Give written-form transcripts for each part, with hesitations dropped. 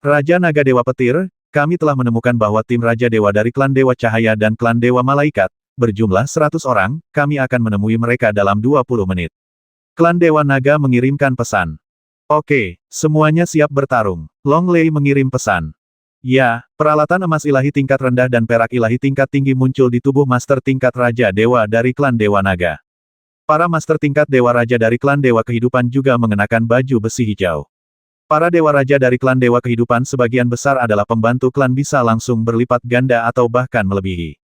Raja Naga Dewa Petir, kami telah menemukan bahwa tim Raja Dewa dari Klan Dewa Cahaya dan Klan Dewa Malaikat, berjumlah 100 orang, kami akan menemui mereka dalam 20 menit. Klan Dewa Naga mengirimkan pesan. Oke, semuanya siap bertarung. Long Lei mengirim pesan. Ya, peralatan emas ilahi tingkat rendah dan perak ilahi tingkat tinggi muncul di tubuh Master tingkat Raja Dewa dari Klan Dewa Naga. Para Master tingkat Dewa Raja dari Klan Dewa Kehidupan juga mengenakan baju besi hijau. Para Dewa Raja dari Klan Dewa Kehidupan sebagian besar adalah pembantu klan bisa langsung berlipat ganda atau bahkan melebihi.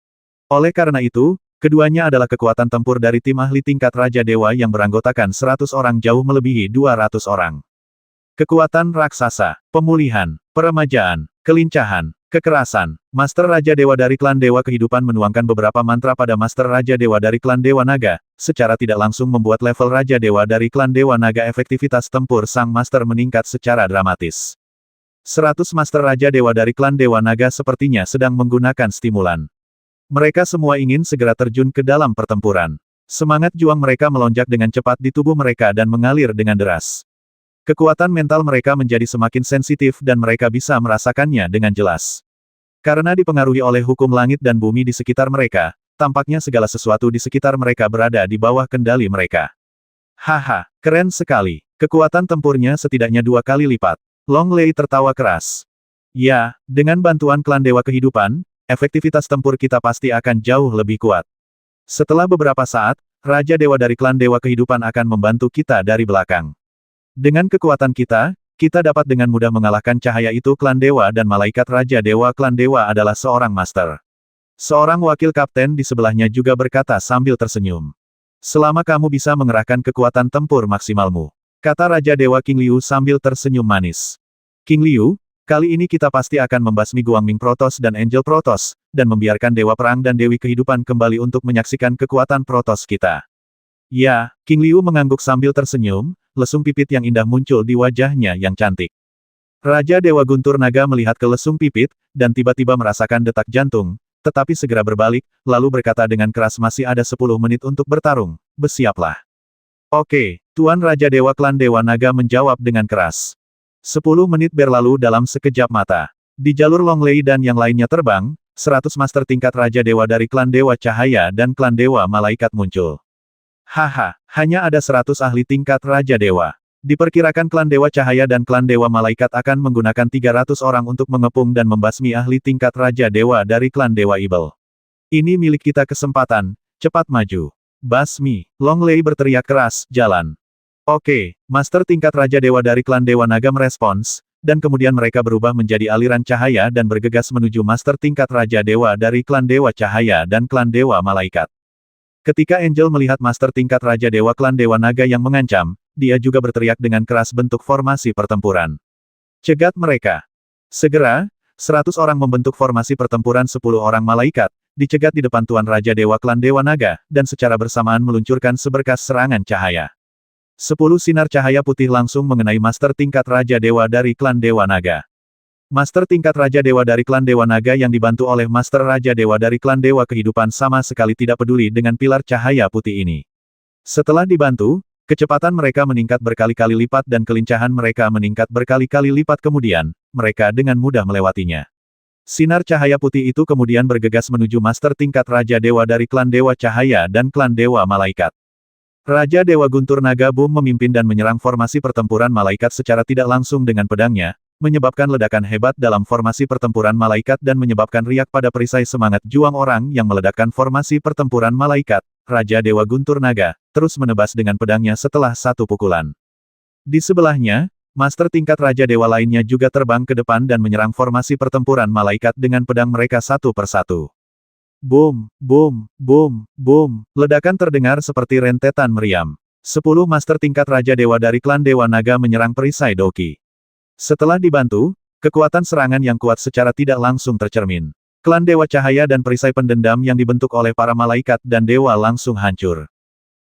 Oleh karena itu, keduanya adalah kekuatan tempur dari tim ahli tingkat Raja Dewa yang beranggotakan 100 orang jauh melebihi 200 orang. Kekuatan raksasa, pemulihan, peremajaan, kelincahan, kekerasan. Master Raja Dewa dari Klan Dewa Kehidupan menuangkan beberapa mantra pada Master Raja Dewa dari Klan Dewa Naga, secara tidak langsung membuat level Raja Dewa dari Klan Dewa Naga efektivitas tempur sang Master meningkat secara dramatis. 100 Master Raja Dewa dari Klan Dewa Naga sepertinya sedang menggunakan stimulan. Mereka semua ingin segera terjun ke dalam pertempuran. Semangat juang mereka melonjak dengan cepat di tubuh mereka dan mengalir dengan deras. Kekuatan mental mereka menjadi semakin sensitif dan mereka bisa merasakannya dengan jelas. Karena dipengaruhi oleh hukum langit dan bumi di sekitar mereka, tampaknya segala sesuatu di sekitar mereka berada di bawah kendali mereka. Haha, keren sekali. Kekuatan tempurnya setidaknya 2 kali lipat. Long Lei tertawa keras. Ya, dengan bantuan Klan Dewa Kehidupan, efektivitas tempur kita pasti akan jauh lebih kuat. Setelah beberapa saat, Raja Dewa dari Klan Dewa Kehidupan akan membantu kita dari belakang. Dengan kekuatan kita dapat dengan mudah mengalahkan cahaya itu. Klan Dewa dan Malaikat Raja Dewa. Klan Dewa adalah seorang master. Seorang wakil kapten di sebelahnya juga berkata sambil tersenyum. Selama kamu bisa mengerahkan kekuatan tempur maksimalmu, kata Raja Dewa King Liu sambil tersenyum manis. King Liu, kali ini kita pasti akan membasmi Guangming Protoss dan Angel Protoss, dan membiarkan Dewa Perang dan Dewi Kehidupan kembali untuk menyaksikan kekuatan Protoss kita. Ya, King Liu mengangguk sambil tersenyum. Lesung pipit yang indah muncul di wajahnya yang cantik. Raja Dewa Guntur Naga melihat ke lesung pipit, dan tiba-tiba merasakan detak jantung, tetapi segera berbalik, lalu berkata dengan keras masih ada 10 menit untuk bertarung, bersiaplah. Oke, Tuan Raja Dewa Klan Dewa Naga menjawab dengan keras. 10 menit berlalu dalam sekejap mata. Di jalur Long Lei dan yang lainnya terbang, 100 master tingkat Raja Dewa dari Klan Dewa Cahaya dan Klan Dewa Malaikat muncul. Haha, hanya ada 100 ahli tingkat Raja Dewa. Diperkirakan Klan Dewa Cahaya dan Klan Dewa Malaikat akan menggunakan 300 orang untuk mengepung dan membasmi ahli tingkat Raja Dewa dari Klan Dewa Evil. Ini milik kita kesempatan, cepat maju. Basmi, Long Lei berteriak keras, jalan. Oke, Master tingkat Raja Dewa dari Klan Dewa Naga merespons, dan kemudian mereka berubah menjadi aliran cahaya dan bergegas menuju Master tingkat Raja Dewa dari Klan Dewa Cahaya dan Klan Dewa Malaikat. Ketika Angel melihat Master tingkat Raja Dewa Klan Dewa Naga yang mengancam, dia juga berteriak dengan keras bentuk formasi pertempuran. Cegat mereka. Segera, 100 orang membentuk formasi pertempuran 10 orang malaikat, dicegat di depan Tuan Raja Dewa Klan Dewa Naga, dan secara bersamaan meluncurkan seberkas serangan cahaya. 10 sinar cahaya putih langsung mengenai Master tingkat Raja Dewa dari Klan Dewa Naga. Master tingkat Raja Dewa dari Klan Dewa Naga yang dibantu oleh Master Raja Dewa dari Klan Dewa Kehidupan sama sekali tidak peduli dengan pilar cahaya putih ini. Setelah dibantu, kecepatan mereka meningkat berkali-kali lipat dan kelincahan mereka meningkat berkali-kali lipat. Kemudian, mereka dengan mudah melewatinya. Sinar cahaya putih itu kemudian bergegas menuju Master tingkat Raja Dewa dari Klan Dewa Cahaya dan Klan Dewa Malaikat. Raja Dewa Guntur Naga Boom memimpin dan menyerang formasi pertempuran malaikat secara tidak langsung dengan pedangnya, menyebabkan ledakan hebat dalam formasi pertempuran malaikat dan menyebabkan riak pada perisai semangat juang orang yang meledakkan formasi pertempuran malaikat. Raja Dewa Guntur Naga terus menebas dengan pedangnya setelah satu pukulan. Di sebelahnya, Master tingkat Raja Dewa lainnya juga terbang ke depan dan menyerang formasi pertempuran malaikat dengan pedang mereka satu persatu. Boom, boom, boom, boom, ledakan terdengar seperti rentetan meriam. 10 Master tingkat Raja Dewa dari Klan Dewa Naga menyerang perisai Doki. Setelah dibantu, kekuatan serangan yang kuat secara tidak langsung tercermin. Klan Dewa Cahaya dan perisai pendendam yang dibentuk oleh para malaikat dan dewa langsung hancur.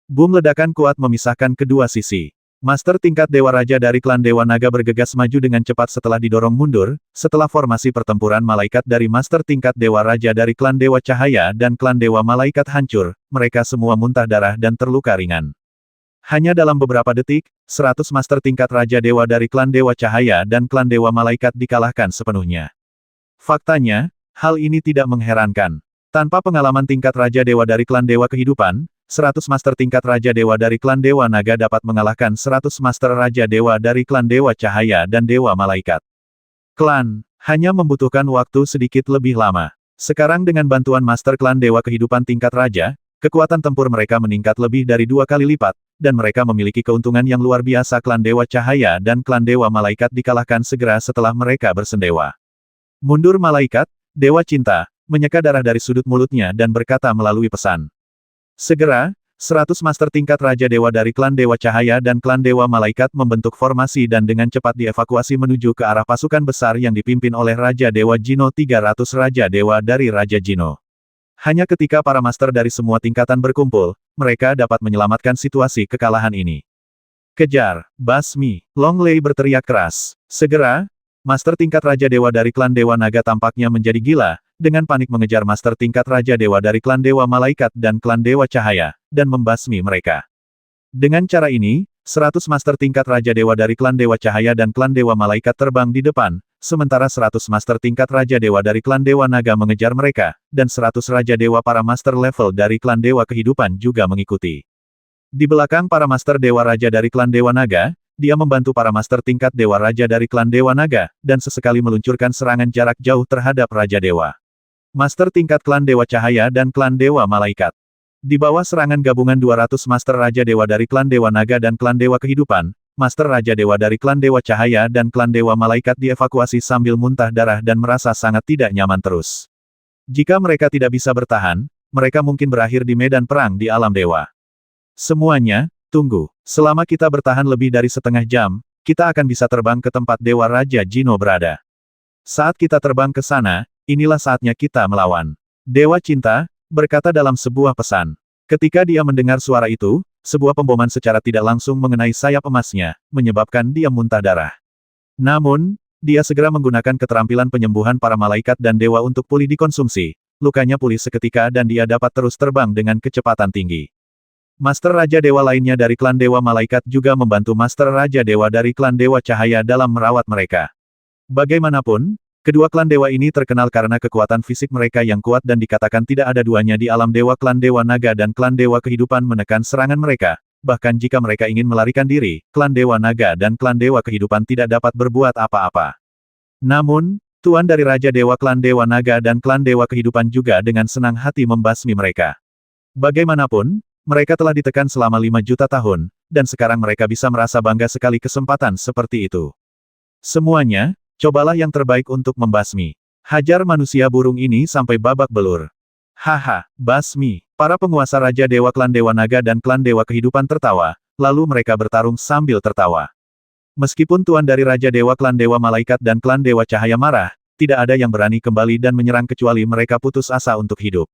Boom, ledakan kuat memisahkan kedua sisi. Master tingkat Dewa Raja dari Klan Dewa Naga bergegas maju dengan cepat setelah didorong mundur. Setelah formasi pertempuran malaikat dari Master tingkat Dewa Raja dari Klan Dewa Cahaya dan Klan Dewa Malaikat hancur, mereka semua muntah darah dan terluka ringan. Hanya dalam beberapa detik, 100 master tingkat Raja Dewa dari klan Dewa Cahaya dan klan Dewa Malaikat dikalahkan sepenuhnya. Faktanya, hal ini tidak mengherankan. Tanpa pengalaman tingkat Raja Dewa dari klan Dewa Kehidupan, 100 master tingkat Raja Dewa dari klan Dewa Naga dapat mengalahkan 100 master Raja Dewa dari klan Dewa Cahaya dan Dewa Malaikat. Klan hanya membutuhkan waktu sedikit lebih lama. Sekarang dengan bantuan master klan Dewa Kehidupan tingkat Raja, kekuatan tempur mereka meningkat lebih dari 2 kali lipat, dan mereka memiliki keuntungan yang luar biasa. Klan Dewa Cahaya dan klan Dewa Malaikat dikalahkan segera setelah mereka bersendewa. Mundur Malaikat, Dewa Cinta, menyeka darah dari sudut mulutnya dan berkata melalui pesan. Segera, 100 master tingkat Raja Dewa dari klan Dewa Cahaya dan klan Dewa Malaikat membentuk formasi dan dengan cepat dievakuasi menuju ke arah pasukan besar yang dipimpin oleh Raja Dewa Jino. 300 Raja Dewa dari Raja Jino. Hanya ketika para master dari semua tingkatan berkumpul, mereka dapat menyelamatkan situasi kekalahan ini. Kejar, basmi, Long Lei berteriak keras. Segera, master tingkat Raja Dewa dari klan Dewa Naga tampaknya menjadi gila, dengan panik mengejar master tingkat Raja Dewa dari klan Dewa Malaikat dan klan Dewa Cahaya, dan membasmi mereka. Dengan cara ini, 100 master tingkat Raja Dewa dari klan Dewa Cahaya dan klan Dewa Malaikat terbang di depan, sementara 100 master tingkat Raja Dewa dari klan Dewa Naga mengejar mereka, dan 100 Raja Dewa para master level dari klan Dewa Kehidupan juga mengikuti. Di belakang para master Dewa Raja dari klan Dewa Naga, dia membantu para master tingkat Dewa Raja dari klan Dewa Naga, dan sesekali meluncurkan serangan jarak jauh terhadap Raja Dewa. Master tingkat klan Dewa Cahaya dan klan Dewa Malaikat. Di bawah serangan gabungan 200 master Raja Dewa dari klan Dewa Naga dan klan Dewa Kehidupan, master Raja Dewa dari klan Dewa Cahaya dan klan Dewa Malaikat dievakuasi sambil muntah darah dan merasa sangat tidak nyaman terus. Jika mereka tidak bisa bertahan, mereka mungkin berakhir di medan perang di alam dewa. Semuanya, tunggu. Selama kita bertahan lebih dari setengah jam, kita akan bisa terbang ke tempat Dewa Raja Jino berada. Saat kita terbang ke sana, inilah saatnya kita melawan. Dewa Cinta berkata dalam sebuah pesan. Ketika dia mendengar suara itu, sebuah pemboman secara tidak langsung mengenai sayap emasnya, menyebabkan dia muntah darah. Namun, dia segera menggunakan keterampilan penyembuhan para malaikat dan dewa untuk pulih dikonsumsi. Lukanya pulih seketika dan dia dapat terus terbang dengan kecepatan tinggi. Master Raja Dewa lainnya dari klan Dewa Malaikat juga membantu Master Raja Dewa dari klan Dewa Cahaya dalam merawat mereka. Bagaimanapun, kedua klan dewa ini terkenal karena kekuatan fisik mereka yang kuat dan dikatakan tidak ada duanya di alam dewa. Klan Dewa Naga dan klan Dewa Kehidupan menekan serangan mereka, bahkan jika mereka ingin melarikan diri, klan Dewa Naga dan klan Dewa Kehidupan tidak dapat berbuat apa-apa. Namun, tuan dari Raja Dewa klan Dewa Naga dan klan Dewa Kehidupan juga dengan senang hati membasmi mereka. Bagaimanapun, mereka telah ditekan selama 5 juta tahun, dan sekarang mereka bisa merasa bangga sekali kesempatan seperti itu. Semuanya, cobalah yang terbaik untuk membasmi. Hajar manusia burung ini sampai babak belur. Haha, basmi. Para penguasa Raja Dewa klan Dewa Naga dan klan Dewa Kehidupan tertawa, lalu mereka bertarung sambil tertawa. Meskipun tuan dari Raja Dewa klan Dewa Malaikat dan klan Dewa Cahaya marah, tidak ada yang berani kembali dan menyerang kecuali mereka putus asa untuk hidup.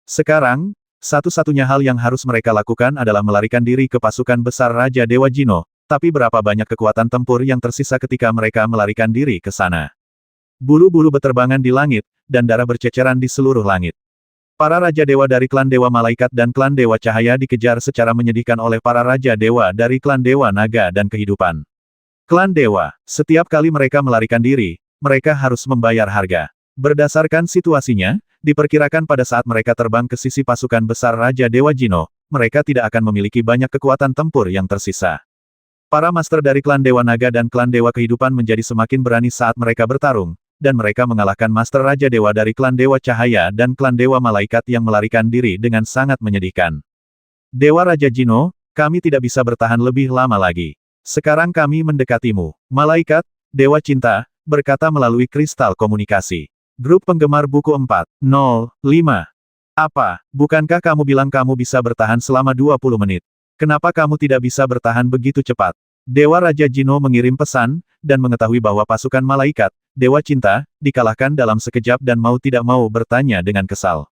Sekarang, satu-satunya hal yang harus mereka lakukan adalah melarikan diri ke pasukan besar Raja Dewa Jino. Tapi berapa banyak kekuatan tempur yang tersisa ketika mereka melarikan diri ke sana? Bulu-bulu beterbangan di langit, dan darah berceceran di seluruh langit. Para Raja Dewa dari klan Dewa Malaikat dan klan Dewa Cahaya dikejar secara menyedihkan oleh para Raja Dewa dari klan Dewa Naga dan Kehidupan. Klan Dewa, setiap kali mereka melarikan diri, mereka harus membayar harga. Berdasarkan situasinya, diperkirakan pada saat mereka terbang ke sisi pasukan besar Raja Dewa Jino, mereka tidak akan memiliki banyak kekuatan tempur yang tersisa. Para master dari klan Dewa Naga dan klan Dewa Kehidupan menjadi semakin berani saat mereka bertarung, dan mereka mengalahkan master Raja Dewa dari klan Dewa Cahaya dan klan Dewa Malaikat yang melarikan diri dengan sangat menyedihkan. Dewa Raja Jino, kami tidak bisa bertahan lebih lama lagi. Sekarang kami mendekatimu. Malaikat, Dewa Cinta, berkata melalui kristal komunikasi. Grup penggemar buku 405. Apa, bukankah kamu bilang kamu bisa bertahan selama 20 menit? Kenapa kamu tidak bisa bertahan begitu cepat? Dewa Raja Jino mengirim pesan, dan mengetahui bahwa pasukan malaikat, Dewa Cinta, dikalahkan dalam sekejap dan mau tidak mau bertanya dengan kesal.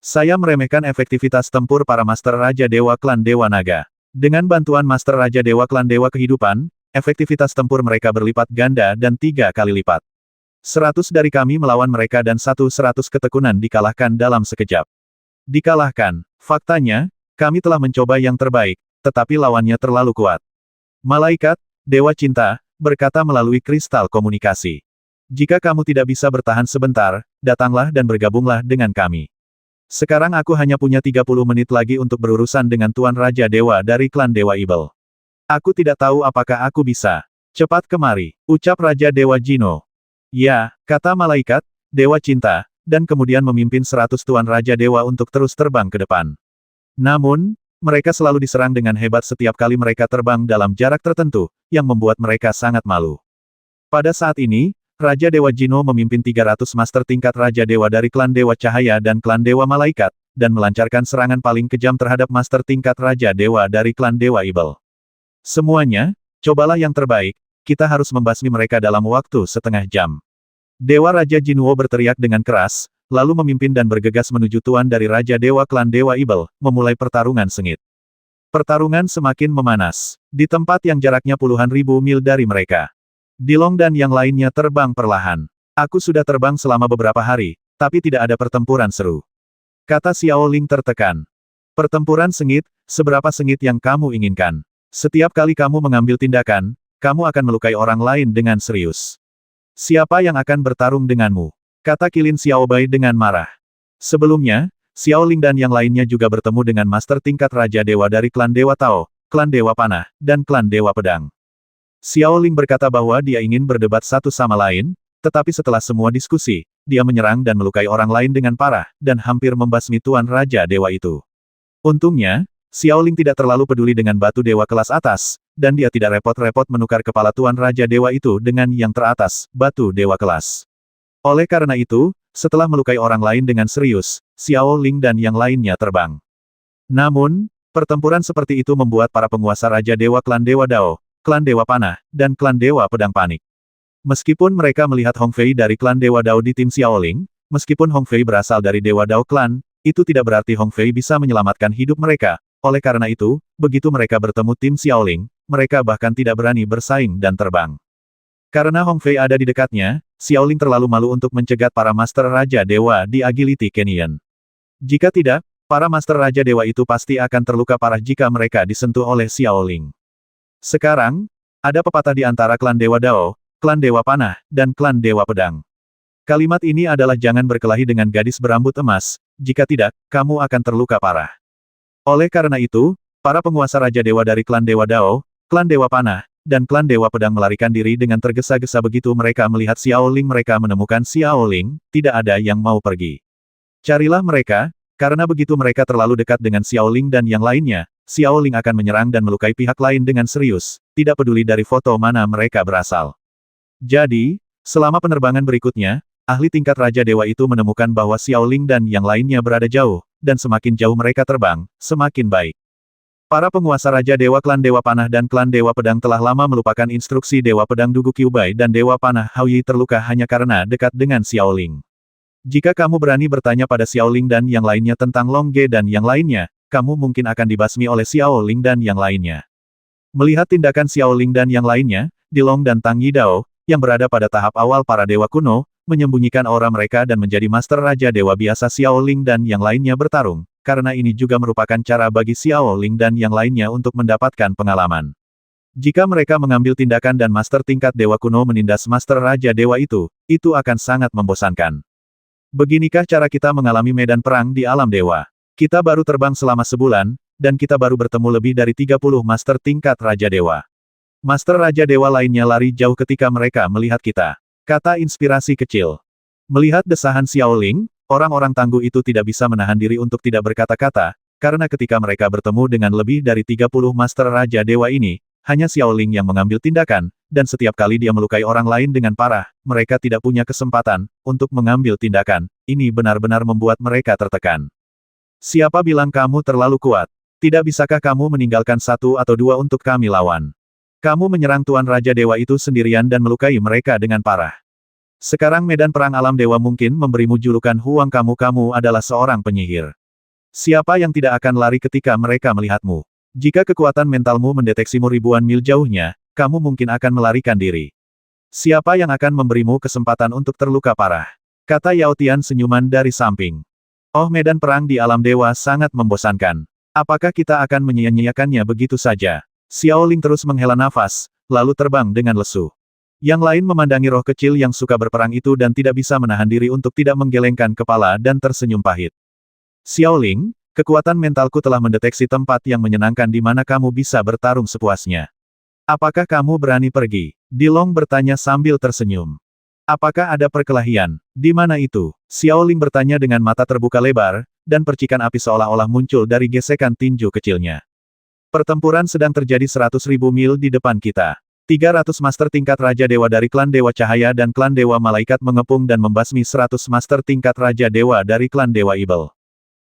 Saya meremehkan efektivitas tempur para Master Raja Dewa Klan Dewa Naga. Dengan bantuan Master Raja Dewa Klan Dewa Kehidupan, efektivitas tempur mereka berlipat ganda dan 3 kali lipat. 100 dari kami melawan mereka dan 100 ketekunan dikalahkan dalam sekejap. Dikalahkan. Faktanya, kami telah mencoba yang terbaik, tetapi lawannya terlalu kuat. Malaikat, Dewa Cinta, berkata melalui kristal komunikasi. Jika kamu tidak bisa bertahan sebentar, datanglah dan bergabunglah dengan kami. Sekarang aku hanya punya 30 menit lagi untuk berurusan dengan Tuan Raja Dewa dari klan Dewa Evil. Aku tidak tahu apakah aku bisa. Cepat kemari, ucap Raja Dewa Jino. Ya, kata Malaikat, Dewa Cinta, dan kemudian memimpin 100 Tuan Raja Dewa untuk terus terbang ke depan. Namun, mereka selalu diserang dengan hebat setiap kali mereka terbang dalam jarak tertentu, yang membuat mereka sangat malu. Pada saat ini, Raja Dewa Jino memimpin 300 master tingkat Raja Dewa dari klan Dewa Cahaya dan klan Dewa Malaikat, dan melancarkan serangan paling kejam terhadap master tingkat Raja Dewa dari klan Dewa Evil. Semuanya, cobalah yang terbaik, kita harus membasmi mereka dalam waktu setengah jam. Dewa Raja Jinwo berteriak dengan keras, lalu memimpin dan bergegas menuju tuan dari Raja Dewa klan Dewa Evil, memulai pertarungan sengit. Pertarungan semakin memanas, di tempat yang jaraknya puluhan ribu mil dari mereka. Dilong dan yang lainnya terbang perlahan. Aku sudah terbang selama beberapa hari, tapi tidak ada pertempuran seru. Kata Xiao Ling tertekan. Pertempuran sengit, seberapa sengit yang kamu inginkan? Setiap kali kamu mengambil tindakan, kamu akan melukai orang lain dengan serius. Siapa yang akan bertarung denganmu? Kata Qilin Xiaobai dengan marah. Sebelumnya, Xiao Ling dan yang lainnya juga bertemu dengan master tingkat Raja Dewa dari klan Dewa Tao, klan Dewa Panah, dan klan Dewa Pedang. Xiao Ling berkata bahwa dia ingin berdebat satu sama lain, tetapi setelah semua diskusi, dia menyerang dan melukai orang lain dengan parah, dan hampir membasmi Tuan Raja Dewa itu. Untungnya, Xiao Ling tidak terlalu peduli dengan batu dewa kelas atas, dan dia tidak repot-repot menukar kepala Tuan Raja Dewa itu dengan yang teratas, batu dewa kelas. Oleh karena itu, setelah melukai orang lain dengan serius, Xiao Ling dan yang lainnya terbang. Namun, pertempuran seperti itu membuat para penguasa Raja Dewa klan Dewa Dao, klan Dewa Panah, dan klan Dewa Pedang panik. Meskipun mereka melihat Hong Fei dari klan Dewa Dao di tim Xiao Ling, meskipun Hong Fei berasal dari Dewa Dao klan, itu tidak berarti Hong Fei bisa menyelamatkan hidup mereka. Oleh karena itu, begitu mereka bertemu tim Xiao Ling, mereka bahkan tidak berani bersaing dan terbang. Karena Hong Fei ada di dekatnya, Xiao Ling terlalu malu untuk mencegat para Master Raja Dewa di Agility Canyon. Jika tidak, para Master Raja Dewa itu pasti akan terluka parah jika mereka disentuh oleh Xiao Ling. Sekarang, ada pepatah di antara klan Dewa Dao, klan Dewa Panah, dan klan Dewa Pedang. Kalimat ini adalah jangan berkelahi dengan gadis berambut emas, jika tidak, kamu akan terluka parah. Oleh karena itu, para penguasa Raja Dewa dari klan Dewa Dao, klan Dewa Panah, dan klan Dewa Pedang melarikan diri dengan tergesa-gesa begitu mereka melihat Xiao Ling. Mereka menemukan Xiao Ling, tidak ada yang mau pergi. Carilah mereka, karena begitu mereka terlalu dekat dengan Xiao Ling dan yang lainnya, Xiao Ling akan menyerang dan melukai pihak lain dengan serius, tidak peduli dari foto mana mereka berasal. Jadi, selama penerbangan berikutnya, ahli tingkat Raja Dewa itu menemukan bahwa Xiao Ling dan yang lainnya berada jauh, dan semakin jauh mereka terbang, semakin baik. Para penguasa Raja Dewa klan Dewa Panah dan klan Dewa Pedang telah lama melupakan instruksi Dewa Pedang Dugu Qiubai dan Dewa Panah Hao Yi terluka hanya karena dekat dengan Xiao Ling. Jika kamu berani bertanya pada Xiao Ling dan yang lainnya tentang Long Ge dan yang lainnya, kamu mungkin akan dibasmi oleh Xiao Ling dan yang lainnya. Melihat tindakan Xiao Ling dan yang lainnya, Dilong dan Tang Yidao, yang berada pada tahap awal para dewa kuno, menyembunyikan aura mereka dan menjadi Master Raja Dewa biasa. Xiao Ling dan yang lainnya bertarung, karena ini juga merupakan cara bagi Xiao Ling dan yang lainnya untuk mendapatkan pengalaman. Jika mereka mengambil tindakan dan Master tingkat Dewa kuno menindas Master Raja Dewa itu akan sangat membosankan. Beginikah cara kita mengalami medan perang di alam dewa? Kita baru terbang selama sebulan, dan kita baru bertemu lebih dari 30 Master tingkat Raja Dewa. Master Raja Dewa lainnya lari jauh ketika mereka melihat kita. Kata inspirasi kecil. Melihat desahan Xiao Ling, orang-orang tangguh itu tidak bisa menahan diri untuk tidak berkata-kata, karena ketika mereka bertemu dengan lebih dari 30 Master Raja Dewa ini, hanya Xiao Ling yang mengambil tindakan, dan setiap kali dia melukai orang lain dengan parah, mereka tidak punya kesempatan untuk mengambil tindakan. Ini benar-benar membuat mereka tertekan. Siapa bilang kamu terlalu kuat? Tidak bisakah kamu meninggalkan satu atau dua untuk kami lawan? Kamu menyerang Tuan Raja Dewa itu sendirian dan melukai mereka dengan parah. Sekarang medan perang alam dewa mungkin memberimu julukan Huang. Kamu adalah seorang penyihir. Siapa yang tidak akan lari ketika mereka melihatmu? Jika kekuatan mentalmu mendeteksimu ribuan mil jauhnya, kamu mungkin akan melarikan diri. Siapa yang akan memberimu kesempatan untuk terluka parah? Kata Yao Tian senyuman dari samping. Oh, medan perang di alam dewa sangat membosankan. Apakah kita akan menyia-nyiakannya begitu saja? Xiao Ling terus menghela nafas, lalu terbang dengan lesu. Yang lain memandangi roh kecil yang suka berperang itu dan tidak bisa menahan diri untuk tidak menggelengkan kepala dan tersenyum pahit. Xiao Ling, kekuatan mentalku telah mendeteksi tempat yang menyenangkan di mana kamu bisa bertarung sepuasnya. Apakah kamu berani pergi? Dilong bertanya sambil tersenyum. Apakah ada perkelahian? Di mana itu? Xiao Ling bertanya dengan mata terbuka lebar, dan percikan api seolah-olah muncul dari gesekan tinju kecilnya. Pertempuran sedang terjadi 100.000 mil di depan kita. 300 master tingkat Raja Dewa dari klan Dewa Cahaya dan klan Dewa Malaikat mengepung dan membasmi 100 master tingkat Raja Dewa dari klan Dewa Evil.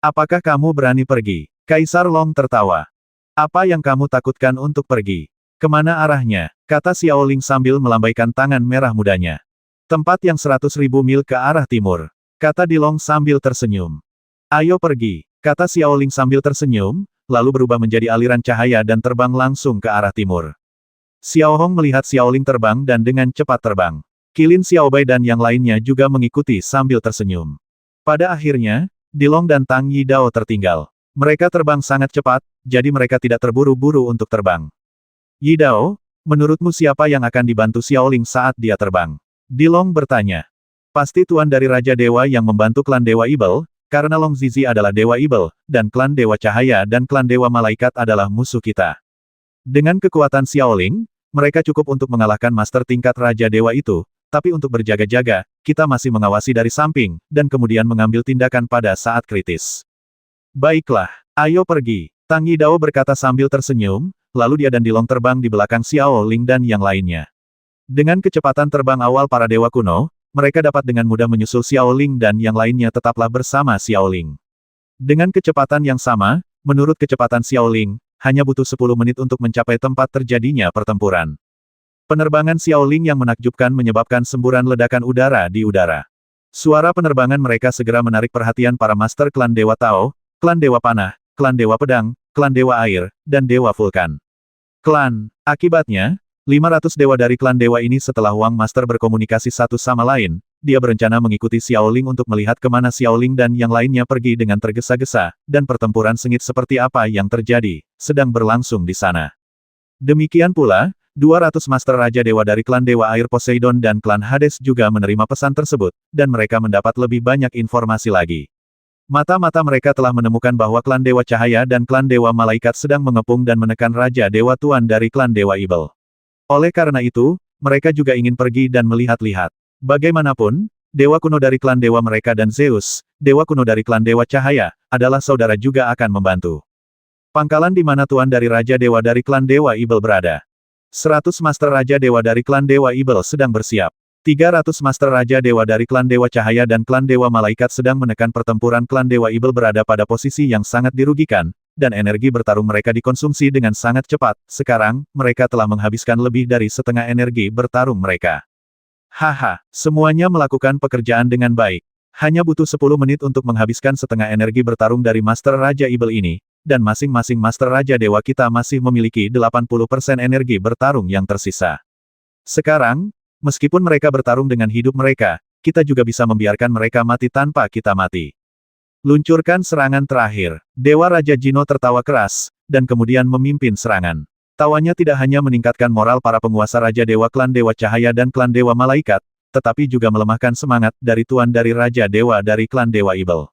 Apakah kamu berani pergi? Kaisar Long tertawa. Apa yang kamu takutkan untuk pergi? Kemana arahnya? Kata Xiao Ling sambil melambaikan tangan merah mudanya. Tempat yang 100.000 mil ke arah timur. Kata Dilong sambil tersenyum. Ayo pergi, kata Xiao Ling sambil tersenyum, lalu berubah menjadi aliran cahaya dan terbang langsung ke arah timur. Xiao Hong melihat Xiao Ling terbang dan dengan cepat terbang. Qilin Xiaobai dan yang lainnya juga mengikuti sambil tersenyum. Pada akhirnya, Dilong dan Tang Yidao tertinggal. Mereka terbang sangat cepat, jadi mereka tidak terburu-buru untuk terbang. Yidao, menurutmu siapa yang akan dibantu Xiao Ling saat dia terbang? Dilong bertanya. Pasti tuan dari Raja Dewa yang membantu klan Dewa Evil, karena Long Zizi adalah Dewa Evil, dan klan Dewa Cahaya dan klan Dewa Malaikat adalah musuh kita. Dengan kekuatan Xiao Ling, mereka cukup untuk mengalahkan master tingkat Raja Dewa itu, tapi untuk berjaga-jaga, kita masih mengawasi dari samping, dan kemudian mengambil tindakan pada saat kritis. Baiklah, ayo pergi, Tang Yidao berkata sambil tersenyum, lalu dia dan Dilong terbang di belakang Xiao Ling dan yang lainnya. Dengan kecepatan terbang awal para dewa kuno, mereka dapat dengan mudah menyusul Xiao Ling dan yang lainnya tetaplah bersama Xiao Ling. Dengan kecepatan yang sama, menurut kecepatan Xiao Ling, hanya butuh 10 menit untuk mencapai tempat terjadinya pertempuran. Penerbangan Xiao Ling yang menakjubkan menyebabkan semburan ledakan udara di udara. Suara penerbangan mereka segera menarik perhatian para master klan Dewa Tao, klan Dewa Panah, klan Dewa Pedang, klan Dewa Air, dan Dewa Vulkan. Akibatnya, 500 dewa dari klan dewa ini setelah Wang Master berkomunikasi satu sama lain, dia berencana mengikuti Xiao Ling untuk melihat kemana Xiao Ling dan yang lainnya pergi dengan tergesa-gesa, dan pertempuran sengit seperti apa yang terjadi, sedang berlangsung di sana. Demikian pula, 200 Master Raja Dewa dari klan Dewa Air Poseidon dan klan Hades juga menerima pesan tersebut, dan mereka mendapat lebih banyak informasi lagi. Mata-mata mereka telah menemukan bahwa klan Dewa Cahaya dan klan Dewa Malaikat sedang mengepung dan menekan Raja Dewa Tuan dari klan Dewa Evil. Oleh karena itu, mereka juga ingin pergi dan melihat-lihat. Bagaimanapun, dewa kuno dari klan dewa mereka dan Zeus, dewa kuno dari klan Dewa Cahaya, adalah saudara juga akan membantu. Pangkalan di mana tuan dari Raja Dewa dari klan Dewa Evil berada. 100 Master Raja Dewa dari klan Dewa Evil sedang bersiap. 300 Master Raja Dewa dari klan Dewa Cahaya dan klan Dewa Malaikat sedang menekan pertempuran klan Dewa Evil berada pada posisi yang sangat dirugikan, dan energi bertarung mereka dikonsumsi dengan sangat cepat. Sekarang, mereka telah menghabiskan lebih dari setengah energi bertarung mereka. Haha, semuanya melakukan pekerjaan dengan baik. Hanya butuh 10 menit untuk menghabiskan setengah energi bertarung dari Master Raja Evil ini, dan masing-masing Master Raja Dewa kita masih memiliki 80% energi bertarung yang tersisa. Sekarang, meskipun mereka bertarung dengan hidup mereka, kita juga bisa membiarkan mereka mati tanpa kita mati. Luncurkan serangan terakhir. Dewa Raja Jino tertawa keras, dan kemudian memimpin serangan. Tawanya tidak hanya meningkatkan moral para penguasa Raja Dewa klan Dewa Cahaya dan klan Dewa Malaikat, tetapi juga melemahkan semangat dari tuan dari Raja Dewa dari klan Dewa Evil.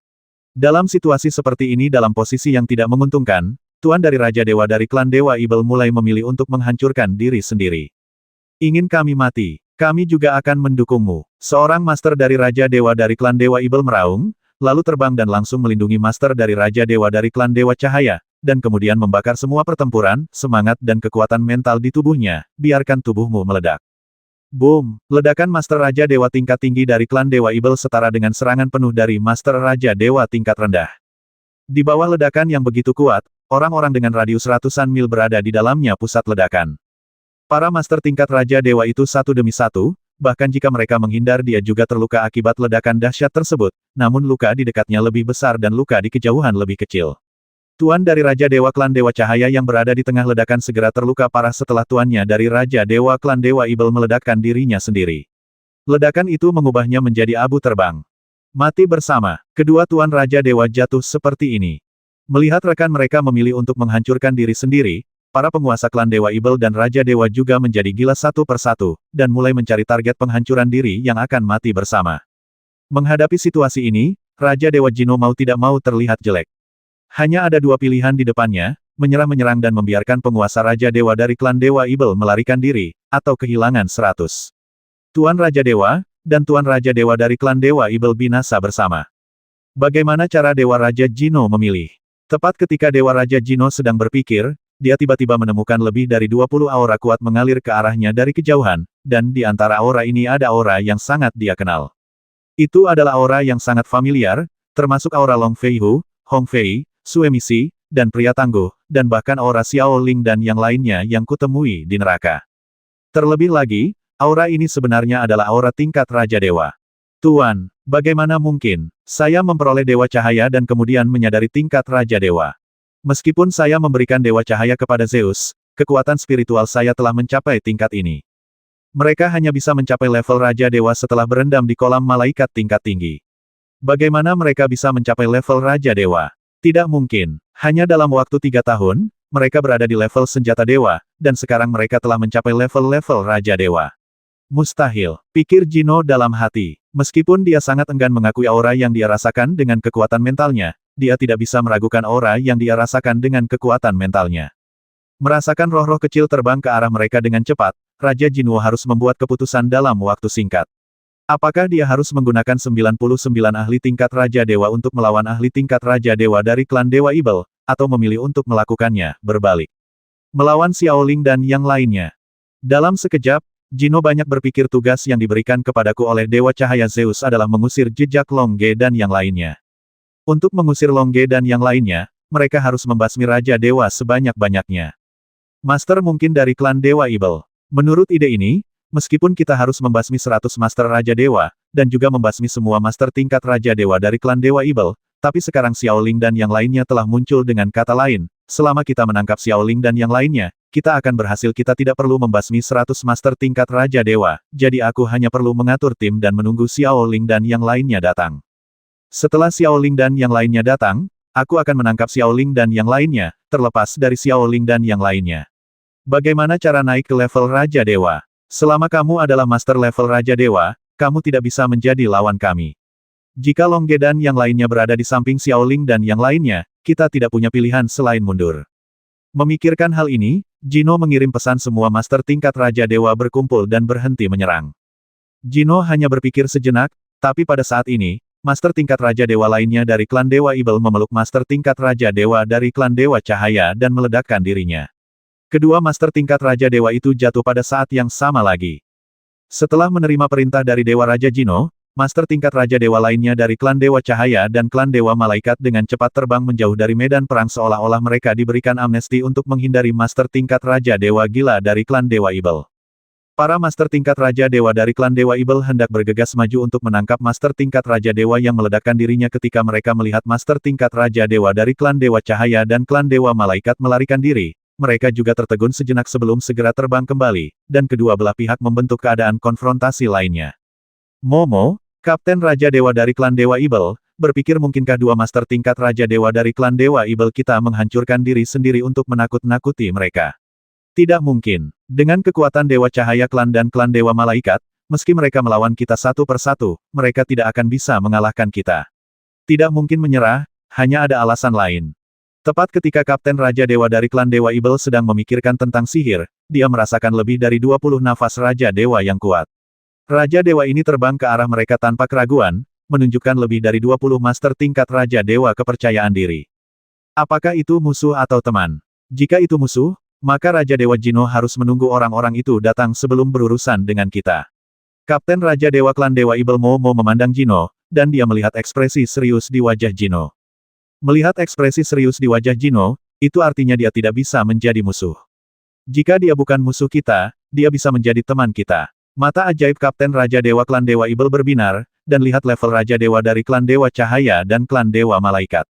Dalam situasi seperti ini dalam posisi yang tidak menguntungkan, tuan dari Raja Dewa dari klan Dewa Evil mulai memilih untuk menghancurkan diri sendiri. Ingin kami mati, kami juga akan mendukungmu. Seorang master dari Raja Dewa dari klan Dewa Evil meraung, lalu terbang dan langsung melindungi master dari Raja Dewa dari klan Dewa Cahaya, dan kemudian membakar semua pertempuran, semangat dan kekuatan mental di tubuhnya, biarkan tubuhmu meledak. Boom! Ledakan Master Raja Dewa tingkat tinggi dari klan Dewa Evil setara dengan serangan penuh dari Master Raja Dewa tingkat rendah. Di bawah ledakan yang begitu kuat, orang-orang dengan radius ratusan mil berada di dalamnya pusat ledakan. Para Master tingkat Raja Dewa itu satu demi satu, bahkan jika mereka menghindar dia juga terluka akibat ledakan dahsyat tersebut, namun luka di dekatnya lebih besar dan luka di kejauhan lebih kecil. Tuan dari Raja Dewa klan Dewa Cahaya yang berada di tengah ledakan segera terluka parah setelah tuannya dari Raja Dewa klan Dewa Evil meledakkan dirinya sendiri. Ledakan itu mengubahnya menjadi abu terbang. Mati bersama, kedua tuan Raja Dewa jatuh seperti ini. Melihat rekan mereka memilih untuk menghancurkan diri sendiri, para penguasa klan Dewa Ibel dan Raja Dewa juga menjadi gila satu persatu, dan mulai mencari target penghancuran diri yang akan mati bersama. Menghadapi situasi ini, Raja Dewa Jino mau tidak mau terlihat jelek. Hanya ada dua pilihan di depannya, menyerang dan membiarkan penguasa Raja Dewa dari klan Dewa Ibel melarikan diri, atau kehilangan 100. Tuan Raja Dewa, dan Tuan Raja Dewa dari klan Dewa Ibel binasa bersama. Bagaimana cara Dewa Raja Jino memilih? Tepat ketika Dewa Raja Jino sedang berpikir, dia tiba-tiba menemukan lebih dari 20 aura kuat mengalir ke arahnya dari kejauhan, dan di antara aura ini ada aura yang sangat dia kenal. Itu adalah aura yang sangat familiar, termasuk aura Long Fei Hu, Hong Fei, Suemisi, dan pria tangguh, dan bahkan aura Xiao Ling dan yang lainnya yang kutemui di neraka. Terlebih lagi, aura ini sebenarnya adalah aura tingkat Raja Dewa. Tuan, bagaimana mungkin saya memperoleh Dewa Cahaya dan kemudian menyadari tingkat Raja Dewa? Meskipun saya memberikan Dewa Cahaya kepada Zeus, kekuatan spiritual saya telah mencapai tingkat ini. Mereka hanya bisa mencapai level Raja Dewa setelah berendam di kolam malaikat tingkat tinggi. Bagaimana mereka bisa mencapai level Raja Dewa? Tidak mungkin. Hanya dalam waktu 3 tahun, mereka berada di level senjata dewa, dan sekarang mereka telah mencapai level-level Raja Dewa. Mustahil, pikir Jino dalam hati. Meskipun dia sangat enggan mengakui aura yang dia rasakan dengan kekuatan mentalnya, dia tidak bisa meragukan aura yang dia rasakan dengan kekuatan mentalnya. Merasakan roh-roh kecil terbang ke arah mereka dengan cepat, Raja Jinwo harus membuat keputusan dalam waktu singkat. Apakah dia harus menggunakan 99 ahli tingkat Raja Dewa untuk melawan ahli tingkat Raja Dewa dari klan Dewa Ibel, atau memilih untuk melakukannya berbalik? Melawan Xiao Ling dan yang lainnya. Dalam sekejap, Jino banyak berpikir tugas yang diberikan kepadaku oleh Dewa Cahaya Zeus adalah mengusir jejak Long Ge dan yang lainnya. Untuk mengusir Long Ge dan yang lainnya, mereka harus membasmi Raja Dewa sebanyak-banyaknya. Master mungkin dari klan Dewa Ibel. Menurut ide ini, meskipun kita harus membasmi 100 Master Raja Dewa, dan juga membasmi semua Master tingkat Raja Dewa dari klan Dewa Ibel, tapi sekarang Xiao Ling dan yang lainnya telah muncul dengan kata lain, selama kita menangkap Xiao Ling dan yang lainnya, kita akan berhasil kita tidak perlu membasmi 100 Master tingkat Raja Dewa, jadi aku hanya perlu mengatur tim dan menunggu Xiao Ling dan yang lainnya datang. Setelah Xiao Ling dan yang lainnya datang, aku akan menangkap Xiao Ling dan yang lainnya, terlepas dari Xiao Ling dan yang lainnya. Bagaimana cara naik ke level Raja Dewa? Selama kamu adalah Master level Raja Dewa, kamu tidak bisa menjadi lawan kami. Jika Long Ge dan yang lainnya berada di samping Xiao Ling dan yang lainnya, kita tidak punya pilihan selain mundur. Memikirkan hal ini, Jino mengirim pesan semua Master tingkat Raja Dewa berkumpul dan berhenti menyerang. Jino hanya berpikir sejenak, tapi pada saat ini, Master tingkat Raja Dewa lainnya dari klan Dewa Ibel memeluk Master tingkat Raja Dewa dari klan Dewa Cahaya dan meledakkan dirinya. Kedua Master tingkat Raja Dewa itu jatuh pada saat yang sama lagi. Setelah menerima perintah dari Dewa Raja Jino, Master tingkat Raja Dewa lainnya dari klan Dewa Cahaya dan klan Dewa Malaikat dengan cepat terbang menjauh dari medan perang seolah-olah mereka diberikan amnesti untuk menghindari Master tingkat Raja Dewa gila dari klan Dewa Ibel. Para Master tingkat Raja Dewa dari klan Dewa Ibel hendak bergegas maju untuk menangkap Master tingkat Raja Dewa yang meledakkan dirinya ketika mereka melihat Master tingkat Raja Dewa dari klan Dewa Cahaya dan klan Dewa Malaikat melarikan diri. Mereka juga tertegun sejenak sebelum segera terbang kembali, dan kedua belah pihak membentuk keadaan konfrontasi lainnya. Momo, Kapten Raja Dewa dari klan Dewa Ibel, berpikir mungkinkah dua Master tingkat Raja Dewa dari klan Dewa Ibel kita menghancurkan diri sendiri untuk menakut-nakuti mereka? Tidak mungkin. Dengan kekuatan Dewa Cahaya klan dan klan Dewa Malaikat, meski mereka melawan kita satu persatu, mereka tidak akan bisa mengalahkan kita. Tidak mungkin menyerah, hanya ada alasan lain. Tepat ketika Kapten Raja Dewa dari klan Dewa Ibel sedang memikirkan tentang sihir, dia merasakan lebih dari 20 nafas Raja Dewa yang kuat. Raja Dewa ini terbang ke arah mereka tanpa keraguan, menunjukkan lebih dari 20 Master tingkat Raja Dewa kepercayaan diri. Apakah itu musuh atau teman? Jika itu musuh, maka Raja Dewa Jino harus menunggu orang-orang itu datang sebelum berurusan dengan kita. Kapten Raja Dewa klan Dewa Ibel Momo memandang Jino, dan dia melihat ekspresi serius di wajah Jino. Melihat ekspresi serius di wajah Jino, itu artinya dia tidak bisa menjadi musuh. Jika dia bukan musuh kita, dia bisa menjadi teman kita. Mata ajaib Kapten Raja Dewa klan Dewa Ibel berbinar, dan lihat level Raja Dewa dari klan Dewa Cahaya dan klan Dewa Malaikat.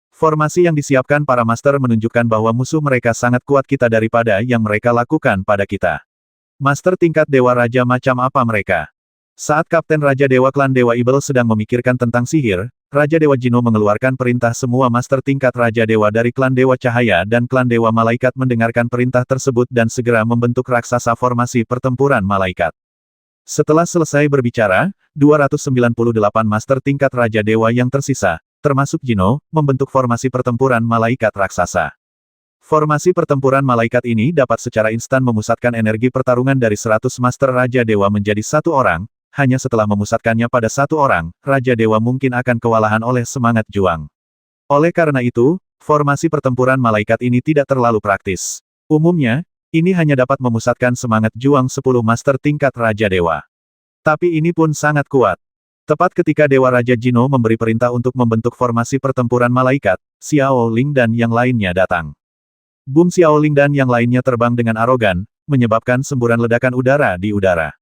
Formasi yang disiapkan para master menunjukkan bahwa musuh mereka sangat kuat kita daripada yang mereka lakukan pada kita. Master tingkat Dewa Raja macam apa mereka? Saat Kapten Raja Dewa klan Dewa Ibel sedang memikirkan tentang sihir, Raja Dewa Jino mengeluarkan perintah. Semua master tingkat Raja Dewa dari klan Dewa Cahaya dan klan Dewa Malaikat mendengarkan perintah tersebut dan segera membentuk raksasa formasi pertempuran malaikat. Setelah selesai berbicara, 298 master tingkat Raja Dewa yang tersisa, termasuk Jino, membentuk formasi pertempuran malaikat raksasa. Formasi pertempuran malaikat ini dapat secara instan memusatkan energi pertarungan dari 100 master Raja Dewa menjadi satu orang. Hanya setelah memusatkannya pada satu orang, Raja Dewa mungkin akan kewalahan oleh semangat juang. Oleh karena itu, formasi pertempuran malaikat ini tidak terlalu praktis. Umumnya, ini hanya dapat memusatkan semangat juang 10 master tingkat Raja Dewa. Tapi ini pun sangat kuat. Tepat ketika Dewa Raja Jino memberi perintah untuk membentuk formasi pertempuran malaikat, Xiao Ling dan yang lainnya datang. Boom! Xiao Ling dan yang lainnya terbang dengan arogan, menyebabkan semburan ledakan udara di udara.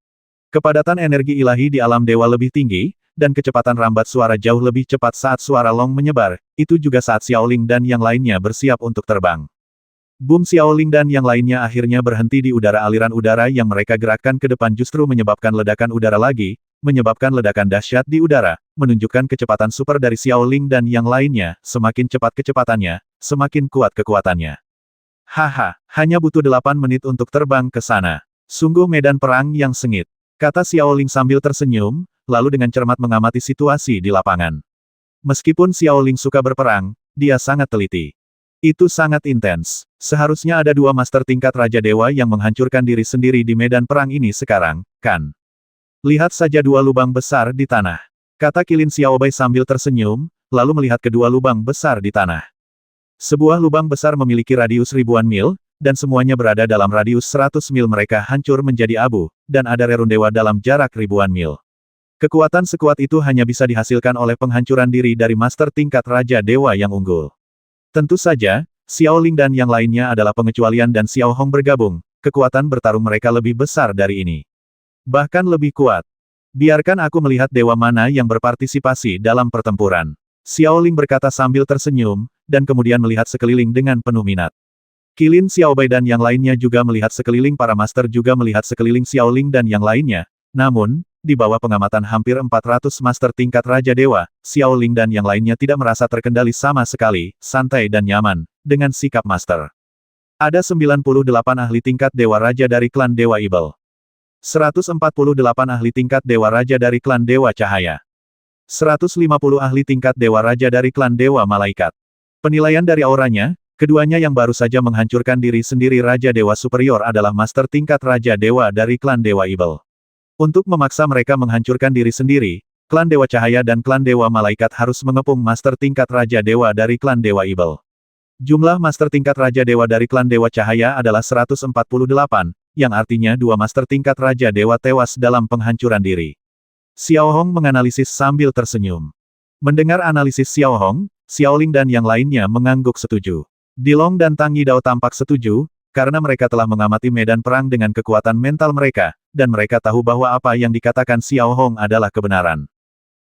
Kepadatan energi ilahi di alam dewa lebih tinggi, dan kecepatan rambat suara jauh lebih cepat saat suara Long menyebar, itu juga saat Xiao Ling dan yang lainnya bersiap untuk terbang. Boom! Xiao Ling dan yang lainnya akhirnya berhenti di udara. Aliran udara yang mereka gerakkan ke depan justru menyebabkan ledakan udara lagi, menyebabkan ledakan dahsyat di udara, menunjukkan kecepatan super dari Xiao Ling dan yang lainnya. Semakin cepat kecepatannya, semakin kuat kekuatannya. Haha, hanya butuh 8 menit untuk terbang ke sana. Sungguh medan perang yang sengit, kata Xiao Ling sambil tersenyum, lalu dengan cermat mengamati situasi di lapangan. Meskipun Xiao Ling suka berperang, dia sangat teliti. Itu sangat intens. Seharusnya ada 2 master tingkat Raja Dewa yang menghancurkan diri sendiri di medan perang ini sekarang, kan? Lihat saja 2 lubang besar di tanah, kata Qilin Xiaobai sambil tersenyum, lalu melihat kedua lubang besar di tanah. Sebuah lubang besar memiliki radius ribuan mil, dan semuanya berada dalam radius 100 mil. Mereka hancur menjadi abu, dan ada rerun dewa dalam jarak ribuan mil. Kekuatan sekuat itu hanya bisa dihasilkan oleh penghancuran diri dari master tingkat Raja Dewa yang unggul. Tentu saja, Xiao Ling dan yang lainnya adalah pengecualian dan Xiao Hong bergabung, kekuatan bertarung mereka lebih besar dari ini. Bahkan lebih kuat. Biarkan aku melihat dewa mana yang berpartisipasi dalam pertempuran. Xiao Ling berkata sambil tersenyum, dan kemudian melihat sekeliling dengan penuh minat. Qilin Xiaobai dan yang lainnya juga melihat sekeliling. Para master juga melihat sekeliling Xiao Ling dan yang lainnya. Namun, di bawah pengamatan hampir 400 master tingkat Raja Dewa, Xiao Ling dan yang lainnya tidak merasa terkendali sama sekali, santai dan nyaman, dengan sikap master. Ada 98 ahli tingkat Dewa Raja dari klan Dewa Ibel. 148 ahli tingkat Dewa Raja dari klan Dewa Cahaya. 150 ahli tingkat Dewa Raja dari klan Dewa Malaikat. Penilaian dari auranya, keduanya yang baru saja menghancurkan diri sendiri Raja Dewa Superior adalah master tingkat Raja Dewa dari klan Dewa Ibel. Untuk memaksa mereka menghancurkan diri sendiri, klan Dewa Cahaya dan klan Dewa Malaikat harus mengepung master tingkat Raja Dewa dari klan Dewa Ibel. Jumlah master tingkat Raja Dewa dari klan Dewa Cahaya adalah 148, yang artinya 2 master tingkat Raja Dewa tewas dalam penghancuran diri. Xiao Hong menganalisis sambil tersenyum. Mendengar analisis Xiao Hong, Xiao Ling dan yang lainnya mengangguk setuju. Dilong dan Tang Yidao tampak setuju, karena mereka telah mengamati medan perang dengan kekuatan mental mereka, dan mereka tahu bahwa apa yang dikatakan Xiao Hong adalah kebenaran.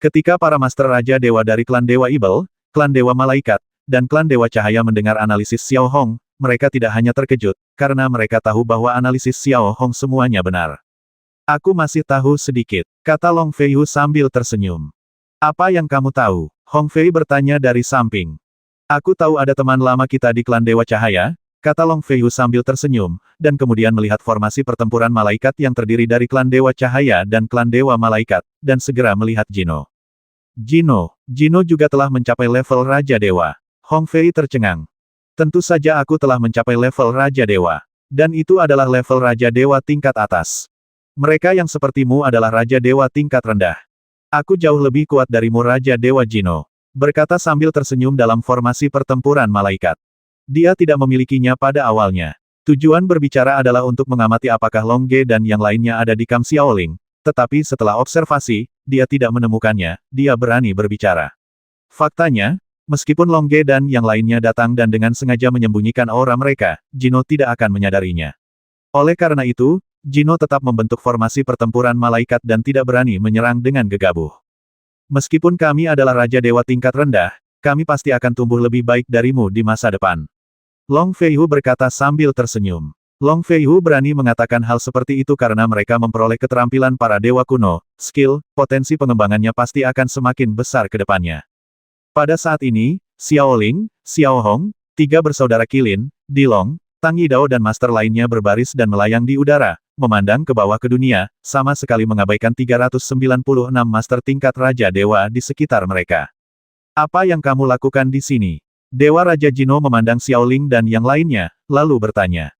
Ketika para master Raja Dewa dari klan Dewa Ibel, klan Dewa Malaikat, dan klan Dewa Cahaya mendengar analisis Xiao Hong, mereka tidak hanya terkejut, karena mereka tahu bahwa analisis Xiao Hong semuanya benar. Aku masih tahu sedikit, kata Long Feiyu sambil tersenyum. Apa yang kamu tahu? Hong Fei bertanya dari samping. Aku tahu ada teman lama kita di klan Dewa Cahaya, kata Long Feiyu sambil tersenyum, dan kemudian melihat formasi pertempuran malaikat yang terdiri dari klan Dewa Cahaya dan klan Dewa Malaikat, dan segera melihat Jino. Jino juga telah mencapai level Raja Dewa. Hong Fei tercengang. Tentu saja aku telah mencapai level Raja Dewa. Dan itu adalah level Raja Dewa tingkat atas. Mereka yang sepertimu adalah Raja Dewa tingkat rendah. Aku jauh lebih kuat darimu Raja Dewa Jino, berkata sambil tersenyum dalam formasi pertempuran malaikat. Dia tidak memilikinya pada awalnya. Tujuan berbicara adalah untuk mengamati apakah Long Ge dan yang lainnya ada di Kam Xiaoling, tetapi setelah observasi, dia tidak menemukannya, dia berani berbicara. Faktanya, meskipun Long Ge dan yang lainnya datang dan dengan sengaja menyembunyikan aura mereka, Jino tidak akan menyadarinya. Oleh karena itu, Jino tetap membentuk formasi pertempuran malaikat dan tidak berani menyerang dengan gegabah. Meskipun kami adalah Raja Dewa tingkat rendah, kami pasti akan tumbuh lebih baik darimu di masa depan. Long Feiyu berkata sambil tersenyum. Long Feiyu berani mengatakan hal seperti itu karena mereka memperoleh keterampilan para dewa kuno, skill, potensi pengembangannya pasti akan semakin besar ke depannya. Pada saat ini, Xiao Ling, Xiao Hong, tiga bersaudara Qilin, Dilong, Tang Yidao dan master lainnya berbaris dan melayang di udara, memandang ke bawah ke dunia, sama sekali mengabaikan 396 master tingkat Raja Dewa di sekitar mereka. Apa yang kamu lakukan di sini? Dewa Raja Jino memandang Xiao Ling dan yang lainnya, lalu bertanya.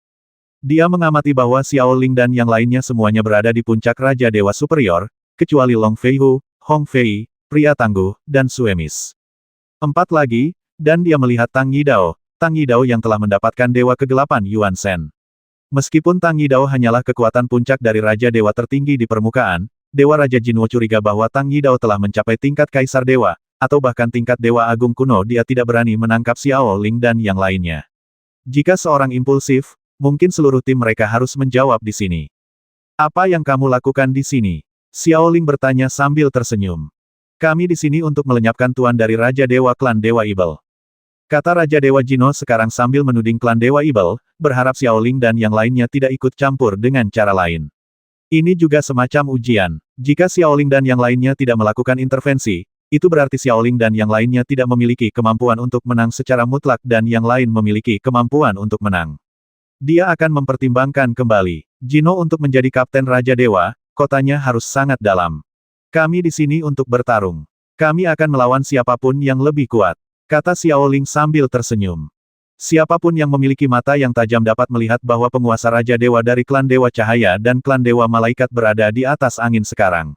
Dia mengamati bahwa Xiao Ling dan yang lainnya semuanya berada di puncak Raja Dewa Superior, kecuali Long Feihu, Hong Fei, pria tangguh, dan Suemis. 4 lagi, dan dia melihat Tang Yidao yang telah mendapatkan Dewa Kegelapan Yuan Shen. Meskipun Tang Yidao hanyalah kekuatan puncak dari Raja Dewa tertinggi di permukaan, Dewa Raja Jinwo curiga bahwa Tang Yidao telah mencapai tingkat Kaisar Dewa, atau bahkan tingkat Dewa Agung kuno. Dia tidak berani menangkap Xiao Ling dan yang lainnya. Jika seorang impulsif, mungkin seluruh tim mereka harus menjawab di sini. Apa yang kamu lakukan di sini? Xiao Ling bertanya sambil tersenyum. Kami di sini untuk melenyapkan tuan dari Raja Dewa klan Dewa Ibel. Kata Raja Dewa Jino sekarang sambil menuding klan Dewa Ibel, berharap Xiao Ling dan yang lainnya tidak ikut campur dengan cara lain. Ini juga semacam ujian. Jika Xiao Ling dan yang lainnya tidak melakukan intervensi, itu berarti Xiao Ling dan yang lainnya tidak memiliki kemampuan untuk menang secara mutlak dan yang lain memiliki kemampuan untuk menang. Dia akan mempertimbangkan kembali. Jino untuk menjadi Kapten Raja Dewa, kotanya harus sangat dalam. Kami di sini untuk bertarung. Kami akan melawan siapapun yang lebih kuat, kata Xiao Ling sambil tersenyum. Siapapun yang memiliki mata yang tajam dapat melihat bahwa penguasa Raja Dewa dari klan Dewa Cahaya dan klan Dewa Malaikat berada di atas angin sekarang.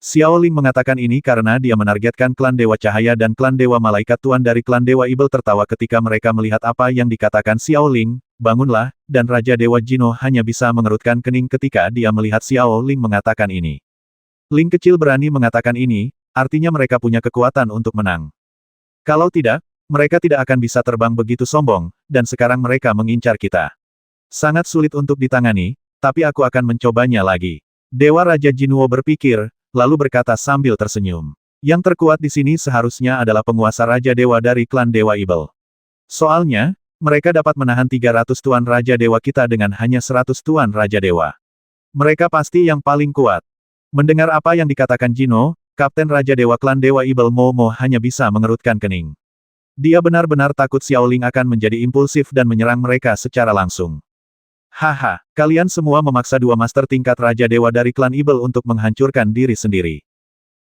Xiao Ling mengatakan ini karena dia menargetkan klan Dewa Cahaya dan klan Dewa Malaikat. Tuan dari klan Dewa Ibel tertawa ketika mereka melihat apa yang dikatakan Xiao Ling. Bangunlah, dan Raja Dewa Jino hanya bisa mengerutkan kening ketika dia melihat Xiao Ling mengatakan ini. Ling kecil berani mengatakan ini, artinya mereka punya kekuatan untuk menang. Kalau tidak, mereka tidak akan bisa terbang begitu sombong, dan sekarang mereka mengincar kita. Sangat sulit untuk ditangani, tapi aku akan mencobanya lagi. Dewa Raja Jinwo berpikir, lalu berkata sambil tersenyum. Yang terkuat di sini seharusnya adalah penguasa Raja Dewa dari klan Dewa Ibel. Soalnya, mereka dapat menahan 300 Tuan Raja Dewa kita dengan hanya 100 Tuan Raja Dewa. Mereka pasti yang paling kuat. Mendengar apa yang dikatakan Jino, Kapten Raja Dewa klan Dewa Ibel Momo hanya bisa mengerutkan kening. Dia benar-benar takut Xiao Ling akan menjadi impulsif dan menyerang mereka secara langsung. Haha, kalian semua memaksa dua master tingkat Raja Dewa dari klan Ibel untuk menghancurkan diri sendiri.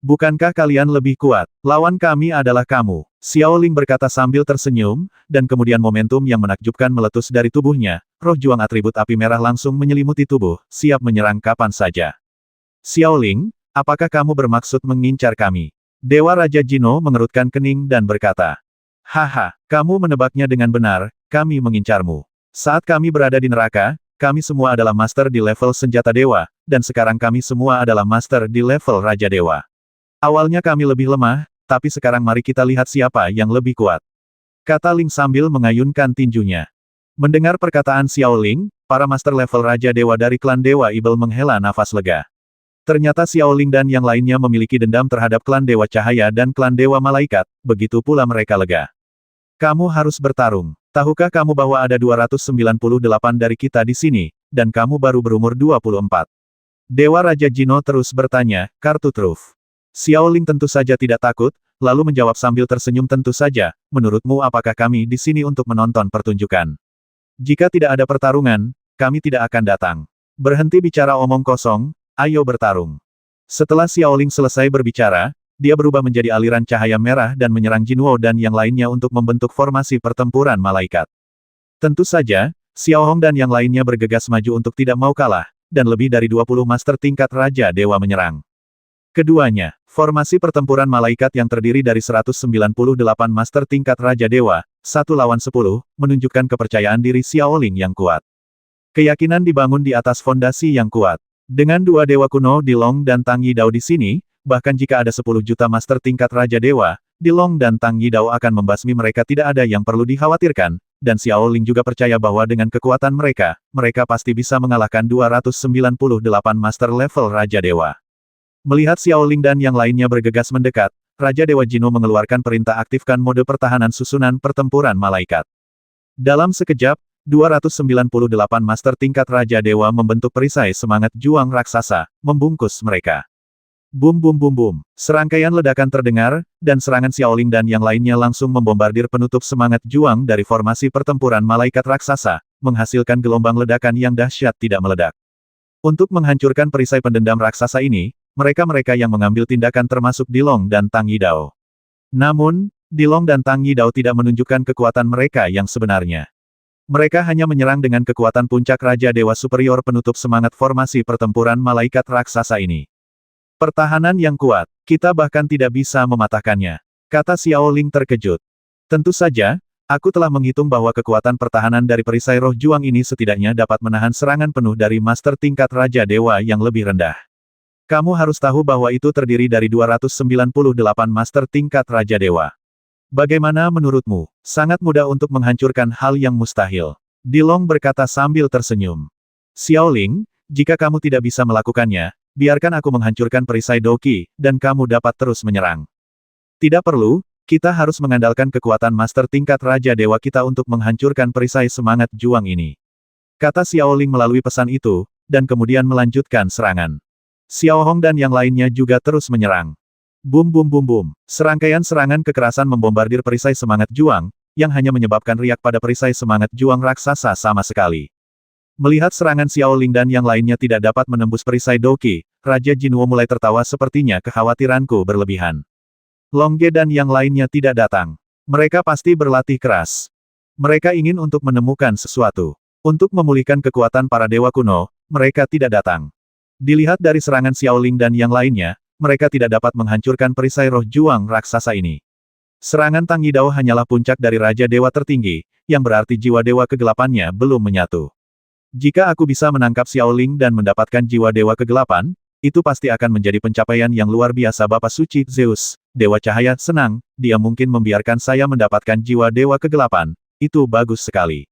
Bukankah kalian lebih kuat? Lawan kami adalah kamu. Xiao Ling berkata sambil tersenyum, dan kemudian momentum yang menakjubkan meletus dari tubuhnya. Roh juang atribut api merah langsung menyelimuti tubuh, siap menyerang kapan saja. Xiao Ling, apakah kamu bermaksud mengincar kami? Dewa Raja Jino mengerutkan kening dan berkata. Haha, kamu menebaknya dengan benar, kami mengincarmu. Saat kami berada di neraka, kami semua adalah master di level senjata dewa, dan sekarang kami semua adalah master di level Raja Dewa. Awalnya kami lebih lemah, tapi sekarang mari kita lihat siapa yang lebih kuat. Kata Ling sambil mengayunkan tinjunya. Mendengar perkataan Xiao Ling, para master level Raja Dewa dari klan Dewa Ibel menghela nafas lega. Ternyata Xiao Ling dan yang lainnya memiliki dendam terhadap klan Dewa Cahaya dan klan Dewa Malaikat, begitu pula mereka lega. Kamu harus bertarung. Tahukah kamu bahwa ada 298 dari kita di sini, dan kamu baru berumur 24? Dewa Raja Jino terus bertanya, kartu truf. Xiao Ling tentu saja tidak takut, lalu menjawab sambil tersenyum tentu saja, menurutmu apakah kami di sini untuk menonton pertunjukan? Jika tidak ada pertarungan, kami tidak akan datang. Berhenti bicara omong kosong, ayo bertarung. Setelah Xiao Ling selesai berbicara, dia berubah menjadi aliran cahaya merah dan menyerang Jinwo dan yang lainnya untuk membentuk formasi pertempuran malaikat. Tentu saja, Xiao Hong dan yang lainnya bergegas maju untuk tidak mau kalah, dan lebih dari 20 master tingkat Raja Dewa menyerang. Keduanya, formasi pertempuran malaikat yang terdiri dari 198 master tingkat Raja Dewa, 1 lawan 10, menunjukkan kepercayaan diri Xiao Ling yang kuat. Keyakinan dibangun di atas fondasi yang kuat. Dengan dua dewa kuno Dilong dan Tang Yidao di sini, bahkan jika ada 10 juta master tingkat Raja Dewa, Dilong dan Tang Yidao akan membasmi mereka, tidak ada yang perlu dikhawatirkan, dan Xiao Ling juga percaya bahwa dengan kekuatan mereka, mereka pasti bisa mengalahkan 298 master level Raja Dewa. Melihat Xiao Ling dan yang lainnya bergegas mendekat, Raja Dewa Jino mengeluarkan perintah aktifkan mode pertahanan susunan pertempuran malaikat. Dalam sekejap, 298 master tingkat Raja Dewa membentuk perisai semangat juang raksasa, membungkus mereka. Bum bum bum bum. Serangkaian ledakan terdengar, dan serangan Xiaoling dan yang lainnya langsung membombardir penutup semangat juang dari formasi pertempuran malaikat raksasa, menghasilkan gelombang ledakan yang dahsyat tidak meledak. Untuk menghancurkan perisai pendendam raksasa ini, mereka-mereka yang mengambil tindakan termasuk Dilong dan Tang Yidao. Namun, Dilong dan Tang Yidao tidak menunjukkan kekuatan mereka yang sebenarnya. Mereka hanya menyerang dengan kekuatan puncak Raja Dewa Superior penutup semangat formasi pertempuran malaikat raksasa ini. Pertahanan yang kuat, kita bahkan tidak bisa mematahkannya, kata Xiaoling terkejut. Tentu saja, aku telah menghitung bahwa kekuatan pertahanan dari perisai roh juang ini setidaknya dapat menahan serangan penuh dari master tingkat Raja Dewa yang lebih rendah. Kamu harus tahu bahwa itu terdiri dari 298 master tingkat Raja Dewa. Bagaimana menurutmu? Sangat mudah untuk menghancurkan hal yang mustahil. Dilong berkata sambil tersenyum. Xiaoling, jika kamu tidak bisa melakukannya, biarkan aku menghancurkan perisai Doqi, dan kamu dapat terus menyerang. Tidak perlu, kita harus mengandalkan kekuatan master tingkat Raja Dewa kita untuk menghancurkan perisai semangat juang ini. Kata Xiaoling melalui pesan itu, dan kemudian melanjutkan serangan. Xiao Hong dan yang lainnya juga terus menyerang. Bum bum bum bum. Serangkaian serangan kekerasan membombardir perisai semangat juang, yang hanya menyebabkan riak pada perisai semangat juang raksasa sama sekali. Melihat serangan Xiaoling dan yang lainnya tidak dapat menembus perisai Doqi, Raja Jinwo mulai tertawa sepertinya kekhawatiranku berlebihan. Longge dan yang lainnya tidak datang. Mereka pasti berlatih keras. Mereka ingin untuk menemukan sesuatu. Untuk memulihkan kekuatan para dewa kuno, mereka tidak datang. Dilihat dari serangan Xiaoling dan yang lainnya, mereka tidak dapat menghancurkan perisai roh juang raksasa ini. Serangan Tang Yidao hanyalah puncak dari Raja Dewa tertinggi, yang berarti jiwa dewa kegelapannya belum menyatu. Jika aku bisa menangkap Xiaoling dan mendapatkan jiwa dewa kegelapan, itu pasti akan menjadi pencapaian yang luar biasa. Bapak Suci, Zeus, Dewa Cahaya, senang, dia mungkin membiarkan saya mendapatkan jiwa dewa kegelapan, itu bagus sekali.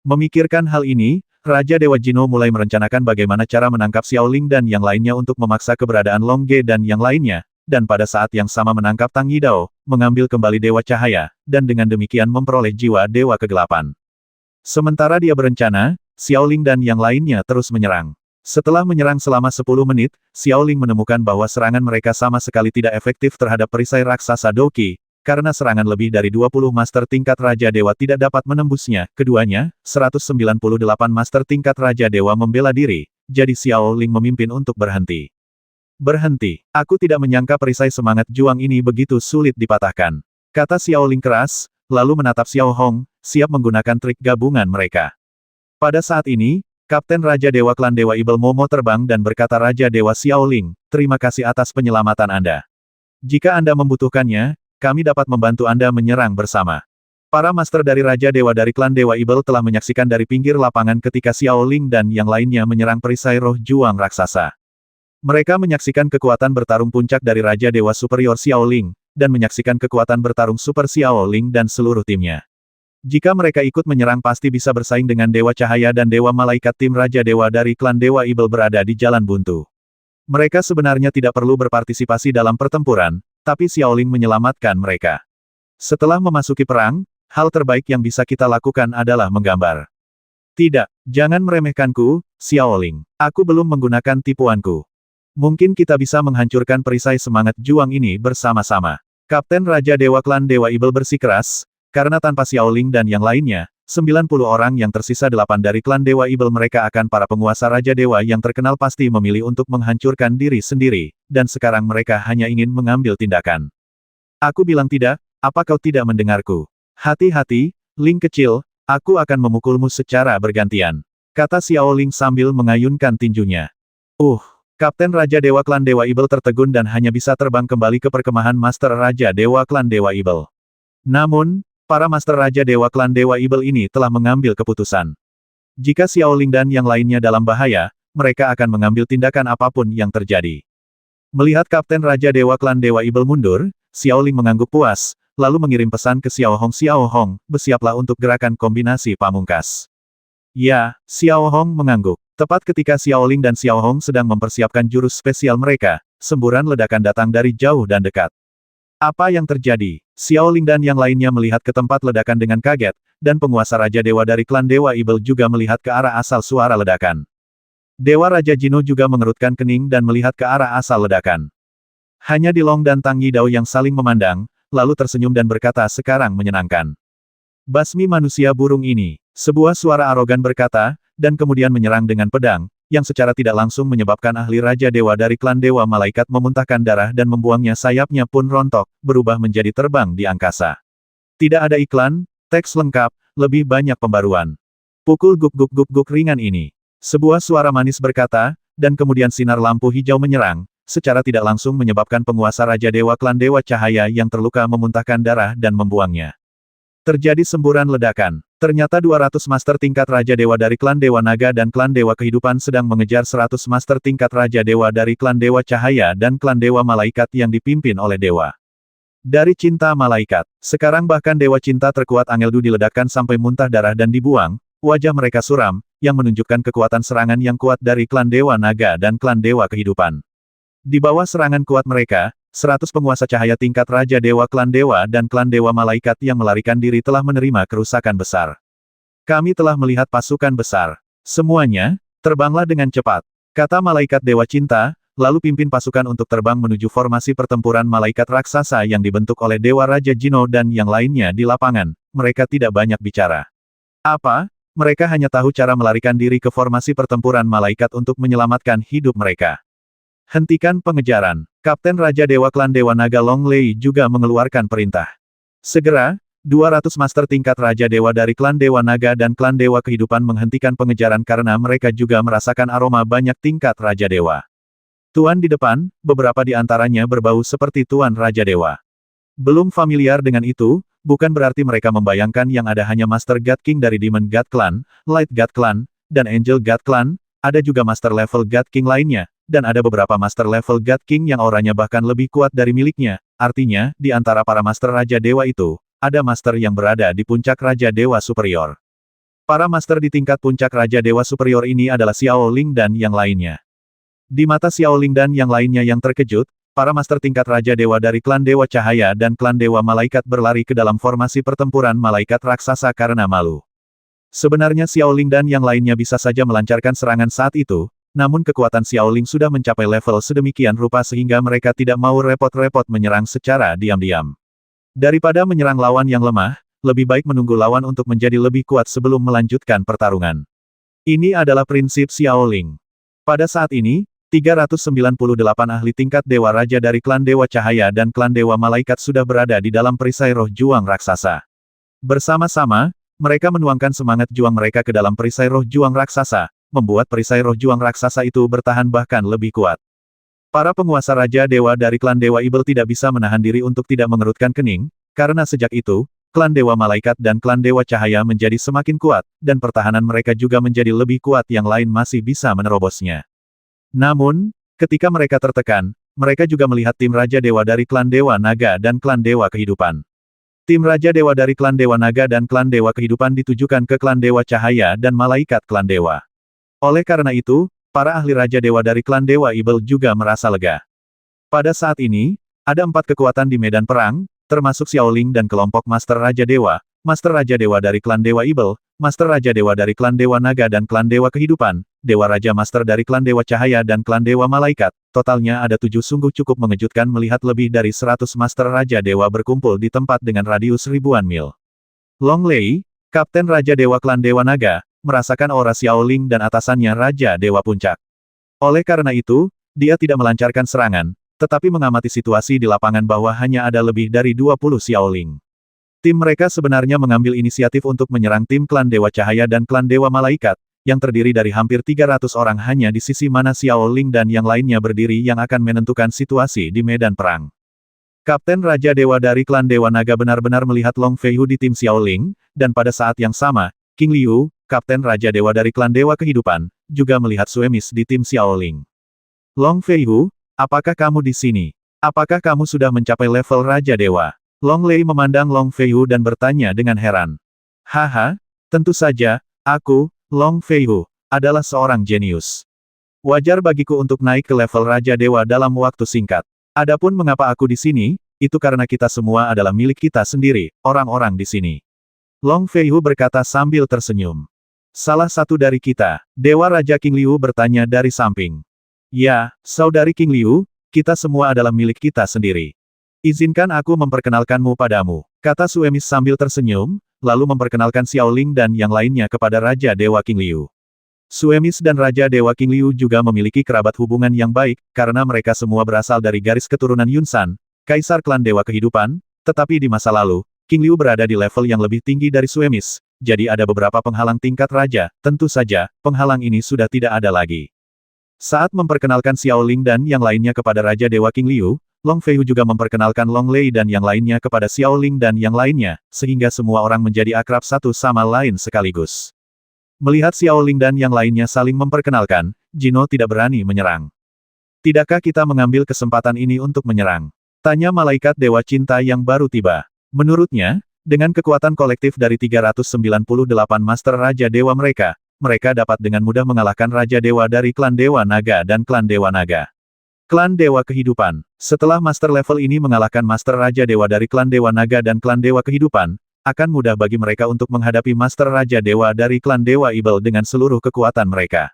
Memikirkan hal ini, Raja Dewa Jino mulai merencanakan bagaimana cara menangkap Xiaoling dan yang lainnya untuk memaksa keberadaan Longge dan yang lainnya, dan pada saat yang sama menangkap Tang Yidao, mengambil kembali Dewa Cahaya, dan dengan demikian memperoleh jiwa dewa kegelapan. Sementara dia berencana, Xiaoling dan yang lainnya terus menyerang. Setelah menyerang selama 10 menit, Xiaoling menemukan bahwa serangan mereka sama sekali tidak efektif terhadap perisai raksasa Doqi, karena serangan lebih dari 20 master tingkat Raja Dewa tidak dapat menembusnya. Keduanya, 198 master tingkat Raja Dewa membela diri, jadi Xiaoling memimpin untuk berhenti. Berhenti. Aku tidak menyangka perisai semangat juang ini begitu sulit dipatahkan, kata Xiaoling keras, lalu menatap Xiao Hong, siap menggunakan trik gabungan mereka. Pada saat ini, Kapten Raja Dewa Klan Dewa Ibel Momo terbang dan berkata Raja Dewa Xiaoling, terima kasih atas penyelamatan Anda. Jika Anda membutuhkannya, kami dapat membantu Anda menyerang bersama. Para master dari Raja Dewa dari Klan Dewa Ibel telah menyaksikan dari pinggir lapangan ketika Xiaoling dan yang lainnya menyerang perisai roh juang raksasa. Mereka menyaksikan kekuatan bertarung puncak dari Raja Dewa Superior Xiaoling, dan menyaksikan kekuatan bertarung Super Xiaoling dan seluruh timnya. Jika mereka ikut menyerang pasti bisa bersaing dengan Dewa Cahaya dan Dewa Malaikat. Tim Raja Dewa dari Klan Dewa Ibel berada di jalan buntu. Mereka sebenarnya tidak perlu berpartisipasi dalam pertempuran, tapi Xiaoling menyelamatkan mereka. Setelah memasuki perang, hal terbaik yang bisa kita lakukan adalah menggambar. Tidak, jangan meremehkanku, Xiaoling. Aku belum menggunakan tipuanku. Mungkin kita bisa menghancurkan perisai semangat juang ini bersama-sama. Kapten Raja Dewa Klan Dewa Ibel bersikeras, karena tanpa Xiaoling dan yang lainnya, 90 orang yang tersisa 8 dari Klan Dewa Ibel mereka akan para penguasa Raja Dewa yang terkenal pasti memilih untuk menghancurkan diri sendiri, dan sekarang mereka hanya ingin mengambil tindakan. Aku bilang tidak, apa kau tidak mendengarku? Hati-hati, Ling kecil, aku akan memukulmu secara bergantian, kata Xiaoling sambil mengayunkan tinjunya. Kapten Raja Dewa Klan Dewa Ibel tertegun dan hanya bisa terbang kembali ke perkemahan Master Raja Dewa Klan Dewa Ibel. Namun, para Master Raja Dewa Klan Dewa Ibel ini telah mengambil keputusan. Jika Xiaoling dan yang lainnya dalam bahaya, mereka akan mengambil tindakan apapun yang terjadi. Melihat Kapten Raja Dewa Klan Dewa Ibel mundur, Xiaoling mengangguk puas, lalu mengirim pesan ke Xiao Hong, bersiaplah untuk gerakan kombinasi pamungkas. Ya, Xiao Hong mengangguk. Tepat ketika Xiaoling dan Xiao Hong sedang mempersiapkan jurus spesial mereka, semburan ledakan datang dari jauh dan dekat. Apa yang terjadi? Xiaoling dan yang lainnya melihat ke tempat ledakan dengan kaget, dan penguasa Raja Dewa dari Klan Dewa Ibel juga melihat ke arah asal suara ledakan. Dewa Raja Jino juga mengerutkan kening dan melihat ke arah asal ledakan. Hanya Dilong dan Tang Yidao yang saling memandang, lalu tersenyum dan berkata sekarang menyenangkan. Basmi manusia burung ini. Sebuah suara arogan berkata, dan kemudian menyerang dengan pedang, yang secara tidak langsung menyebabkan ahli Raja Dewa dari klan Dewa Malaikat memuntahkan darah dan membuangnya, sayapnya pun rontok, berubah menjadi terbang di angkasa. Tidak ada iklan, teks lengkap, lebih banyak pembaruan. Pukul guk guk guk guk ringan ini. Sebuah suara manis berkata, dan kemudian sinar lampu hijau menyerang, secara tidak langsung menyebabkan penguasa Raja Dewa klan Dewa Cahaya yang terluka memuntahkan darah dan membuangnya. Terjadi semburan ledakan. Ternyata 200 master tingkat Raja Dewa dari klan Dewa Naga dan klan Dewa Kehidupan sedang mengejar 100 master tingkat Raja Dewa dari klan Dewa Cahaya dan klan Dewa Malaikat yang dipimpin oleh Dewa dari Cinta Malaikat. Sekarang bahkan Dewa Cinta terkuat Angeldu diledakkan sampai muntah darah dan dibuang, wajah mereka suram, yang menunjukkan kekuatan serangan yang kuat dari klan Dewa Naga dan klan Dewa Kehidupan. Di bawah serangan kuat mereka, 100 penguasa cahaya tingkat Raja Dewa klan Dewa dan klan Dewa Malaikat yang melarikan diri telah menerima kerusakan besar. Kami telah melihat pasukan besar. Semuanya, terbanglah dengan cepat, kata Malaikat Dewa Cinta, lalu pimpin pasukan untuk terbang menuju formasi pertempuran malaikat raksasa yang dibentuk oleh Dewa Raja Jino dan yang lainnya di lapangan. Mereka tidak banyak bicara. Apa? Mereka hanya tahu cara melarikan diri ke formasi pertempuran malaikat untuk menyelamatkan hidup mereka. Hentikan pengejaran. Kapten Raja Dewa Klan Dewa Naga Long Lei juga mengeluarkan perintah. Segera, 200 master tingkat Raja Dewa dari Klan Dewa Naga dan Klan Dewa Kehidupan menghentikan pengejaran karena mereka juga merasakan aroma banyak tingkat Raja Dewa. Tuan di depan, beberapa di antaranya berbau seperti Tuan Raja Dewa. Belum familiar dengan itu, bukan berarti mereka membayangkan yang ada hanya Master God King dari Demon God Clan, Light God Clan, dan Angel God Clan, ada juga Master Level God King lainnya, dan ada beberapa Master Level God King yang auranya bahkan lebih kuat dari miliknya, artinya, di antara para Master Raja Dewa itu, ada Master yang berada di puncak Raja Dewa Superior. Para Master di tingkat puncak Raja Dewa Superior ini adalah Xiao Ling dan yang lainnya. Di mata Xiao Ling dan yang lainnya yang terkejut, para Master tingkat Raja Dewa dari Klan Dewa Cahaya dan Klan Dewa Malaikat berlari ke dalam formasi pertempuran malaikat raksasa karena malu. Sebenarnya Xiao Ling dan yang lainnya bisa saja melancarkan serangan saat itu, namun kekuatan Xiao Ling sudah mencapai level sedemikian rupa sehingga mereka tidak mau repot-repot menyerang secara diam-diam. Daripada menyerang lawan yang lemah, lebih baik menunggu lawan untuk menjadi lebih kuat sebelum melanjutkan pertarungan. Ini adalah prinsip Xiao Ling. Pada saat ini, 398 ahli tingkat Dewa Raja dari Klan Dewa Cahaya dan Klan Dewa Malaikat sudah berada di dalam perisai roh juang raksasa. Bersama-sama, mereka menuangkan semangat juang mereka ke dalam perisai roh juang raksasa, membuat perisai roh juang raksasa itu bertahan bahkan lebih kuat. Para penguasa Raja Dewa dari Klan Dewa Ibel tidak bisa menahan diri untuk tidak mengerutkan kening, karena sejak itu, Klan Dewa Malaikat dan Klan Dewa Cahaya menjadi semakin kuat, dan pertahanan mereka juga menjadi lebih kuat yang lain masih bisa menerobosnya. Namun, ketika mereka tertekan, mereka juga melihat tim Raja Dewa dari Klan Dewa Naga dan Klan Dewa Kehidupan. Tim Raja Dewa dari Klan Dewa Naga dan Klan Dewa Kehidupan ditujukan ke Klan Dewa Cahaya dan Malaikat Klan Dewa. Oleh karena itu, para ahli Raja Dewa dari Klan Dewa Ibel juga merasa lega. Pada saat ini, ada 4 kekuatan di medan perang, termasuk Xiao Ling dan kelompok Master Raja Dewa, Master Raja Dewa dari Klan Dewa Ibel, Master Raja Dewa dari Klan Dewa Naga dan Klan Dewa Kehidupan, Dewa Raja Master dari Klan Dewa Cahaya dan Klan Dewa Malaikat, totalnya ada 7. Sungguh cukup mengejutkan melihat lebih dari 100 Master Raja Dewa berkumpul di tempat dengan radius ribuan mil. Long Lei, Kapten Raja Dewa Klan Dewa Naga, merasakan aura Xiao Ling dan atasannya Raja Dewa Puncak. Oleh karena itu, dia tidak melancarkan serangan, tetapi mengamati situasi di lapangan bahwa hanya ada lebih dari 20 Xiao Ling. Tim mereka sebenarnya mengambil inisiatif untuk menyerang tim Klan Dewa Cahaya dan Klan Dewa Malaikat, yang terdiri dari hampir 300 orang hanya di sisi mana Xiao Ling dan yang lainnya berdiri yang akan menentukan situasi di medan perang. Kapten Raja Dewa dari Klan Dewa Naga benar-benar melihat Long Feihu di tim Xiao Ling, dan pada saat yang sama, King Liu, Kapten Raja Dewa dari Klan Dewa Kehidupan, juga melihat Suemis di tim Xiao Ling. Long Feihu, apakah kamu di sini? Apakah kamu sudah mencapai level Raja Dewa? Long Lei memandang Long Feihu dan bertanya dengan heran. Haha, tentu saja, aku, Long Feihu, adalah seorang jenius. Wajar bagiku untuk naik ke level Raja Dewa dalam waktu singkat. Adapun mengapa aku di sini, itu karena kita semua adalah milik kita sendiri, orang-orang di sini. Long Feihu berkata sambil tersenyum. Salah satu dari kita, Dewa Raja King Liu bertanya dari samping. Ya, saudari King Liu, Kita semua adalah milik kita sendiri. Izinkan aku memperkenalkanmu padamu, kata Suemis sambil tersenyum, lalu memperkenalkan Xiao Ling dan yang lainnya kepada Raja Dewa King Liu. Suemis dan Raja Dewa King Liu juga memiliki kerabat hubungan yang baik, karena mereka semua berasal dari garis keturunan Yunsan, Kaisar Klan Dewa Kehidupan, tetapi di masa lalu, King Liu berada di level yang lebih tinggi dari Suemis, jadi ada beberapa penghalang tingkat raja, tentu saja, penghalang ini sudah tidak ada lagi. Saat memperkenalkan Xiao Ling dan yang lainnya kepada Raja Dewa King Liu, Long Feihu juga memperkenalkan Long Lei dan yang lainnya kepada Xiao Ling dan yang lainnya, sehingga semua orang menjadi akrab satu sama lain sekaligus. Melihat Xiao Ling dan yang lainnya saling memperkenalkan, Jino tidak berani menyerang. Tidakkah kita mengambil kesempatan ini untuk menyerang? Tanya malaikat Dewa Cinta yang baru tiba. Menurutnya, dengan kekuatan kolektif dari 398 Master Raja Dewa mereka dapat dengan mudah mengalahkan Raja Dewa dari Klan Dewa Naga dan Klan Dewa Naga. Klan Dewa Kehidupan. Setelah Master level ini mengalahkan Master Raja Dewa dari Klan Dewa Naga dan Klan Dewa Kehidupan, akan mudah bagi mereka untuk menghadapi Master Raja Dewa dari Klan Dewa Ibel dengan seluruh kekuatan mereka.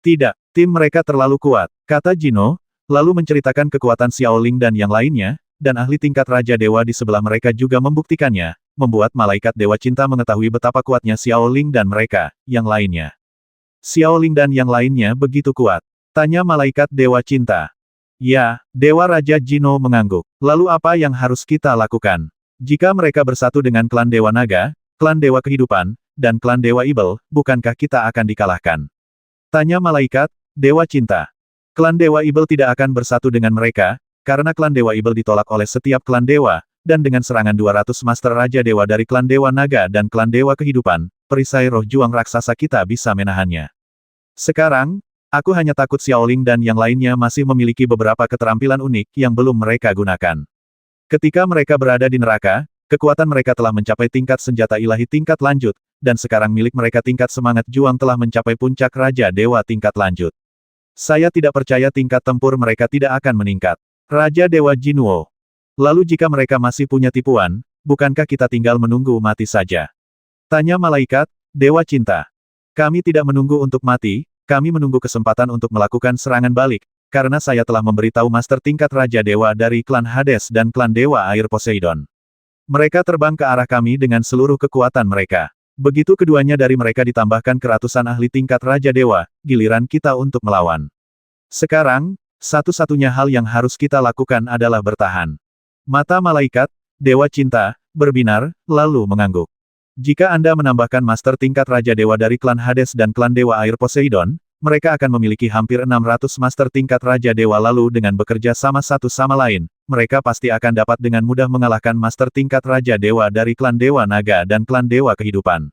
Tidak, tim mereka terlalu kuat, kata Jino, lalu menceritakan kekuatan Xiao Ling dan yang lainnya, dan ahli tingkat Raja Dewa di sebelah mereka juga membuktikannya, membuat malaikat Dewa Cinta mengetahui betapa kuatnya Xiao Ling dan mereka, yang lainnya. Xiao Ling dan yang lainnya begitu kuat? Tanya malaikat Dewa Cinta. Ya, Dewa Raja Jino mengangguk. Lalu apa yang harus kita lakukan? Jika mereka bersatu dengan Klan Dewa Naga, Klan Dewa Kehidupan, dan Klan Dewa Ibel, bukankah kita akan dikalahkan? Tanya malaikat Dewa Cinta. Klan Dewa Ibel tidak akan bersatu dengan mereka, karena Klan Dewa Ibel ditolak oleh setiap Klan Dewa, dan dengan serangan 200 Master Raja Dewa dari Klan Dewa Naga dan Klan Dewa Kehidupan, perisai roh juang raksasa kita bisa menahannya. Sekarang, aku hanya takut Xiao Ling dan yang lainnya masih memiliki beberapa keterampilan unik yang belum mereka gunakan. Ketika mereka berada di neraka, kekuatan mereka telah mencapai tingkat senjata ilahi tingkat lanjut, dan sekarang milik mereka tingkat semangat juang telah mencapai puncak Raja Dewa tingkat lanjut. Saya tidak percaya tingkat tempur mereka tidak akan meningkat. Raja Dewa Jinwo. Lalu jika mereka masih punya tipuan, bukankah kita tinggal menunggu mati saja? Tanya malaikat Dewa Cinta. Kami tidak menunggu untuk mati, kami menunggu kesempatan untuk melakukan serangan balik, karena saya telah memberitahu Master tingkat Raja Dewa dari Klan Hades dan Klan Dewa Air Poseidon. Mereka terbang ke arah kami dengan seluruh kekuatan mereka. Begitu keduanya dari mereka ditambahkan ke ratusan ahli tingkat Raja Dewa, giliran kita untuk melawan. Sekarang, satu-satunya hal yang harus kita lakukan adalah bertahan. Mata malaikat Dewa Cinta berbinar, lalu mengangguk. Jika Anda menambahkan Master tingkat Raja Dewa dari Klan Hades dan Klan Dewa Air Poseidon, mereka akan memiliki hampir 600 Master tingkat Raja Dewa lalu dengan bekerja sama satu sama lain, mereka pasti akan dapat dengan mudah mengalahkan Master tingkat Raja Dewa dari Klan Dewa Naga dan Klan Dewa Kehidupan.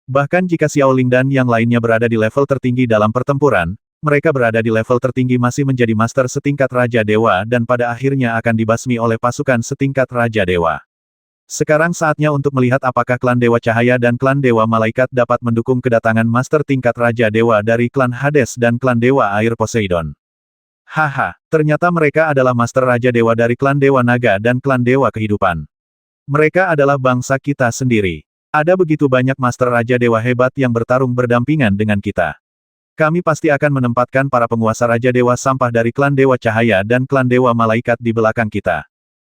Bahkan jika Xiao Ling dan yang lainnya berada di level tertinggi dalam pertempuran, mereka berada di level tertinggi masih menjadi Master setingkat Raja Dewa dan pada akhirnya akan dibasmi oleh pasukan setingkat Raja Dewa. Sekarang saatnya untuk melihat apakah Klan Dewa Cahaya dan Klan Dewa Malaikat dapat mendukung kedatangan Master tingkat Raja Dewa dari Klan Hades dan Klan Dewa Air Poseidon. Haha, ternyata mereka adalah Master Raja Dewa dari Klan Dewa Naga dan Klan Dewa Kehidupan. Mereka adalah bangsa kita sendiri. Ada begitu banyak Master Raja Dewa hebat yang bertarung berdampingan dengan kita. Kami pasti akan menempatkan para penguasa Raja Dewa Sampah dari Klan Dewa Cahaya dan Klan Dewa Malaikat di belakang kita.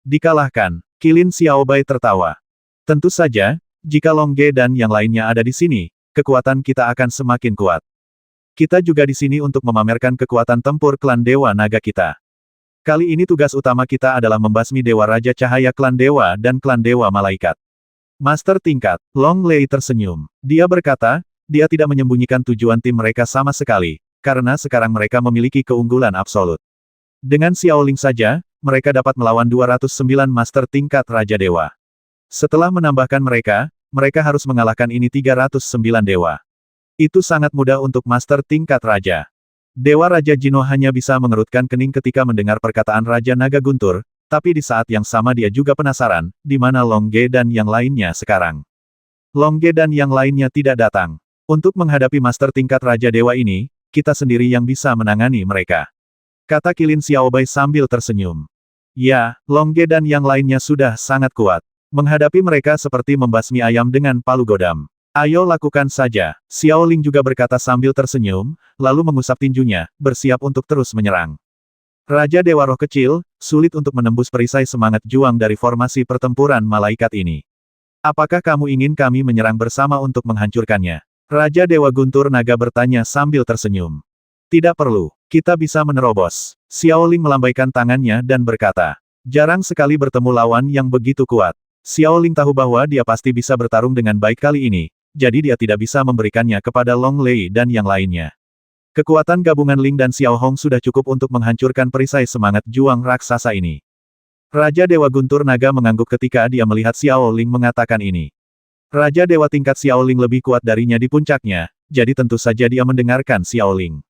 Dikalahkan, Qilin Xiaobai tertawa. Tentu saja, jika Long Ge dan yang lainnya ada di sini, kekuatan kita akan semakin kuat. Kita juga di sini untuk memamerkan kekuatan tempur Klan Dewa Naga kita. Kali ini tugas utama kita adalah membasmi Dewa Raja Cahaya Klan Dewa dan Klan Dewa Malaikat. Master tingkat, Long Lei tersenyum. Dia berkata, dia tidak menyembunyikan tujuan tim mereka sama sekali, karena sekarang mereka memiliki keunggulan absolut. Dengan Xiao Ling saja, mereka dapat melawan 209 Master tingkat Raja Dewa. Setelah menambahkan mereka, mereka harus mengalahkan ini 309 Dewa. Itu sangat mudah untuk Master tingkat Raja. Dewa Raja Jino hanya bisa mengerutkan kening ketika mendengar perkataan Raja Naga Guntur, tapi di saat yang sama dia juga penasaran, di mana Long Ge dan yang lainnya sekarang. Long Ge dan yang lainnya tidak datang. Untuk menghadapi Master tingkat Raja Dewa ini, kita sendiri yang bisa menangani mereka. Kata Qilin Xiaobai sambil tersenyum. Ya, Long Ge dan yang lainnya sudah sangat kuat. Menghadapi mereka seperti membasmi ayam dengan palu godam. Ayo lakukan saja. Xiao Ling juga berkata sambil tersenyum, lalu mengusap tinjunya, bersiap untuk terus menyerang. Raja Dewa Roh Kecil, sulit untuk menembus perisai semangat juang dari formasi pertempuran malaikat ini. Apakah kamu ingin kami menyerang bersama untuk menghancurkannya? Raja Dewa Guntur Naga bertanya sambil tersenyum. Tidak perlu, kita bisa menerobos. Xiaoling melambaikan tangannya dan berkata. Jarang sekali bertemu lawan yang begitu kuat. Xiaoling tahu bahwa dia pasti bisa bertarung dengan baik kali ini, jadi dia tidak bisa memberikannya kepada Long Lei dan yang lainnya. Kekuatan gabungan Ling dan Xiao Hong sudah cukup untuk menghancurkan perisai semangat juang raksasa ini. Raja Dewa Guntur Naga mengangguk ketika dia melihat Xiao Ling mengatakan ini. Raja Dewa tingkat Xiao Ling lebih kuat darinya di puncaknya, jadi tentu saja dia mendengarkan Xiao Ling.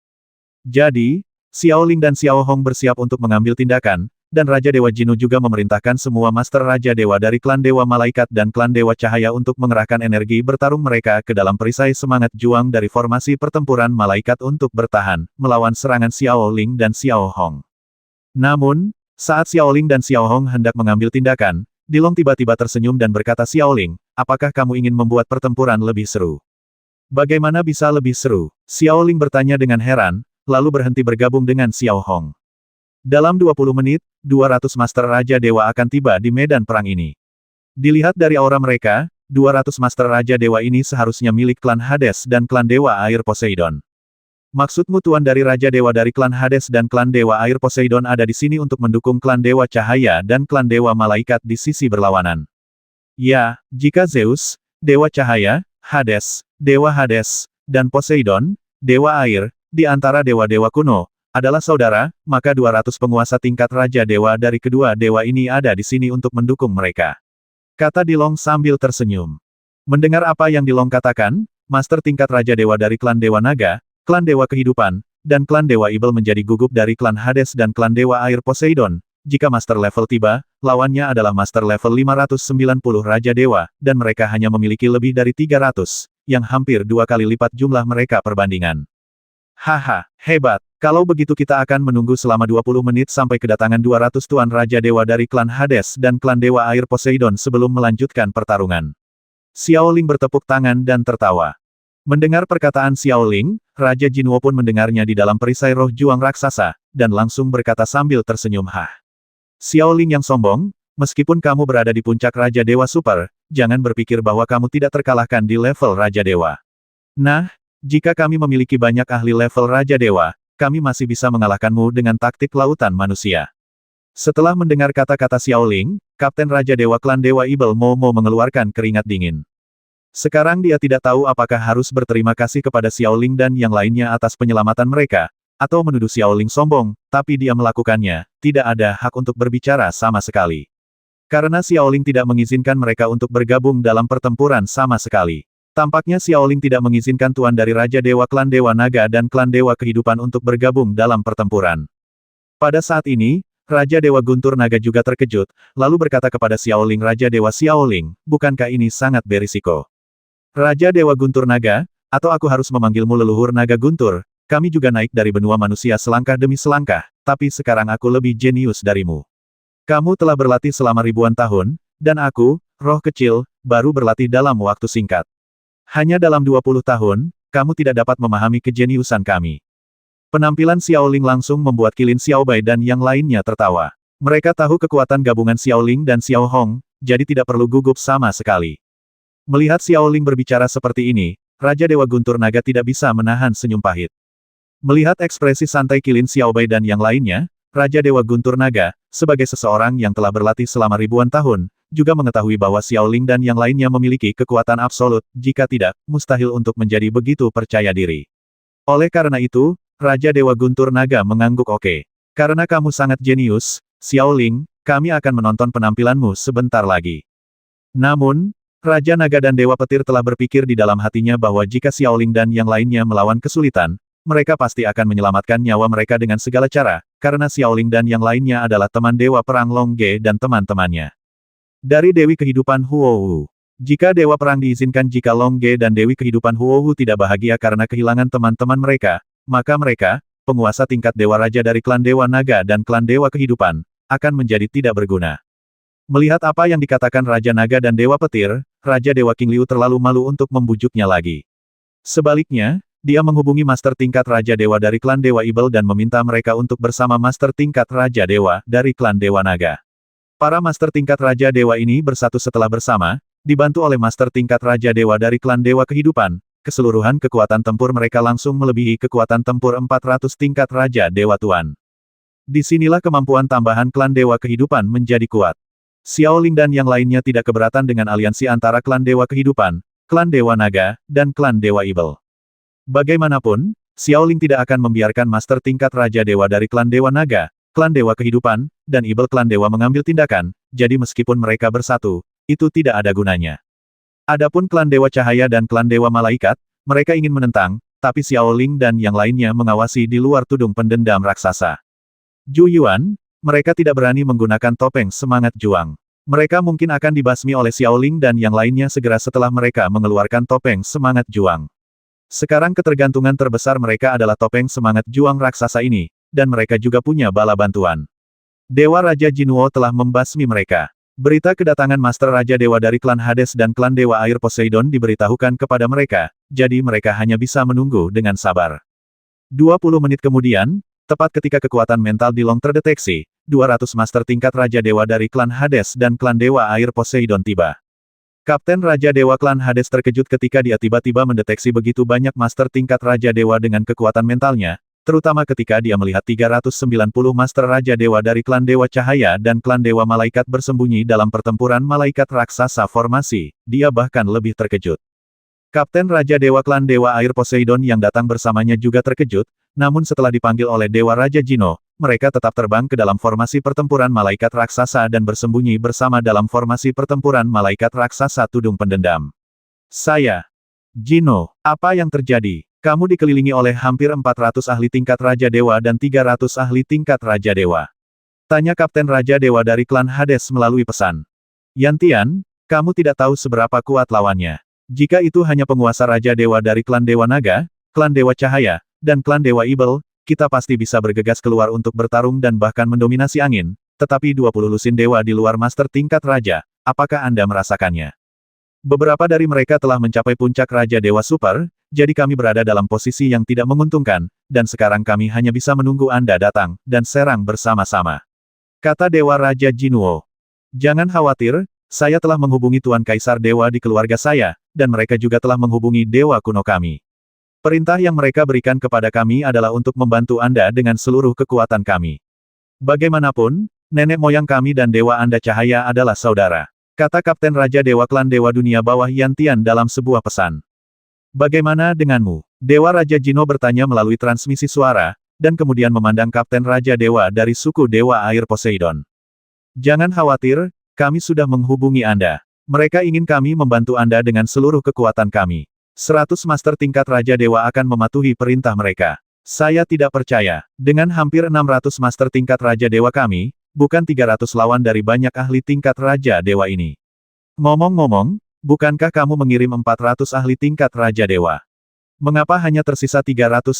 Jadi, Xiao Ling dan Xiao Hong bersiap untuk mengambil tindakan, dan Raja Dewa Jinu juga memerintahkan semua Master Raja Dewa dari klan Dewa Malaikat dan klan Dewa Cahaya untuk mengerahkan energi bertarung mereka ke dalam perisai semangat juang dari formasi pertempuran malaikat untuk bertahan, melawan serangan Xiao Ling dan Xiao Hong. Namun, saat Xiao Ling dan Xiao Hong hendak mengambil tindakan, Dilong tiba-tiba tersenyum dan berkata Xiao Ling, apakah kamu ingin membuat pertempuran lebih seru? Bagaimana bisa lebih seru? Xiao Ling bertanya dengan heran, lalu berhenti bergabung dengan Xiao Hong. Dalam 20 menit, 200 Master Raja Dewa akan tiba di medan perang ini. Dilihat dari aura mereka, 200 Master Raja Dewa ini seharusnya milik klan Hades dan klan Dewa Air Poseidon. Maksudmu Tuan dari Raja Dewa dari klan Hades dan klan Dewa Air Poseidon ada di sini untuk mendukung klan Dewa Cahaya dan klan Dewa Malaikat di sisi berlawanan. Ya, jika Zeus, Dewa Cahaya, Hades, dan Poseidon, Dewa Air, di antara dewa-dewa kuno, adalah saudara, maka 200 penguasa tingkat Raja Dewa dari kedua dewa ini ada di sini untuk mendukung mereka. Kata Dilong sambil tersenyum. Mendengar apa yang Dilong katakan, Master tingkat Raja Dewa dari klan Dewa Naga, klan Dewa Kehidupan, dan klan Dewa Ibel menjadi gugup dari klan Hades dan klan Dewa Air Poseidon. Jika Master level tiba, lawannya adalah Master level 590 Raja Dewa, dan mereka hanya memiliki lebih dari 300, yang hampir 2 kali lipat jumlah mereka perbandingan. Haha, hebat. Kalau begitu kita akan menunggu selama 20 menit sampai kedatangan 200 Tuan Raja Dewa dari klan Hades dan klan Dewa Air Poseidon sebelum melanjutkan pertarungan. Xiao Ling bertepuk tangan dan tertawa. Mendengar perkataan Xiao Ling, Raja Jinwo pun mendengarnya di dalam perisai roh juang raksasa, dan langsung berkata sambil tersenyum hah. Xiao Ling yang sombong, meskipun kamu berada di puncak Raja Dewa Super, jangan berpikir bahwa kamu tidak terkalahkan di level Raja Dewa. Nah, jika kami memiliki banyak ahli level Raja Dewa, kami masih bisa mengalahkanmu dengan taktik lautan manusia. Setelah mendengar kata-kata Xiao Ling, Kapten Raja Dewa Klan Dewa Ibel Momo mengeluarkan keringat dingin. Sekarang dia tidak tahu apakah harus berterima kasih kepada Xiao Ling dan yang lainnya atas penyelamatan mereka, atau menuduh Xiao Ling sombong, tapi dia melakukannya, tidak ada hak untuk berbicara sama sekali. Karena Xiao Ling tidak mengizinkan mereka untuk bergabung dalam pertempuran sama sekali. Tampaknya Xiao Ling tidak mengizinkan Tuan dari Raja Dewa Klan Dewa Naga dan Klan Dewa Kehidupan untuk bergabung dalam pertempuran. Pada saat ini, Raja Dewa Guntur Naga juga terkejut, lalu berkata kepada Xiao Ling Raja Dewa Xiao Ling, bukankah ini sangat berisiko? Raja Dewa Guntur Naga, atau aku harus memanggilmu leluhur Naga Guntur, kami juga naik dari benua manusia selangkah demi selangkah, tapi sekarang aku lebih jenius darimu. Kamu telah berlatih selama ribuan tahun, dan aku, roh kecil, baru berlatih dalam waktu singkat. Hanya dalam 20 tahun, kamu tidak dapat memahami kejeniusan kami. Penampilan Xiao Ling langsung membuat Qilin Xiaobai dan yang lainnya tertawa. Mereka tahu kekuatan gabungan Xiao Ling dan Xiao Hong, jadi tidak perlu gugup sama sekali. Melihat Xiao Ling berbicara seperti ini, Raja Dewa Guntur Naga tidak bisa menahan senyum pahit. Melihat ekspresi santai Qilin Xiaobai dan yang lainnya, Raja Dewa Guntur Naga, sebagai seseorang yang telah berlatih selama ribuan tahun, juga mengetahui bahwa Xiao Ling dan yang lainnya memiliki kekuatan absolut, jika tidak, mustahil untuk menjadi begitu percaya diri. Oleh karena itu, Raja Dewa Guntur Naga mengangguk oke. Karena kamu sangat jenius, Xiao Ling, kami akan menonton penampilanmu sebentar lagi. Namun, Raja Naga dan Dewa Petir telah berpikir di dalam hatinya bahwa jika Xiao Ling dan yang lainnya melawan kesulitan, mereka pasti akan menyelamatkan nyawa mereka dengan segala cara, karena Xiao Ling dan yang lainnya adalah teman Dewa Perang Long Ge dan teman-temannya. Dari Dewi Kehidupan Huohu. Jika Dewa Perang diizinkan jika Long Ge dan Dewi Kehidupan Huohu tidak bahagia karena kehilangan teman-teman mereka, maka mereka, penguasa tingkat Dewa Raja dari klan Dewa Naga dan klan Dewa Kehidupan, akan menjadi tidak berguna. Melihat apa yang dikatakan Raja Naga dan Dewa Petir, Raja Dewa King Liu terlalu malu untuk membujuknya lagi. Sebaliknya, dia menghubungi Master tingkat Raja Dewa dari klan Dewa Ibel dan meminta mereka untuk bersama Master tingkat Raja Dewa dari klan Dewa Naga. Para Master tingkat Raja Dewa ini bersatu setelah bersama, dibantu oleh Master tingkat Raja Dewa dari klan Dewa Kehidupan. Keseluruhan kekuatan tempur mereka langsung melebihi kekuatan tempur 400 tingkat Raja Dewa Tuan. Disinilah kemampuan tambahan klan Dewa Kehidupan menjadi kuat. Xiaoling dan yang lainnya tidak keberatan dengan aliansi antara klan Dewa Kehidupan, klan Dewa Naga, dan klan Dewa Ibel. Bagaimanapun, Xiaoling tidak akan membiarkan Master tingkat Raja Dewa dari klan Dewa Naga, klan Dewa Kehidupan, dan Ibel klan Dewa mengambil tindakan, jadi meskipun mereka bersatu, itu tidak ada gunanya. Adapun klan Dewa Cahaya dan klan Dewa Malaikat, mereka ingin menentang, tapi Xiaoling dan yang lainnya mengawasi di luar tudung pendendam raksasa. Zhu Yuan, mereka tidak berani menggunakan topeng semangat juang. Mereka mungkin akan dibasmi oleh Xiaoling dan yang lainnya segera setelah mereka mengeluarkan topeng semangat juang. Sekarang ketergantungan terbesar mereka adalah topeng semangat juang raksasa ini, dan mereka juga punya bala bantuan. Dewa Raja Jinwo telah membasmi mereka. Berita kedatangan Master Raja Dewa dari klan Hades dan klan Dewa Air Poseidon diberitahukan kepada mereka, jadi mereka hanya bisa menunggu dengan sabar. 20 menit kemudian, tepat ketika kekuatan mental Dilong terdeteksi, 200 Master tingkat Raja Dewa dari klan Hades dan klan Dewa Air Poseidon tiba. Kapten Raja Dewa klan Hades terkejut ketika dia tiba-tiba mendeteksi begitu banyak Master tingkat Raja Dewa dengan kekuatan mentalnya, terutama ketika dia melihat 390 Master Raja Dewa dari klan Dewa Cahaya dan klan Dewa Malaikat bersembunyi dalam pertempuran malaikat raksasa formasi, dia bahkan lebih terkejut. Kapten Raja Dewa klan Dewa Air Poseidon yang datang bersamanya juga terkejut, namun setelah dipanggil oleh Dewa Raja Jino, mereka tetap terbang ke dalam formasi pertempuran malaikat raksasa dan bersembunyi bersama dalam formasi pertempuran malaikat raksasa tudung pendendam. Saya, Jino, apa yang terjadi? Kamu dikelilingi oleh hampir 400 ahli tingkat Raja Dewa dan 300 ahli tingkat Raja Dewa. Tanya Kapten Raja Dewa dari klan Hades melalui pesan. Yantian, kamu tidak tahu seberapa kuat lawannya. Jika itu hanya penguasa Raja Dewa dari klan Dewa Naga, klan Dewa Cahaya, dan klan Dewa Ibel, kita pasti bisa bergegas keluar untuk bertarung dan bahkan mendominasi angin, tetapi 20 lusin dewa di luar Master tingkat Raja, apakah Anda merasakannya? Beberapa dari mereka telah mencapai puncak Raja Dewa Super, jadi kami berada dalam posisi yang tidak menguntungkan, dan sekarang kami hanya bisa menunggu Anda datang, dan serang bersama-sama. Kata Dewa Raja Jinwo. Jangan khawatir, saya telah menghubungi Tuan Kaisar Dewa di keluarga saya, dan mereka juga telah menghubungi Dewa kuno kami. Perintah yang mereka berikan kepada kami adalah untuk membantu Anda dengan seluruh kekuatan kami. Bagaimanapun, nenek moyang kami dan Dewa Anda Cahaya adalah saudara. Kata Kapten Raja Dewa Klan Dewa Dunia Bawah Yantian dalam sebuah pesan. Bagaimana denganmu? Dewa Raja Jino bertanya melalui transmisi suara, dan kemudian memandang Kapten Raja Dewa dari suku Dewa Air Poseidon. Jangan khawatir, kami sudah menghubungi Anda. Mereka ingin kami membantu Anda dengan seluruh kekuatan kami. 100 Master tingkat Raja Dewa akan mematuhi perintah mereka. Saya tidak percaya. Dengan hampir 600 Master tingkat Raja Dewa kami, bukan 300 lawan dari banyak ahli tingkat Raja Dewa ini. Ngomong-ngomong, bukankah kamu mengirim 400 ahli tingkat Raja Dewa? Mengapa hanya tersisa 390?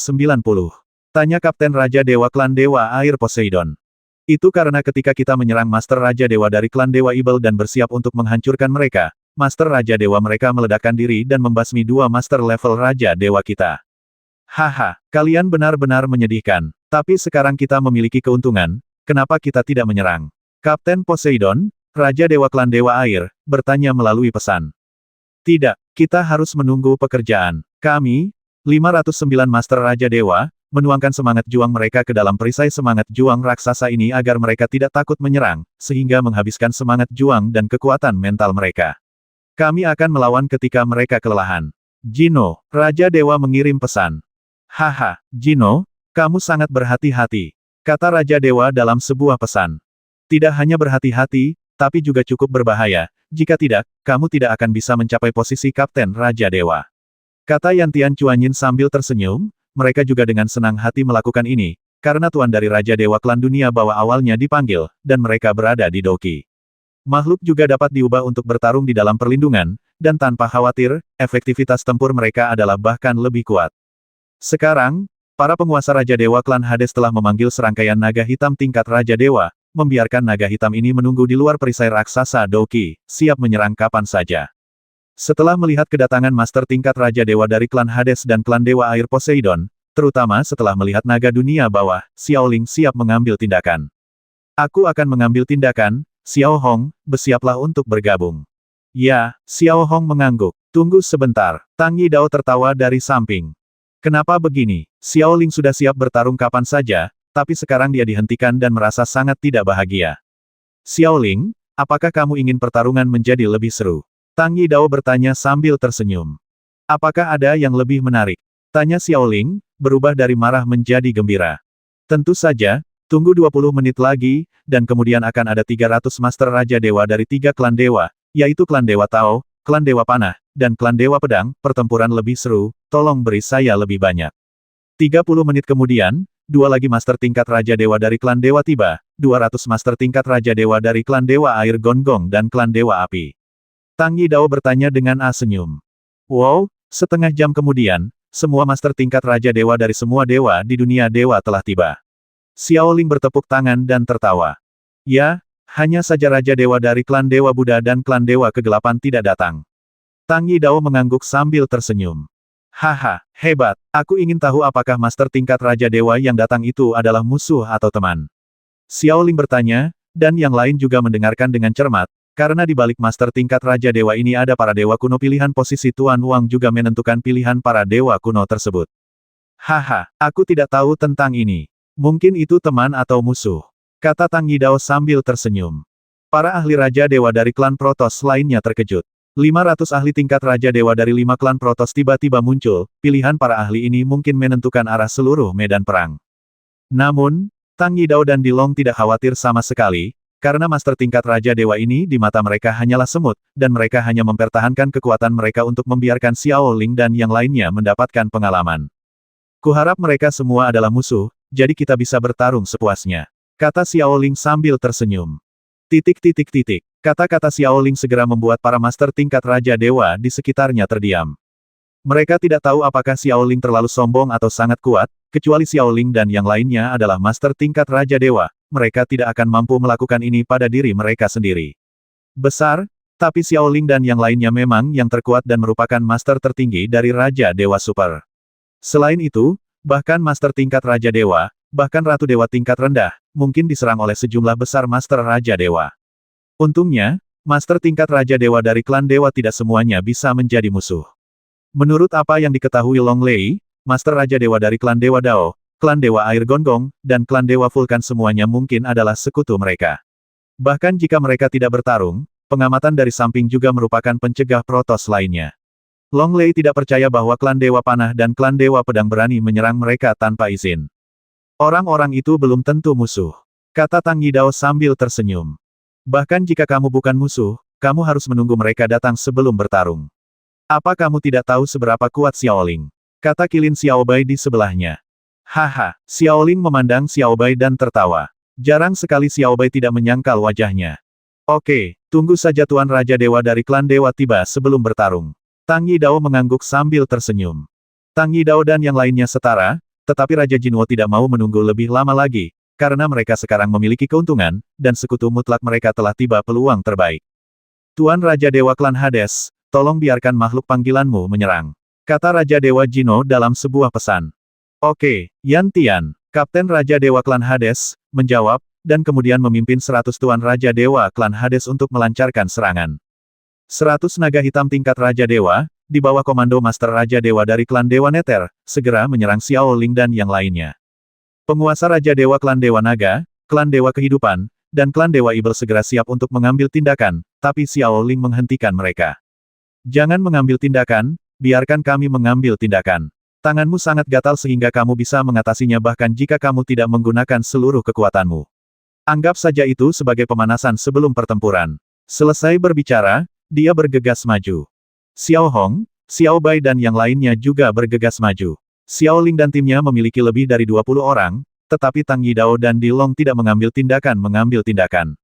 Tanya Kapten Raja Dewa klan Dewa Air Poseidon. Itu karena ketika kita menyerang Master Raja Dewa dari klan Dewa Ibel dan bersiap untuk menghancurkan mereka, Master Raja Dewa mereka meledakkan diri dan membasmi 2 Master level Raja Dewa kita. Haha, kalian benar-benar menyedihkan. Tapi sekarang kita memiliki keuntungan, kenapa kita tidak menyerang? Kapten Poseidon, Raja Dewa Klan Dewa Air, bertanya melalui pesan. Tidak, kita harus menunggu pekerjaan. Kami, 509 Master Raja Dewa, menuangkan semangat juang mereka ke dalam perisai semangat juang raksasa ini agar mereka tidak takut menyerang, sehingga menghabiskan semangat juang dan kekuatan mental mereka. Kami akan melawan ketika mereka kelelahan. Jino, Raja Dewa mengirim pesan. Haha, Jino, kamu sangat berhati-hati. Kata Raja Dewa dalam sebuah pesan. Tidak hanya berhati-hati, tapi juga cukup berbahaya. Jika tidak, kamu tidak akan bisa mencapai posisi Kapten Raja Dewa. Kata Yantian Chuanyin sambil tersenyum, mereka juga dengan senang hati melakukan ini, karena Tuan dari Raja Dewa Klan Dunia Bawah awalnya dipanggil, dan mereka berada di Doki. Makhluk juga dapat diubah untuk bertarung di dalam perlindungan, dan tanpa khawatir, efektivitas tempur mereka adalah bahkan lebih kuat. Sekarang, para penguasa Raja Dewa Klan Hades telah memanggil serangkaian naga hitam tingkat Raja Dewa, membiarkan naga hitam ini menunggu di luar perisai raksasa Doki, siap menyerang kapan saja. Setelah melihat kedatangan master tingkat Raja Dewa dari klan Hades dan klan Dewa Air Poseidon, terutama setelah melihat naga dunia bawah, Xiaoling siap mengambil tindakan. Aku akan mengambil tindakan, Xiao Hong, bersiaplah untuk bergabung. Ya, Xiao Hong mengangguk. Tunggu sebentar, Tang Yidao tertawa dari samping. Kenapa begini? Xiaoling sudah siap bertarung kapan saja, tapi sekarang dia dihentikan dan merasa sangat tidak bahagia. Xiaoling, apakah kamu ingin pertarungan menjadi lebih seru? Tang Yidao bertanya sambil tersenyum. Apakah ada yang lebih menarik? Tanya Xiaoling, berubah dari marah menjadi gembira. Tentu saja, tunggu 20 menit lagi, dan kemudian akan ada 300 Master Raja Dewa dari 3 klan dewa, yaitu klan Dewa Tao, klan Dewa Panah, dan klan Dewa Pedang. Pertempuran lebih seru, tolong beri saya lebih banyak. 30 menit kemudian, 2 lagi Master tingkat Raja Dewa dari klan Dewa tiba, 200 Master tingkat Raja Dewa dari klan Dewa Air Gonggong dan klan Dewa Api. Tang Yidao bertanya dengan senyum. Wow, setengah jam kemudian, semua master tingkat Raja Dewa dari semua dewa di dunia dewa telah tiba. Xiaoling bertepuk tangan dan tertawa. Ya, hanya saja Raja Dewa dari klan Dewa Buddha dan klan Dewa Kegelapan tidak datang. Tang Yidao mengangguk sambil tersenyum. Haha, hebat, aku ingin tahu apakah master tingkat Raja Dewa yang datang itu adalah musuh atau teman. Xiaoling bertanya, dan yang lain juga mendengarkan dengan cermat. Karena di balik master tingkat Raja Dewa ini ada para dewa kuno, pilihan posisi Tuan Wang juga menentukan pilihan para dewa kuno tersebut. Haha, aku tidak tahu tentang ini. Mungkin itu teman atau musuh, kata Tang Yidao sambil tersenyum. Para ahli Raja Dewa dari klan Protoss lainnya terkejut. 500 ahli tingkat Raja Dewa dari 5 klan Protoss tiba-tiba muncul, pilihan para ahli ini mungkin menentukan arah seluruh medan perang. Namun, Tang Yidao dan Dilong tidak khawatir sama sekali, karena master tingkat Raja Dewa ini di mata mereka hanyalah semut, dan mereka hanya mempertahankan kekuatan mereka untuk membiarkan Xiaoling dan yang lainnya mendapatkan pengalaman. Kuharap mereka semua adalah musuh, jadi kita bisa bertarung sepuasnya, kata Xiaoling sambil tersenyum. Kata-kata Xiaoling segera membuat para master tingkat Raja Dewa di sekitarnya terdiam. Mereka tidak tahu apakah Xiaoling terlalu sombong atau sangat kuat, kecuali Xiaoling dan yang lainnya adalah master tingkat Raja Dewa. Mereka tidak akan mampu melakukan ini pada diri mereka sendiri. Besar, tapi Xiaoling dan yang lainnya memang yang terkuat dan merupakan master tertinggi dari Raja Dewa Super. Selain itu, bahkan master tingkat Raja Dewa, bahkan Ratu Dewa tingkat rendah, mungkin diserang oleh sejumlah besar master Raja Dewa. Untungnya, master tingkat Raja Dewa dari klan Dewa tidak semuanya bisa menjadi musuh. Menurut apa yang diketahui Long Lei, master Raja Dewa dari klan Dewa Dao, klan Dewa Air Gonggong, dan klan Dewa Vulkan semuanya mungkin adalah sekutu mereka. Bahkan jika mereka tidak bertarung, pengamatan dari samping juga merupakan pencegah Protoss lainnya. Long Lei tidak percaya bahwa klan Dewa Panah dan klan Dewa Pedang berani menyerang mereka tanpa izin. Orang-orang itu belum tentu musuh, kata Tang Yidao sambil tersenyum. Bahkan jika kamu bukan musuh, kamu harus menunggu mereka datang sebelum bertarung. Apa kamu tidak tahu seberapa kuat Xiaoling? Kata Qilin Xiaobai di sebelahnya. Haha, Xiaoling memandang Xiaobai dan tertawa. Jarang sekali Xiaobai tidak menyangkal wajahnya. Oke, tunggu saja Tuan Raja Dewa dari klan Dewa tiba sebelum bertarung. Tang Yidao mengangguk sambil tersenyum. Tang Yidao dan yang lainnya setara, tetapi Raja Jinwo tidak mau menunggu lebih lama lagi, karena mereka sekarang memiliki keuntungan, dan sekutu mutlak mereka telah tiba peluang terbaik. Tuan Raja Dewa klan Hades, tolong biarkan makhluk panggilanmu menyerang, kata Raja Dewa Jino dalam sebuah pesan. Oke, Yan Tian, Kapten Raja Dewa Klan Hades, menjawab, dan kemudian memimpin 100 Tuan Raja Dewa Klan Hades untuk melancarkan serangan. 100 naga hitam tingkat Raja Dewa, di bawah komando Master Raja Dewa dari Klan Dewa Nether, segera menyerang Xiaoling dan yang lainnya. Penguasa Raja Dewa Klan Dewa Naga, Klan Dewa Kehidupan, dan Klan Dewa Ibel segera siap untuk mengambil tindakan, tapi Xiaoling menghentikan mereka. Jangan mengambil tindakan, biarkan kami mengambil tindakan. Tanganmu sangat gatal sehingga kamu bisa mengatasinya bahkan jika kamu tidak menggunakan seluruh kekuatanmu. Anggap saja itu sebagai pemanasan sebelum pertempuran. Selesai berbicara, dia bergegas maju. Xiao Hong, Xiao Bai dan yang lainnya juga bergegas maju. Xiaoling dan timnya memiliki lebih dari 20 orang, tetapi Tang Yidao dan Dilong tidak mengambil tindakan.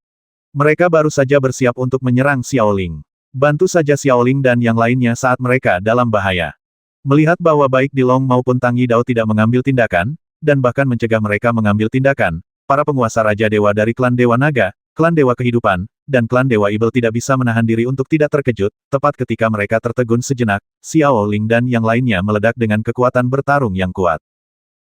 Mereka baru saja bersiap untuk menyerang Xiaoling. Bantu saja Xiaoling dan yang lainnya saat mereka dalam bahaya. Melihat bahwa baik Dilong maupun Tang Yidao tidak mengambil tindakan, dan bahkan mencegah mereka mengambil tindakan, para penguasa Raja Dewa dari klan Dewa Naga, klan Dewa Kehidupan, dan klan Dewa Ibel tidak bisa menahan diri untuk tidak terkejut. Tepat ketika mereka tertegun sejenak, Xiao Ling dan yang lainnya meledak dengan kekuatan bertarung yang kuat.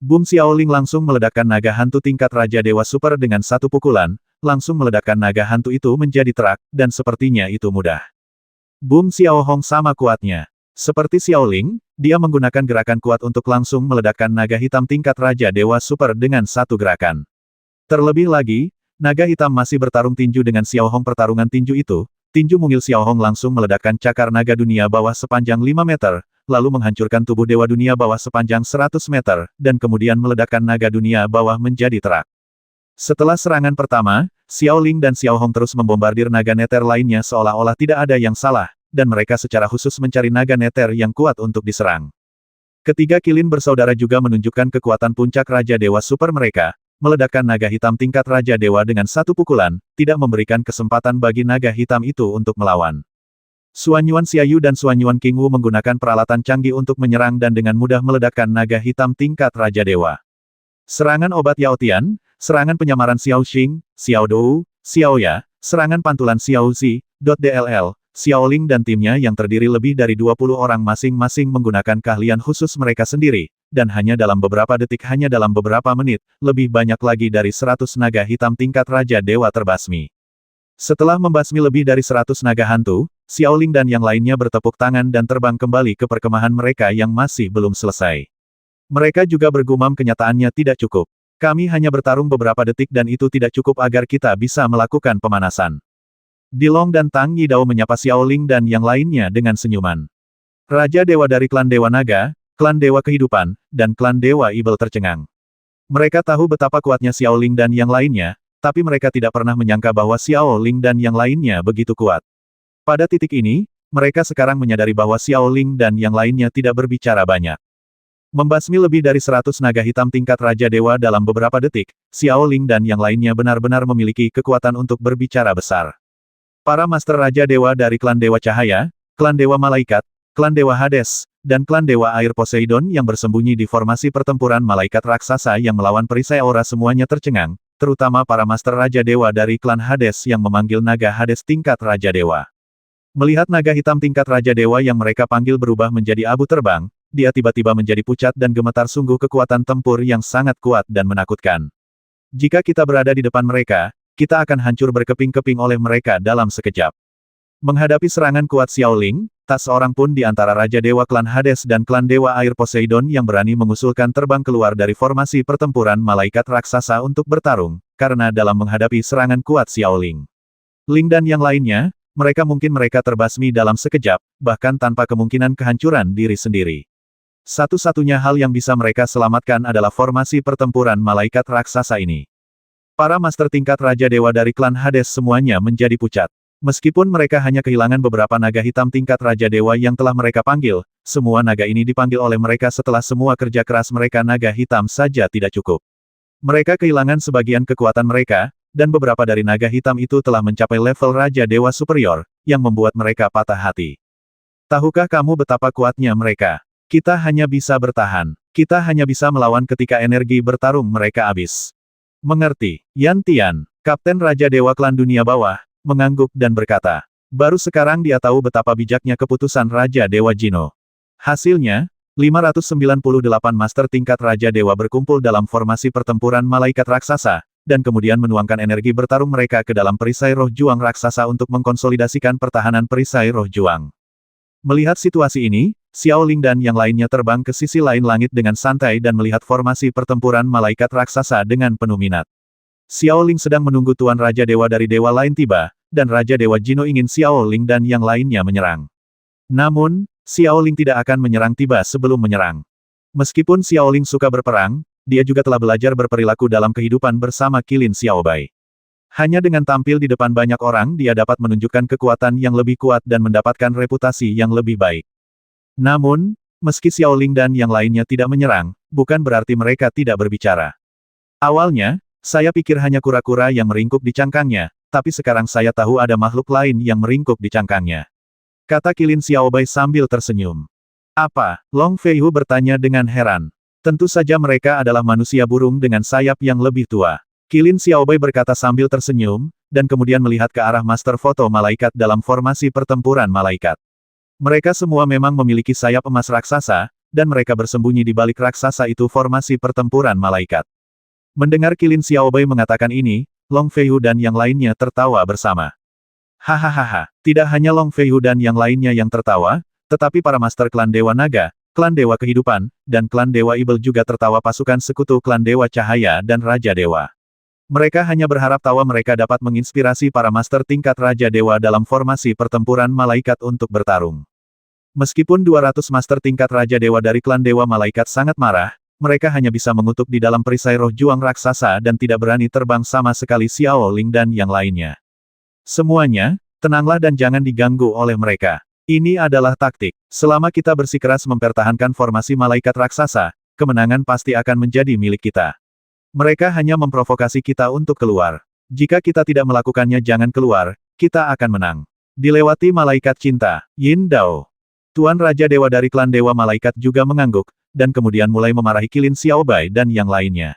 Boom! Xiao Ling langsung meledakkan naga hantu tingkat Raja Dewa Super dengan satu pukulan, langsung meledakkan naga hantu itu menjadi terak, dan sepertinya itu mudah. Boom! Xiao Hong sama kuatnya. Seperti Xiao Ling, dia menggunakan gerakan kuat untuk langsung meledakkan naga hitam tingkat Raja Dewa Super dengan satu gerakan. Terlebih lagi, naga hitam masih bertarung tinju dengan Xiao Hong. Pertarungan tinju itu, tinju mungil Xiao Hong langsung meledakkan cakar naga dunia bawah sepanjang 5 meter, lalu menghancurkan tubuh Dewa Dunia Bawah sepanjang 100 meter, dan kemudian meledakkan naga dunia bawah menjadi terak. Setelah serangan pertama, Xiao Ling dan Xiao Hong terus membombardir naga neter lainnya seolah-olah tidak ada yang salah, dan mereka secara khusus mencari naga neter yang kuat untuk diserang. Ketiga kilin bersaudara juga menunjukkan kekuatan puncak Raja Dewa Super mereka, meledakkan naga hitam tingkat Raja Dewa dengan satu pukulan, tidak memberikan kesempatan bagi naga hitam itu untuk melawan. Suanyuan Xiaoyu dan Suanyuan Qingwu menggunakan peralatan canggih untuk menyerang dan dengan mudah meledakkan naga hitam tingkat Raja Dewa. Serangan obat Yao Tian, serangan penyamaran Xiao Xing, Xiao Dou, Xiao Ya, serangan pantulan Xiao Zi, .dll, Xiao Ling dan timnya yang terdiri lebih dari 20 orang masing-masing menggunakan keahlian khusus mereka sendiri, dan hanya dalam beberapa detik, hanya dalam beberapa menit, lebih banyak lagi dari 100 naga hitam tingkat Raja Dewa terbasmi. Setelah membasmi lebih dari 100 naga hantu, Xiao Ling dan yang lainnya bertepuk tangan dan terbang kembali ke perkemahan mereka yang masih belum selesai. Mereka juga bergumam kenyataannya tidak cukup. Kami hanya bertarung beberapa detik dan itu tidak cukup agar kita bisa melakukan pemanasan. Dilong dan Tang Yidao menyapa Xiao Ling dan yang lainnya dengan senyuman. Raja Dewa dari klan Dewa Naga, klan Dewa Kehidupan, dan klan Dewa Ibel tercengang. Mereka tahu betapa kuatnya Xiao Ling dan yang lainnya, tapi mereka tidak pernah menyangka bahwa Xiao Ling dan yang lainnya begitu kuat. Pada titik ini, mereka sekarang menyadari bahwa Xiao Ling dan yang lainnya tidak berbicara banyak. Membasmi lebih dari 100 naga hitam tingkat Raja Dewa dalam beberapa detik, Xiao Ling dan yang lainnya benar-benar memiliki kekuatan untuk berbicara besar. Para Master Raja Dewa dari klan Dewa Cahaya, klan Dewa Malaikat, klan Dewa Hades, dan klan Dewa Air Poseidon yang bersembunyi di formasi pertempuran malaikat raksasa yang melawan perisai aura semuanya tercengang, terutama para Master Raja Dewa dari klan Hades yang memanggil naga Hades tingkat Raja Dewa. Melihat naga hitam tingkat Raja Dewa yang mereka panggil berubah menjadi abu terbang, dia tiba-tiba menjadi pucat dan gemetar. Sungguh kekuatan tempur yang sangat kuat dan menakutkan. Jika kita berada di depan mereka, kita akan hancur berkeping-keping oleh mereka dalam sekejap. Menghadapi serangan kuat Xiao Ling, tak seorang pun di antara Raja Dewa klan Hades dan klan Dewa Air Poseidon yang berani mengusulkan terbang keluar dari formasi pertempuran malaikat raksasa untuk bertarung, karena dalam menghadapi serangan kuat Xiao Ling. Ling dan yang lainnya, mereka terbasmi dalam sekejap, bahkan tanpa kemungkinan kehancuran diri sendiri. Satu-satunya hal yang bisa mereka selamatkan adalah formasi pertempuran malaikat raksasa ini. Para master tingkat Raja Dewa dari klan Hades semuanya menjadi pucat. Meskipun mereka hanya kehilangan beberapa naga hitam tingkat Raja Dewa yang telah mereka panggil, semua naga ini dipanggil oleh mereka setelah semua kerja keras mereka. Naga hitam saja tidak cukup. Mereka kehilangan sebagian kekuatan mereka, dan beberapa dari naga hitam itu telah mencapai level Raja Dewa Superior, yang membuat mereka patah hati. Tahukah kamu betapa kuatnya mereka? Kita hanya bisa bertahan. Kita hanya bisa melawan ketika energi bertarung mereka habis. Mengerti, Yan Tian, Kapten Raja Dewa Klan Dunia Bawah, mengangguk dan berkata, baru sekarang dia tahu betapa bijaknya keputusan Raja Dewa Jino. Hasilnya, 598 master tingkat Raja Dewa berkumpul dalam formasi pertempuran malaikat raksasa, dan kemudian menuangkan energi bertarung mereka ke dalam perisai roh juang raksasa untuk mengkonsolidasikan pertahanan perisai roh juang. Melihat situasi ini, Xiao Ling dan yang lainnya terbang ke sisi lain langit dengan santai dan melihat formasi pertempuran malaikat raksasa dengan penuh minat. Xiao Ling sedang menunggu Tuan Raja Dewa dari dewa lain tiba, dan Raja Dewa Jino ingin Xiao Ling dan yang lainnya menyerang. Namun, Xiao Ling tidak akan menyerang tiba sebelum menyerang. Meskipun Xiao Ling suka berperang, dia juga telah belajar berperilaku dalam kehidupan bersama Qilin Xiaobai. Hanya dengan tampil di depan banyak orang dia dapat menunjukkan kekuatan yang lebih kuat dan mendapatkan reputasi yang lebih baik. Namun, meski Xiao Ling dan yang lainnya tidak menyerang, bukan berarti mereka tidak berbicara. Awalnya, saya pikir hanya kura-kura yang meringkuk di cangkangnya, tapi sekarang saya tahu ada makhluk lain yang meringkuk di cangkangnya. Kata Qilin Xiaobai sambil tersenyum. Apa? Long Feihu bertanya dengan heran. Tentu saja mereka adalah manusia burung dengan sayap yang lebih tua. Qilin Xiaobai berkata sambil tersenyum, dan kemudian melihat ke arah master foto malaikat dalam formasi pertempuran malaikat. Mereka semua memang memiliki sayap emas raksasa, dan mereka bersembunyi di balik raksasa itu formasi pertempuran malaikat. Mendengar Qilin Xiaobai mengatakan ini, Long Feiyu dan yang lainnya tertawa bersama. Hahaha, tidak hanya Long Feiyu dan yang lainnya yang tertawa, tetapi para master klan Dewa Naga, klan Dewa Kehidupan, dan klan Dewa Ibel juga tertawa pasukan sekutu klan Dewa Cahaya dan Raja Dewa. Mereka hanya berharap tawa mereka dapat menginspirasi para master tingkat Raja Dewa dalam formasi pertempuran malaikat untuk bertarung. Meskipun 200 master tingkat Raja Dewa dari klan Dewa Malaikat sangat marah, mereka hanya bisa mengutuk di dalam perisai roh juang raksasa dan tidak berani terbang sama sekali Xiao Ling dan yang lainnya. Semuanya, tenanglah dan jangan diganggu oleh mereka. Ini adalah taktik. Selama kita bersikeras mempertahankan formasi malaikat raksasa, kemenangan pasti akan menjadi milik kita. Mereka hanya memprovokasi kita untuk keluar. Jika kita tidak melakukannya jangan keluar, kita akan menang. Dilewati malaikat cinta, Yin Dao. Tuan Raja Dewa dari klan Dewa Malaikat juga mengangguk, dan kemudian mulai memarahi Qilin Xiaobai dan yang lainnya.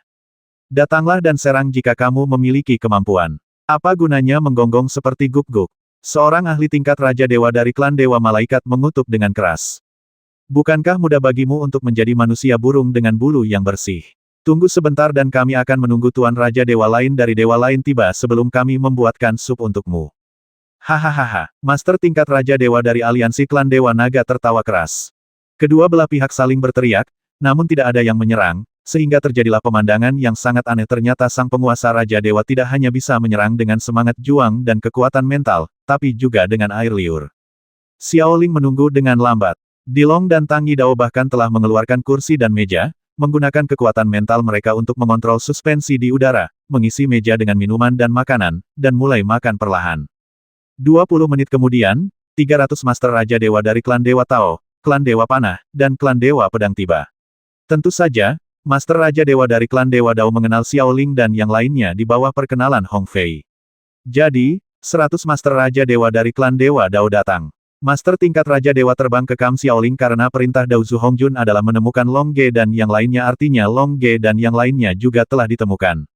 Datanglah dan serang jika kamu memiliki kemampuan. Apa gunanya menggonggong seperti guk-guk? Seorang ahli tingkat Raja Dewa dari klan Dewa Malaikat mengutuk dengan keras. Bukankah mudah bagimu untuk menjadi manusia burung dengan bulu yang bersih? Tunggu sebentar dan kami akan menunggu Tuan Raja Dewa lain dari Dewa lain tiba sebelum kami membuatkan sup untukmu. Hahaha, Master tingkat Raja Dewa dari aliansi klan Dewa Naga tertawa keras. Kedua belah pihak saling berteriak, namun tidak ada yang menyerang, sehingga terjadilah pemandangan yang sangat aneh. Ternyata sang penguasa Raja Dewa tidak hanya bisa menyerang dengan semangat juang dan kekuatan mental, tapi juga dengan air liur. Xiao Ling menunggu dengan lambat. Dilong dan Tang Yidao bahkan telah mengeluarkan kursi dan meja, menggunakan kekuatan mental mereka untuk mengontrol suspensi di udara, mengisi meja dengan minuman dan makanan, dan mulai makan perlahan. 20 menit kemudian, 300 Master Raja Dewa dari klan Dewa Tao, klan Dewa Panah, dan klan Dewa Pedang tiba. Tentu saja, Master Raja Dewa dari klan Dewa Dao mengenal Xiao Ling dan yang lainnya di bawah perkenalan Hong Fei. Jadi, 100 Master Raja Dewa dari klan Dewa Dao datang. Master tingkat Raja Dewa terbang ke Kam Xiaoling karena perintah Dao Zhu Hongjun adalah menemukan Long Ge dan yang lainnya, artinya Long Ge dan yang lainnya juga telah ditemukan.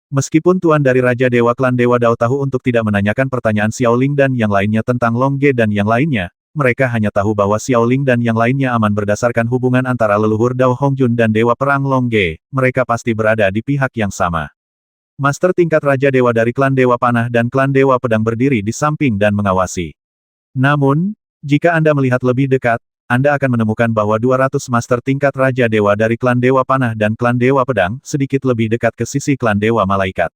Meskipun Tuan dari Raja Dewa klan Dewa Dao tahu untuk tidak menanyakan pertanyaan Xiaoling dan yang lainnya tentang Long Ge dan yang lainnya, mereka hanya tahu bahwa Xiaoling dan yang lainnya aman berdasarkan hubungan antara leluhur Dao Hongjun dan Dewa Perang Long Ge, mereka pasti berada di pihak yang sama. Master tingkat Raja Dewa dari klan Dewa Panah dan klan Dewa Pedang berdiri di samping dan mengawasi. Namun, jika Anda melihat lebih dekat, Anda akan menemukan bahwa 200 master tingkat Raja Dewa dari klan Dewa Panah dan klan Dewa Pedang sedikit lebih dekat ke sisi klan Dewa Malaikat.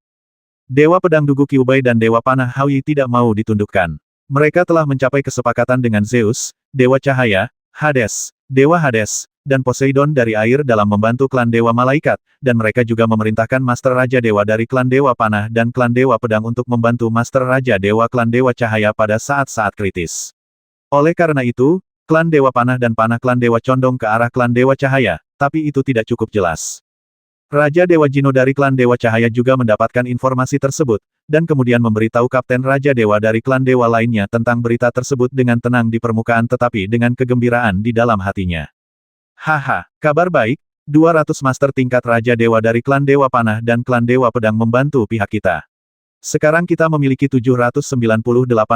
Dewa Pedang Dugu Kyubai dan Dewa Panah Haoyi tidak mau ditundukkan. Mereka telah mencapai kesepakatan dengan Zeus, Dewa Cahaya, Hades, Dewa Hades, dan Poseidon dari air dalam membantu klan Dewa Malaikat, dan mereka juga memerintahkan Master Raja Dewa dari klan Dewa Panah dan klan Dewa Pedang untuk membantu Master Raja Dewa klan Dewa Cahaya pada saat-saat kritis. Oleh karena itu, klan Dewa Panah dan Panah klan Dewa condong ke arah klan Dewa Cahaya, tapi itu tidak cukup jelas. Raja Dewa Jino dari klan Dewa Cahaya juga mendapatkan informasi tersebut, dan kemudian memberitahu Kapten Raja Dewa dari klan Dewa lainnya tentang berita tersebut dengan tenang di permukaan tetapi dengan kegembiraan di dalam hatinya. Haha, kabar baik, 200 master tingkat Raja Dewa dari klan Dewa Panah dan klan Dewa Pedang membantu pihak kita. Sekarang kita memiliki 798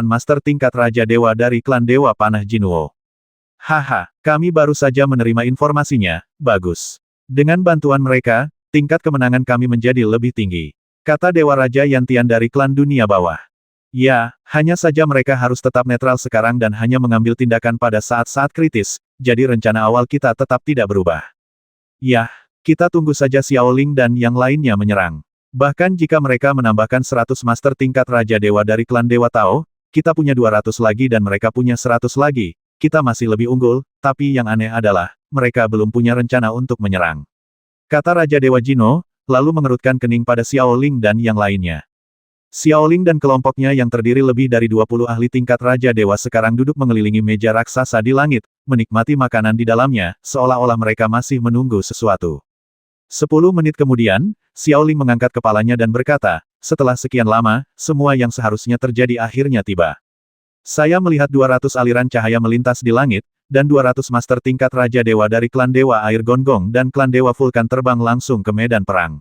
master tingkat Raja Dewa dari klan Dewa Panah Jinuo. Haha, kami baru saja menerima informasinya, bagus. Dengan bantuan mereka, tingkat kemenangan kami menjadi lebih tinggi. Kata Dewa Raja Yantian dari klan Dunia Bawah. Ya, hanya saja mereka harus tetap netral sekarang dan hanya mengambil tindakan pada saat-saat kritis, jadi rencana awal kita tetap tidak berubah. Yah, kita tunggu saja Xiao Ling dan yang lainnya menyerang. Bahkan jika mereka menambahkan 100 master tingkat Raja Dewa dari klan Dewa Tao, kita punya 200 lagi dan mereka punya 100 lagi, kita masih lebih unggul, tapi yang aneh adalah, mereka belum punya rencana untuk menyerang. Kata Raja Dewa Jino, lalu mengerutkan kening pada Xiao Ling dan yang lainnya. Xiao Ling dan kelompoknya yang terdiri lebih dari 20 ahli tingkat Raja Dewa sekarang duduk mengelilingi meja raksasa di langit, menikmati makanan di dalamnya, seolah-olah mereka masih menunggu sesuatu. 10 menit kemudian, Xiao Ling mengangkat kepalanya dan berkata, setelah sekian lama, semua yang seharusnya terjadi akhirnya tiba. Saya melihat 200 aliran cahaya melintas di langit, dan 200 master tingkat Raja Dewa dari klan Dewa Air Gonggong dan klan Dewa Vulkan terbang langsung ke medan perang.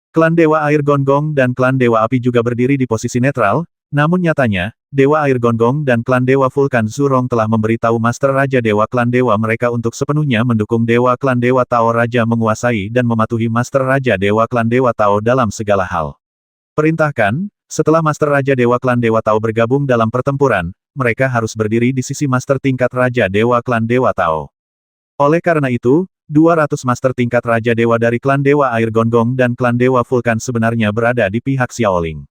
Klan Dewa Air Gonggong dan Klan Dewa Api juga berdiri di posisi netral, namun nyatanya, Dewa Air Gonggong dan Klan Dewa Vulkan Zurong telah memberitahu Master Raja Dewa Klan Dewa mereka untuk sepenuhnya mendukung Dewa Klan Dewa Tao Raja menguasai dan mematuhi Master Raja Dewa Klan Dewa Tao dalam segala hal. Perintahkan, setelah Master Raja Dewa Klan Dewa Tao bergabung dalam pertempuran, mereka harus berdiri di sisi Master tingkat Raja Dewa Klan Dewa Tao. Oleh karena itu, 200 Master tingkat Raja Dewa dari Klan Dewa Air Gonggong dan Klan Dewa Vulkan sebenarnya berada di pihak Xiaoling.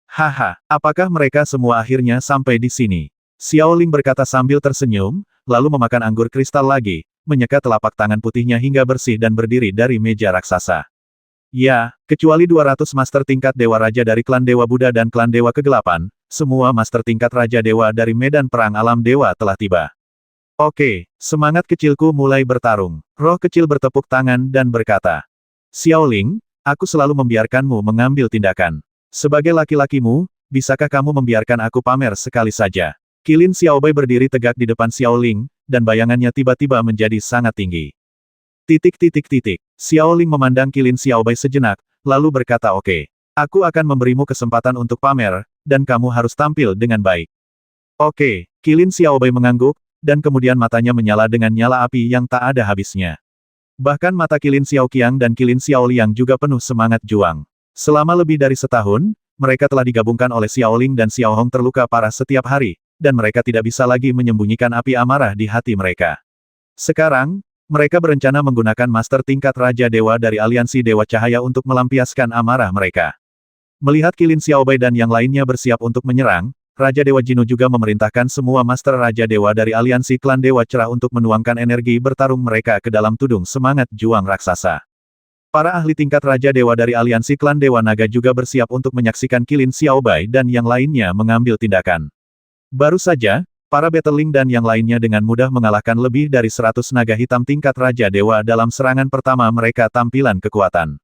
Haha, apakah mereka semua akhirnya sampai di sini? Xiaoling berkata sambil tersenyum, lalu memakan anggur kristal lagi, menyeka telapak tangan putihnya hingga bersih dan berdiri dari meja raksasa. Ya, kecuali 200 Master tingkat Dewa Raja dari Klan Dewa Buddha dan Klan Dewa Kegelapan, semua Master tingkat Raja Dewa dari medan perang alam dewa telah tiba. Oke, semangat kecilku mulai bertarung. Roh kecil bertepuk tangan dan berkata, Xiaoling, aku selalu membiarkanmu mengambil tindakan. Sebagai laki-lakimu, bisakah kamu membiarkan aku pamer sekali saja? Qilin Xiaobai berdiri tegak di depan Xiaoling, dan bayangannya tiba-tiba menjadi sangat tinggi. Xiaoling memandang Qilin Xiaobai sejenak, lalu berkata oke. Aku akan memberimu kesempatan untuk pamer, dan kamu harus tampil dengan baik. Oke, Qilin Xiaobai mengangguk, dan kemudian matanya menyala dengan nyala api yang tak ada habisnya. Bahkan mata Qilin Xiaoqiang dan Qilin Xiaoliang juga penuh semangat juang. Selama lebih dari setahun, mereka telah digabungkan oleh Xiaoling dan Xiaohong terluka parah setiap hari, dan mereka tidak bisa lagi menyembunyikan api amarah di hati mereka. Sekarang, mereka berencana menggunakan Master tingkat Raja Dewa dari Aliansi Dewa Cahaya untuk melampiaskan amarah mereka. Melihat Qilin Xiaobai dan yang lainnya bersiap untuk menyerang, Raja Dewa Jinu juga memerintahkan semua Master Raja Dewa dari Aliansi Klan Dewa Cerah untuk menuangkan energi bertarung mereka ke dalam tudung semangat juang raksasa. Para ahli tingkat Raja Dewa dari Aliansi Klan Dewa Naga juga bersiap untuk menyaksikan Qilin Xiaobai dan yang lainnya mengambil tindakan. Baru saja, para Battling dan yang lainnya dengan mudah mengalahkan lebih dari 100 naga hitam tingkat Raja Dewa dalam serangan pertama mereka tampilan kekuatan.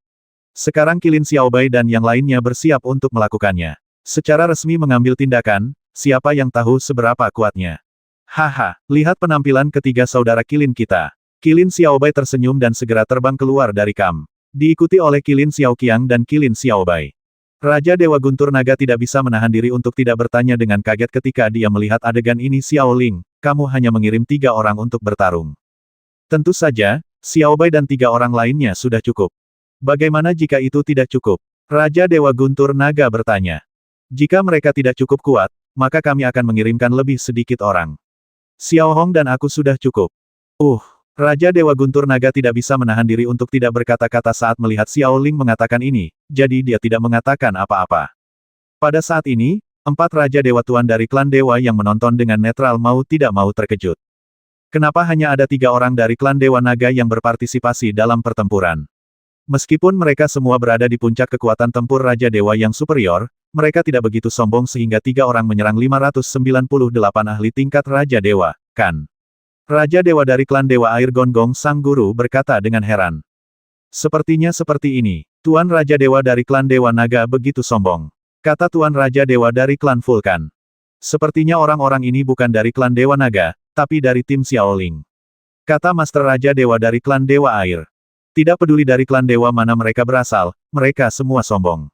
Sekarang Qilin Xiaobai dan yang lainnya bersiap untuk melakukannya. Secara resmi mengambil tindakan, siapa yang tahu seberapa kuatnya. Haha, lihat penampilan ketiga saudara Qilin kita. Qilin Xiaobai tersenyum dan segera terbang keluar dari kamp. Diikuti oleh Qilin Xiaoqiang dan Qilin Xiaobai. Raja Dewa Guntur Naga tidak bisa menahan diri untuk tidak bertanya dengan kaget ketika dia melihat adegan ini. Xiaoling, kamu hanya mengirim 3 orang untuk bertarung. Tentu saja, Xiaobai dan 3 orang lainnya sudah cukup. Bagaimana jika itu tidak cukup? Raja Dewa Guntur Naga bertanya. Jika mereka tidak cukup kuat, maka kami akan mengirimkan lebih sedikit orang. Xiaohong dan aku sudah cukup. Raja Dewa Guntur Naga tidak bisa menahan diri untuk tidak berkata-kata saat melihat Xiaoling mengatakan ini, jadi dia tidak mengatakan apa-apa. Pada saat ini, 4 Raja Dewa Tuan dari Klan Dewa yang menonton dengan netral mau tidak mau terkejut. Kenapa hanya ada 3 orang dari Klan Dewa Naga yang berpartisipasi dalam pertempuran? Meskipun mereka semua berada di puncak kekuatan tempur Raja Dewa yang superior, mereka tidak begitu sombong sehingga 3 orang menyerang 598 ahli tingkat Raja Dewa, kan? Raja Dewa dari Klan Dewa Air Gonggong Sang Guru berkata dengan heran. Sepertinya seperti ini, Tuan Raja Dewa dari Klan Dewa Naga begitu sombong. Kata Tuan Raja Dewa dari Klan Vulkan. Sepertinya orang-orang ini bukan dari Klan Dewa Naga, tapi dari tim Xiaoling. Kata Master Raja Dewa dari Klan Dewa Air. Tidak peduli dari klan dewa mana mereka berasal, mereka semua sombong.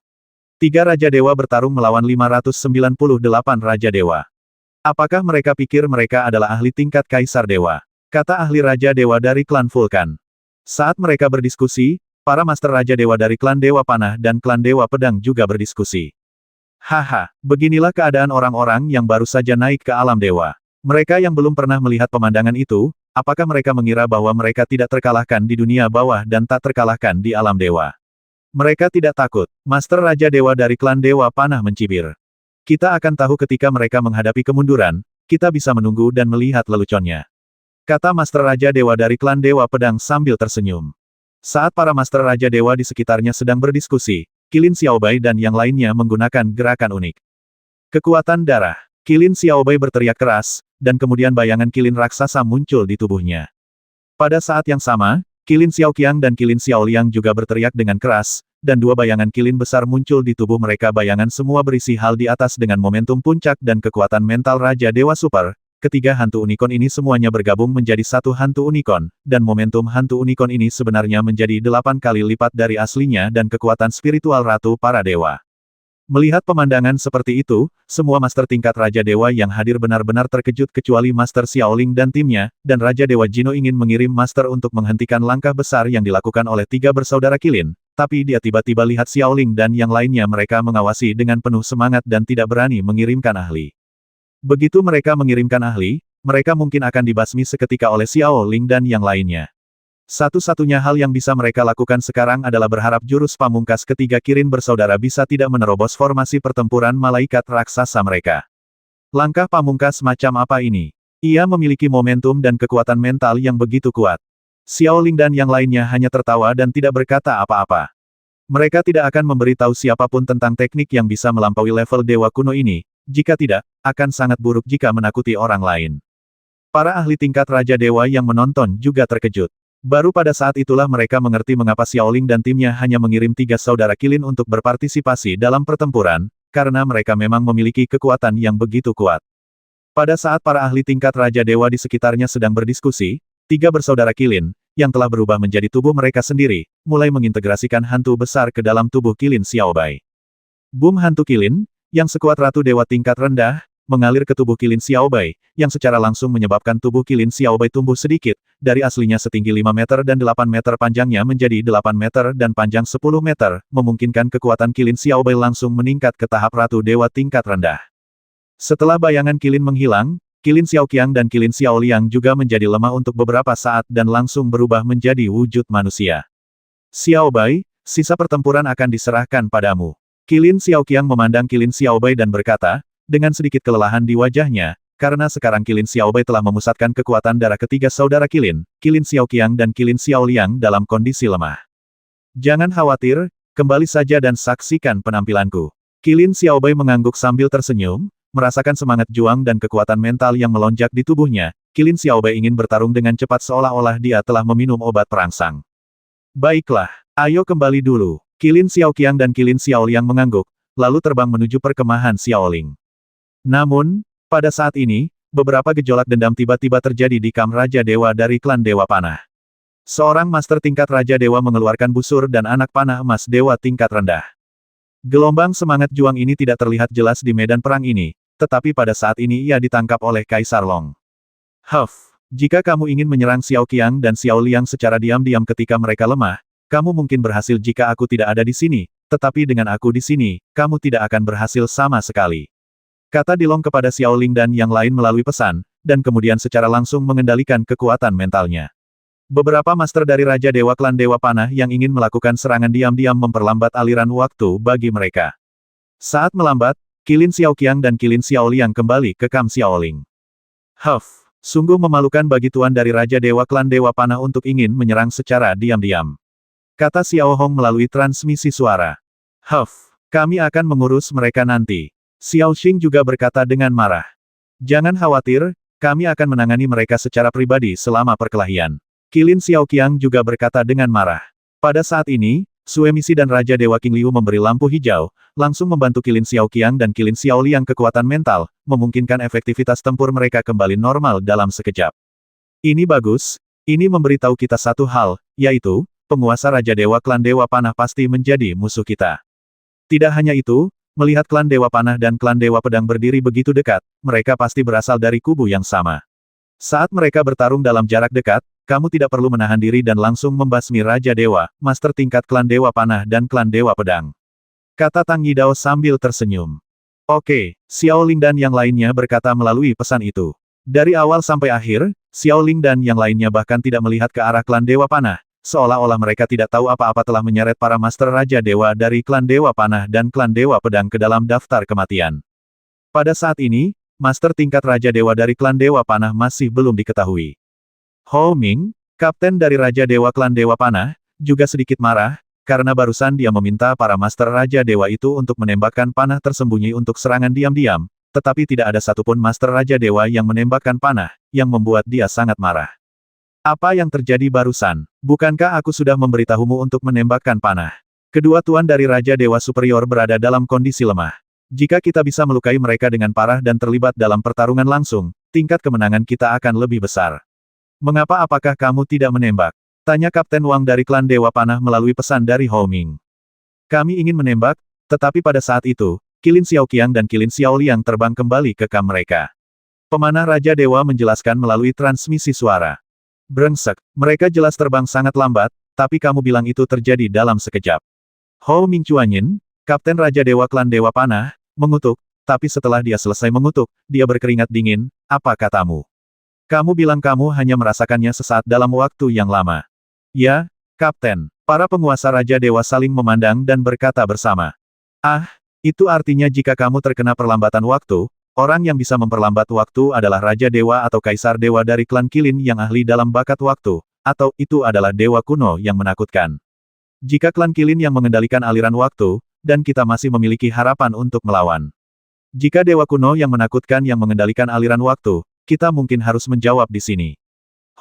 3 Raja Dewa bertarung melawan 598 Raja Dewa. Apakah mereka pikir mereka adalah ahli tingkat Kaisar Dewa? Kata ahli Raja Dewa dari Klan Vulkan. Saat mereka berdiskusi, para Master Raja Dewa dari Klan Dewa Panah dan Klan Dewa Pedang juga berdiskusi. Haha, beginilah keadaan orang-orang yang baru saja naik ke alam dewa. Mereka yang belum pernah melihat pemandangan itu, apakah mereka mengira bahwa mereka tidak terkalahkan di dunia bawah dan tak terkalahkan di alam dewa? Mereka tidak takut. Master Raja Dewa dari Klan Dewa Panah mencibir. Kita akan tahu ketika mereka menghadapi kemunduran, kita bisa menunggu dan melihat leluconnya. Kata Master Raja Dewa dari Klan Dewa Pedang sambil tersenyum. Saat para Master Raja Dewa di sekitarnya sedang berdiskusi, Qilin Xiaobai dan yang lainnya menggunakan gerakan unik. Kekuatan darah. Qilin Xiaobai berteriak keras, dan kemudian bayangan Qilin raksasa muncul di tubuhnya. Pada saat yang sama, Qilin Xiaoqiang dan Qilin Xiaoliang juga berteriak dengan keras, dan 2 bayangan Qilin besar muncul di tubuh mereka. Bayangan semua berisi hal di atas dengan momentum puncak dan kekuatan mental Raja Dewa Super, ketiga hantu unicorn ini semuanya bergabung menjadi satu hantu unicorn, dan momentum hantu unicorn ini sebenarnya menjadi 8 kali lipat dari aslinya dan kekuatan spiritual Ratu para Dewa. Melihat pemandangan seperti itu, semua master tingkat Raja Dewa yang hadir benar-benar terkejut kecuali Master Xiaoling dan timnya, dan Raja Dewa Jino ingin mengirim master untuk menghentikan langkah besar yang dilakukan oleh tiga bersaudara kilin, tapi dia tiba-tiba lihat Xiaoling dan yang lainnya mereka mengawasi dengan penuh semangat dan tidak berani mengirimkan ahli. Begitu mereka mengirimkan ahli, mereka mungkin akan dibasmi seketika oleh Xiaoling dan yang lainnya. Satu-satunya hal yang bisa mereka lakukan sekarang adalah berharap jurus pamungkas ketiga Kirin bersaudara bisa tidak menerobos formasi pertempuran malaikat raksasa mereka. Langkah pamungkas macam apa ini? Ia memiliki momentum dan kekuatan mental yang begitu kuat. Xiaoling dan yang lainnya hanya tertawa dan tidak berkata apa-apa. Mereka tidak akan memberitahu siapapun tentang teknik yang bisa melampaui level dewa kuno ini, jika tidak, akan sangat buruk jika menakuti orang lain. Para ahli tingkat Raja Dewa yang menonton juga terkejut. Baru pada saat itulah mereka mengerti mengapa Xiaoling dan timnya hanya mengirim tiga saudara kilin untuk berpartisipasi dalam pertempuran, karena mereka memang memiliki kekuatan yang begitu kuat. Pada saat para ahli tingkat Raja Dewa di sekitarnya sedang berdiskusi, tiga bersaudara kilin, yang telah berubah menjadi tubuh mereka sendiri, mulai mengintegrasikan hantu besar ke dalam tubuh kilin Xiaobai. Boom hantu kilin, yang sekuat Ratu Dewa tingkat rendah, mengalir ke tubuh kilin Xiaobai, yang secara langsung menyebabkan tubuh kilin Xiaobai tumbuh sedikit, dari aslinya setinggi 5 meter dan 8 meter panjangnya menjadi 8 meter dan panjang 10 meter, memungkinkan kekuatan kilin Xiaobai langsung meningkat ke tahap Ratu Dewa tingkat rendah. Setelah bayangan kilin menghilang, kilin Xiaoqiang dan kilin Xiaoliang juga menjadi lemah untuk beberapa saat dan langsung berubah menjadi wujud manusia. Xiaobai, sisa pertempuran akan diserahkan padamu. Kilin Xiaoqiang memandang kilin Xiaobai dan berkata, dengan sedikit kelelahan di wajahnya, karena sekarang kilin Xiaobai telah memusatkan kekuatan darah ketiga saudara kilin, kilin Xiaoqiang dan kilin Xiaoliang dalam kondisi lemah. Jangan khawatir, kembali saja dan saksikan penampilanku. Kilin Xiaobai mengangguk sambil tersenyum, merasakan semangat juang dan kekuatan mental yang melonjak di tubuhnya, kilin Xiaobai ingin bertarung dengan cepat seolah-olah dia telah meminum obat perangsang. Baiklah, ayo kembali dulu. Kilin Xiaoqiang dan kilin Xiaoliang mengangguk, lalu terbang menuju perkemahan Xiaoling. Namun, pada saat ini, beberapa gejolak dendam tiba-tiba terjadi di kamp Raja Dewa dari klan Dewa Panah. Seorang master tingkat Raja Dewa mengeluarkan busur dan anak panah emas Dewa tingkat rendah. Gelombang semangat juang ini tidak terlihat jelas di medan perang ini, tetapi pada saat ini ia ditangkap oleh Kaisar Long. Jika kamu ingin menyerang Xiaoqiang dan Xiaoliang secara diam-diam ketika mereka lemah, kamu mungkin berhasil jika aku tidak ada di sini, tetapi dengan aku di sini, kamu tidak akan berhasil sama sekali. Kata Dilong kepada Xiaoling dan yang lain melalui pesan, dan kemudian secara langsung mengendalikan kekuatan mentalnya. Beberapa master dari Raja Dewa klan Dewa Panah yang ingin melakukan serangan diam-diam memperlambat aliran waktu bagi mereka. Saat melambat, kilin Xiaoqiang dan kilin Xiaoliang kembali ke kamp Xiaoling. Sungguh memalukan bagi tuan dari Raja Dewa klan Dewa Panah untuk ingin menyerang secara diam-diam. Kata Xiao Hong melalui transmisi suara. Kami akan mengurus mereka nanti. Xiao Xing juga berkata dengan marah. Jangan khawatir, kami akan menangani mereka secara pribadi selama perkelahian. Kilin Xiaoqiang juga berkata dengan marah. Pada saat ini, Suemisi dan Raja Dewa King Liu memberi lampu hijau, langsung membantu kilin Xiaoqiang dan kilin Xiaoliang kekuatan mental, memungkinkan efektivitas tempur mereka kembali normal dalam sekejap. Ini bagus, ini memberitahu kita satu hal, yaitu, penguasa Raja Dewa klan Dewa Panah pasti menjadi musuh kita. Tidak hanya itu, melihat klan Dewa Panah dan klan Dewa Pedang berdiri begitu dekat, mereka pasti berasal dari kubu yang sama. Saat mereka bertarung dalam jarak dekat, kamu tidak perlu menahan diri dan langsung membasmi Raja Dewa, master tingkat klan Dewa Panah dan klan Dewa Pedang. Kata Tang Yidao sambil tersenyum. Oke, Xiaoling dan yang lainnya berkata melalui pesan itu. Dari awal sampai akhir, Xiaoling dan yang lainnya bahkan tidak melihat ke arah klan Dewa Panah, seolah-olah mereka tidak tahu apa-apa telah menyeret para master Raja Dewa dari klan Dewa Panah dan klan Dewa Pedang ke dalam daftar kematian. Pada saat ini, master tingkat Raja Dewa dari klan Dewa Panah masih belum diketahui. Hou Ming, kapten dari Raja Dewa klan Dewa Panah, juga sedikit marah, karena barusan dia meminta para master Raja Dewa itu untuk menembakkan panah tersembunyi untuk serangan diam-diam, tetapi tidak ada satupun master Raja Dewa yang menembakkan panah, yang membuat dia sangat marah. Apa yang terjadi barusan? Bukankah aku sudah memberitahumu untuk menembakkan panah? Kedua tuan dari Raja Dewa Superior berada dalam kondisi lemah. Jika kita bisa melukai mereka dengan parah dan terlibat dalam pertarungan langsung, tingkat kemenangan kita akan lebih besar. Mengapa apakah kamu tidak menembak? Tanya Kapten Wang dari klan Dewa Panah melalui pesan dari Hou Ming. Kami ingin menembak, tetapi pada saat itu, Qilin Xiaoqiang dan Qilin Xiaoliang terbang kembali ke kamp mereka. Pemanah Raja Dewa menjelaskan melalui transmisi suara. Brengsek, mereka jelas terbang sangat lambat, tapi kamu bilang itu terjadi dalam sekejap. Hou Ming Chuanyin, Kapten Raja Dewa Klan Dewa Panah, mengutuk, tapi setelah dia selesai mengutuk, dia berkeringat dingin, apa katamu? Kamu bilang kamu hanya merasakannya sesaat dalam waktu yang lama. Ya, Kapten. Para penguasa Raja Dewa saling memandang dan berkata bersama. Ah, itu artinya jika kamu terkena perlambatan waktu, orang yang bisa memperlambat waktu adalah Raja Dewa atau Kaisar Dewa dari klan Qilin yang ahli dalam bakat waktu, atau itu adalah Dewa kuno yang menakutkan. Jika klan Qilin yang mengendalikan aliran waktu, dan kita masih memiliki harapan untuk melawan. Jika Dewa kuno yang menakutkan yang mengendalikan aliran waktu, kita mungkin harus menjawab di sini.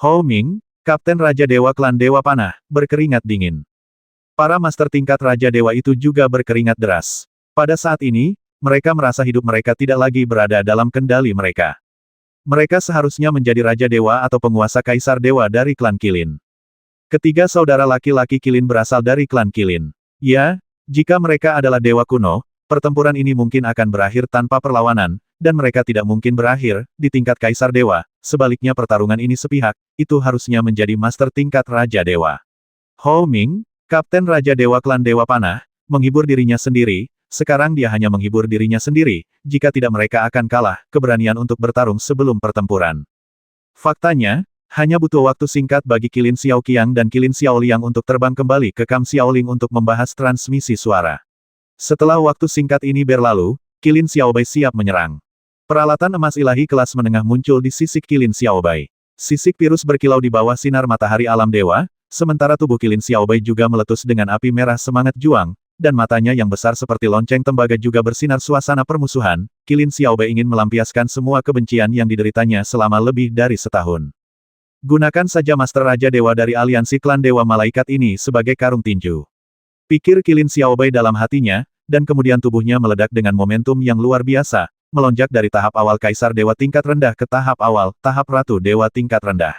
Hou Ming, Kapten Raja Dewa Klan Dewa Panah, berkeringat dingin. Para master tingkat Raja Dewa itu juga berkeringat deras. Pada saat ini, mereka merasa hidup mereka tidak lagi berada dalam kendali mereka. Mereka seharusnya menjadi Raja Dewa atau penguasa Kaisar Dewa dari klan Qilin. Ketiga saudara laki-laki Qilin berasal dari klan Qilin. Ya, jika mereka adalah Dewa kuno, pertempuran ini mungkin akan berakhir tanpa perlawanan, dan mereka tidak mungkin berakhir di tingkat Kaisar Dewa. Sebaliknya pertarungan ini sepihak, itu harusnya menjadi master tingkat Raja Dewa. Hou Ming, Kapten Raja Dewa Klan Dewa Panah, menghibur dirinya sendiri, sekarang dia hanya menghibur dirinya sendiri, jika tidak mereka akan kalah, keberanian untuk bertarung sebelum pertempuran. Faktanya, hanya butuh waktu singkat bagi Qilin Xiaoqiang dan Qilin Xiaoliang untuk terbang kembali ke kamp Xiaoling untuk membahas transmisi suara. Setelah waktu singkat ini berlalu, Qilin Xiaobai siap menyerang. Peralatan emas ilahi kelas menengah muncul di sisik Qilin Xiaobai. Sisik virus berkilau di bawah sinar matahari alam dewa, sementara tubuh Qilin Xiaobai juga meletus dengan api merah semangat juang, dan matanya yang besar seperti lonceng tembaga juga bersinar suasana permusuhan. Qilin Xiaobai ingin melampiaskan semua kebencian yang dideritanya selama lebih dari setahun. Gunakan saja Master Raja Dewa dari aliansi klan Dewa Malaikat ini sebagai karung tinju. Pikir Qilin Xiaobai dalam hatinya, dan kemudian tubuhnya meledak dengan momentum yang luar biasa, melonjak dari tahap awal Kaisar Dewa tingkat rendah ke tahap awal, tahap Ratu Dewa tingkat rendah.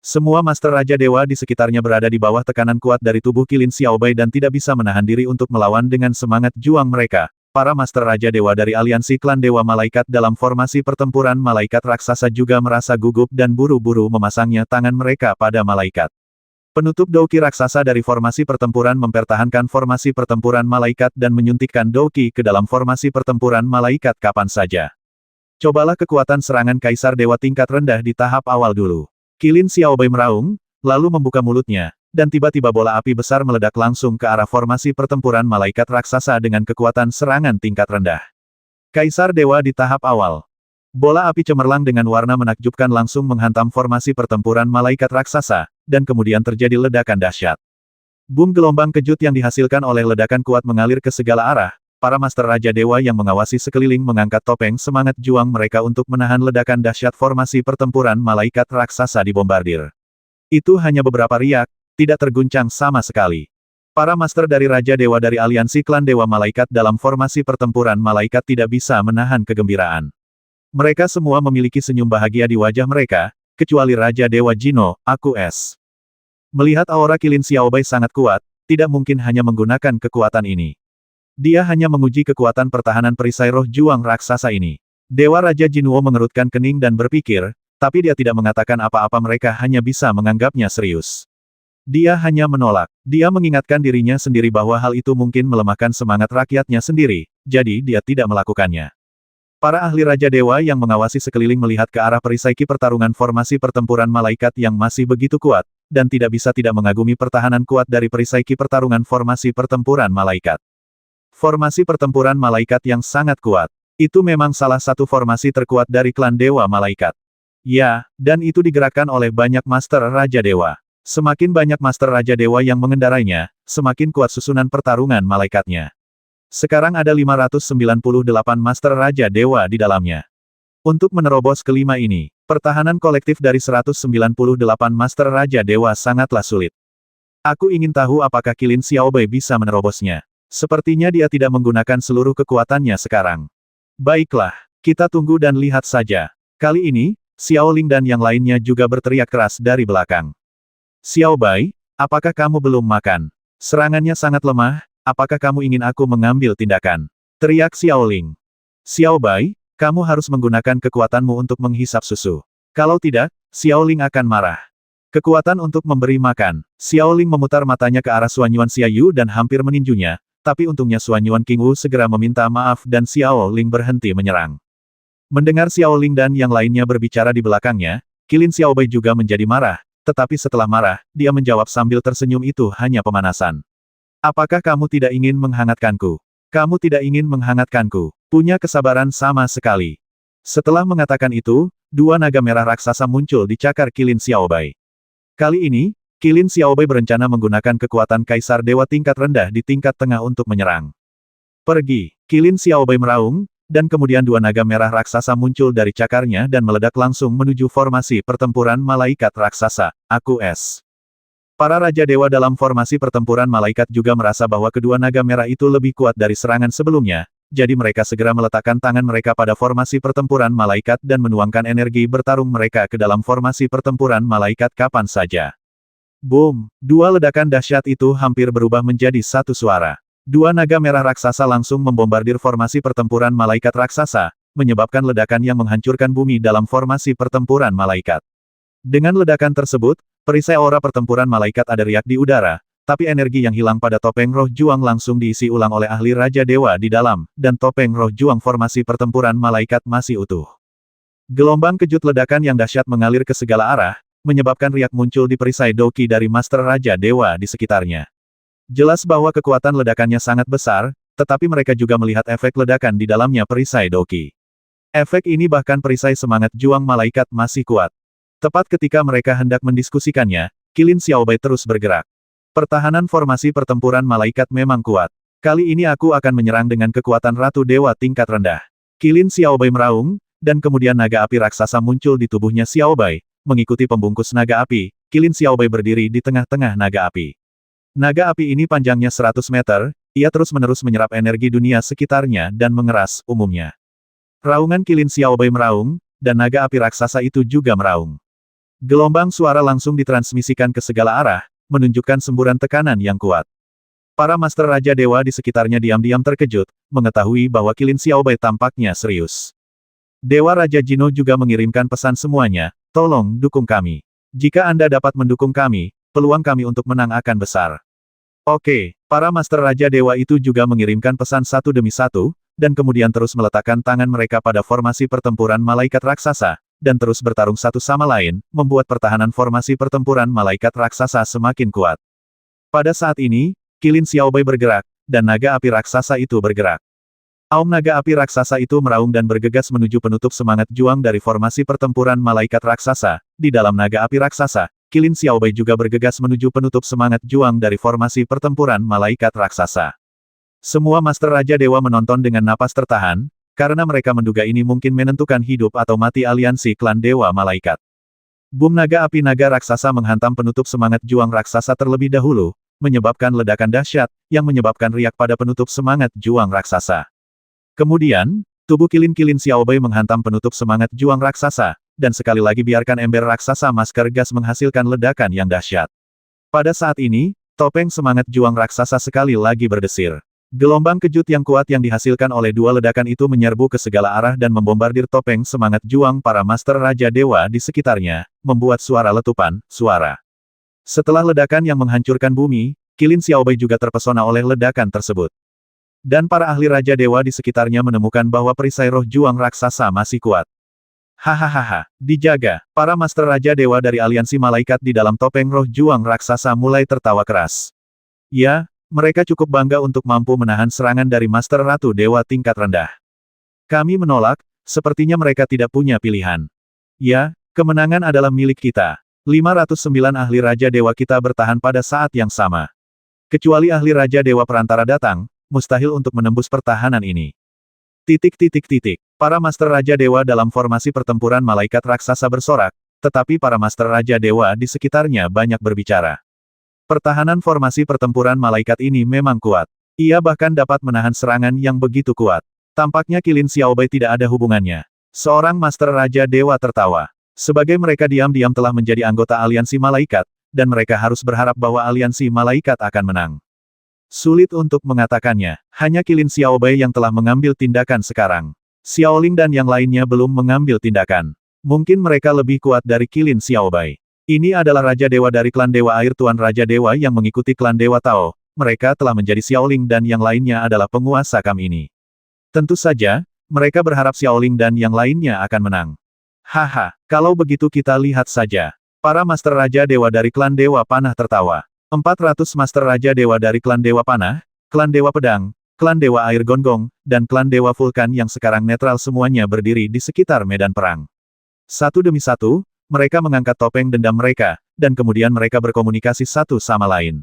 Semua Master Raja Dewa di sekitarnya berada di bawah tekanan kuat dari tubuh Qilin Xiaobai dan tidak bisa menahan diri untuk melawan dengan semangat juang mereka. Para Master Raja Dewa dari aliansi klan Dewa Malaikat dalam formasi pertempuran Malaikat Raksasa juga merasa gugup dan buru-buru memasangnya tangan mereka pada Malaikat. Penutup Douki Raksasa dari formasi pertempuran mempertahankan formasi pertempuran Malaikat dan menyuntikkan Douki ke dalam formasi pertempuran Malaikat kapan saja. Cobalah kekuatan serangan Kaisar Dewa tingkat rendah di tahap awal dulu. Qilin Xiaobai meraung, lalu membuka mulutnya, dan tiba-tiba bola api besar meledak langsung ke arah formasi pertempuran Malaikat Raksasa dengan kekuatan serangan tingkat rendah. Kaisar Dewa di tahap awal. Bola api cemerlang dengan warna menakjubkan langsung menghantam formasi pertempuran Malaikat Raksasa, dan kemudian terjadi ledakan dahsyat. Boom gelombang kejut yang dihasilkan oleh ledakan kuat mengalir ke segala arah. Para Master Raja Dewa yang mengawasi sekeliling mengangkat topeng semangat juang mereka untuk menahan ledakan dahsyat formasi pertempuran Malaikat Raksasa dibombardir. Itu hanya beberapa riak, tidak terguncang sama sekali. Para Master dari Raja Dewa dari aliansi klan Dewa Malaikat dalam formasi pertempuran Malaikat tidak bisa menahan kegembiraan. Mereka semua memiliki senyum bahagia di wajah mereka, kecuali Raja Dewa Jino, Aku Es. Melihat aura Qilin Xiaobai sangat kuat, tidak mungkin hanya menggunakan kekuatan ini. Dia hanya menguji kekuatan pertahanan perisai roh juang raksasa ini. Dewa Raja Jinwo mengerutkan kening dan berpikir, tapi dia tidak mengatakan apa-apa, mereka hanya bisa menganggapnya serius. Dia hanya menolak. Dia mengingatkan dirinya sendiri bahwa hal itu mungkin melemahkan semangat rakyatnya sendiri, jadi dia tidak melakukannya. Para ahli Raja Dewa yang mengawasi sekeliling melihat ke arah perisai ki pertarungan formasi pertempuran Malaikat yang masih begitu kuat, dan tidak bisa tidak mengagumi pertahanan kuat dari perisai ki pertarungan formasi pertempuran Malaikat. Formasi pertempuran Malaikat yang sangat kuat. Itu memang salah satu formasi terkuat dari klan Dewa Malaikat. Ya, dan itu digerakkan oleh banyak Master Raja Dewa. Semakin banyak Master Raja Dewa yang mengendarainya, semakin kuat susunan pertarungan Malaikatnya. Sekarang ada 598 Master Raja Dewa di dalamnya. Untuk menerobos kelima ini, pertahanan kolektif dari 198 Master Raja Dewa sangatlah sulit. Aku ingin tahu apakah Qilin Xiaobai bisa menerobosnya. Sepertinya dia tidak menggunakan seluruh kekuatannya sekarang. Baiklah, kita tunggu dan lihat saja. Kali ini, Xiao Ling dan yang lainnya juga berteriak keras dari belakang. Xiao Bai, apakah kamu belum makan? Serangannya sangat lemah, apakah kamu ingin aku mengambil tindakan? Teriak Xiao Ling. Xiao Bai, kamu harus menggunakan kekuatanmu untuk menghisap susu. Kalau tidak, Xiao Ling akan marah. Kekuatan untuk memberi makan. Xiao Ling memutar matanya ke arah Xuanyuan Xiaoyu dan hampir meninjunya, tapi untungnya Xuanyuan Qingwu segera meminta maaf dan Xiao Ling berhenti menyerang. Mendengar Xiao Ling dan yang lainnya berbicara di belakangnya, Qilin Xiaobai juga menjadi marah, tetapi setelah marah, dia menjawab sambil tersenyum itu hanya pemanasan. Apakah kamu tidak ingin menghangatkanku? Kamu tidak ingin menghangatkanku. Punya kesabaran sama sekali. Setelah mengatakan itu, dua naga merah raksasa muncul di cakar Qilin Xiaobai. Kali ini, Qilin Xiaobai berencana menggunakan kekuatan Kaisar Dewa tingkat rendah di tingkat tengah untuk menyerang. Pergi, Qilin Xiaobai meraung, dan kemudian dua naga merah raksasa muncul dari cakarnya dan meledak langsung menuju formasi pertempuran malaikat raksasa, AQS. Para Raja Dewa dalam formasi pertempuran malaikat juga merasa bahwa kedua naga merah itu lebih kuat dari serangan sebelumnya, jadi mereka segera meletakkan tangan mereka pada formasi pertempuran malaikat dan menuangkan energi bertarung mereka ke dalam formasi pertempuran malaikat kapan saja. Boom! Dua ledakan dahsyat itu hampir berubah menjadi satu suara. Dua naga merah raksasa langsung membombardir formasi pertempuran malaikat raksasa, menyebabkan ledakan yang menghancurkan bumi dalam formasi pertempuran malaikat. Dengan ledakan tersebut, perisai aura pertempuran malaikat ada riak di udara, tapi energi yang hilang pada topeng roh juang langsung diisi ulang oleh ahli Raja Dewa di dalam, dan topeng roh juang formasi pertempuran malaikat masih utuh. Gelombang kejut ledakan yang dahsyat mengalir ke segala arah, menyebabkan riak muncul di perisai Doki dari Master Raja Dewa di sekitarnya. Jelas bahwa kekuatan ledakannya sangat besar, tetapi mereka juga melihat efek ledakan di dalamnya perisai Doki. Efek ini bahkan perisai semangat juang malaikat masih kuat. Tepat ketika mereka hendak mendiskusikannya, Qilin Xiaobai terus bergerak. Pertahanan formasi pertempuran malaikat memang kuat. Kali ini aku akan menyerang dengan kekuatan Ratu Dewa tingkat rendah. Qilin Xiaobai meraung, dan kemudian naga api raksasa muncul di tubuhnya Xiaobai. Mengikuti pembungkus naga api, Qilin Xiaobai berdiri di tengah-tengah naga api. Naga api ini panjangnya 100 meter, ia terus-menerus menyerap energi dunia sekitarnya dan mengeras umumnya. Raungan Qilin Xiaobai meraung, dan naga api raksasa itu juga meraung. Gelombang suara langsung ditransmisikan ke segala arah, menunjukkan semburan tekanan yang kuat. Para Master Raja Dewa di sekitarnya diam-diam terkejut, mengetahui bahwa Qilin Xiaobai tampaknya serius. Dewa Raja Jino juga mengirimkan pesan semuanya, tolong dukung kami. Jika Anda dapat mendukung kami, peluang kami untuk menang akan besar. Oke, para Master Raja Dewa itu juga mengirimkan pesan satu demi satu, dan kemudian terus meletakkan tangan mereka pada formasi pertempuran malaikat raksasa, dan terus bertarung satu sama lain, membuat pertahanan formasi pertempuran malaikat raksasa semakin kuat. Pada saat ini, Qilin Xiaobai bergerak, dan naga api raksasa itu bergerak. Aum naga api raksasa itu meraung dan bergegas menuju penutup semangat juang dari formasi pertempuran malaikat raksasa. Di dalam naga api raksasa, Qilin Xiaobai juga bergegas menuju penutup semangat juang dari formasi pertempuran malaikat raksasa. Semua Master Raja Dewa menonton dengan napas tertahan, karena mereka menduga ini mungkin menentukan hidup atau mati aliansi klan Dewa Malaikat. Boom naga api naga raksasa menghantam penutup semangat juang raksasa terlebih dahulu, menyebabkan ledakan dahsyat, yang menyebabkan riak pada penutup semangat juang raksasa. Kemudian, tubuh Qilin Xiaobai menghantam penutup semangat juang raksasa, dan sekali lagi biarkan ember raksasa masker gas menghasilkan ledakan yang dahsyat. Pada saat ini, topeng semangat juang raksasa sekali lagi berdesir. Gelombang kejut yang kuat yang dihasilkan oleh dua ledakan itu menyerbu ke segala arah dan membombardir topeng semangat juang para Master Raja Dewa di sekitarnya, membuat suara letupan, suara. Setelah ledakan yang menghancurkan bumi, Qilin Xiaobai juga terpesona oleh ledakan tersebut. Dan para ahli Raja Dewa di sekitarnya menemukan bahwa perisai roh juang raksasa masih kuat. Hahaha, dijaga. Para Master Raja Dewa dari aliansi malaikat di dalam topeng roh juang raksasa mulai tertawa keras. Ya, mereka cukup bangga untuk mampu menahan serangan dari Master Ratu Dewa tingkat rendah. Kami menolak, sepertinya mereka tidak punya pilihan. Ya, kemenangan adalah milik kita. 509 ahli Raja Dewa kita bertahan pada saat yang sama. Kecuali ahli Raja Dewa perantara datang, mustahil untuk menembus pertahanan ini. Para Master Raja Dewa dalam formasi pertempuran malaikat raksasa bersorak, tetapi para Master Raja Dewa di sekitarnya banyak berbicara. Pertahanan formasi pertempuran malaikat ini memang kuat. Ia bahkan dapat menahan serangan yang begitu kuat. Tampaknya Qilin Xiaobai tidak ada hubungannya. Seorang Master Raja Dewa tertawa. Sebagai mereka diam-diam telah menjadi anggota aliansi malaikat, dan mereka harus berharap bahwa aliansi malaikat akan menang. Sulit untuk mengatakannya, hanya Qilin Xiaobai yang telah mengambil tindakan sekarang. Xiaoling dan yang lainnya belum mengambil tindakan. Mungkin mereka lebih kuat dari Qilin Xiaobai. Ini adalah Raja Dewa dari klan Dewa Air, Tuan Raja Dewa yang mengikuti klan Dewa Tao. Mereka telah menjadi Xiaoling dan yang lainnya adalah penguasa Kam ini. Tentu saja, mereka berharap Xiaoling dan yang lainnya akan menang. Haha, kalau begitu kita lihat saja. Para Master Raja Dewa dari klan Dewa Panah tertawa. 400 Master Raja Dewa dari klan Dewa Panah, klan Dewa Pedang, klan Dewa Air Gonggong, dan klan Dewa Vulkan yang sekarang netral semuanya berdiri di sekitar medan perang. Satu demi satu, mereka mengangkat topeng dendam mereka, dan kemudian mereka berkomunikasi satu sama lain.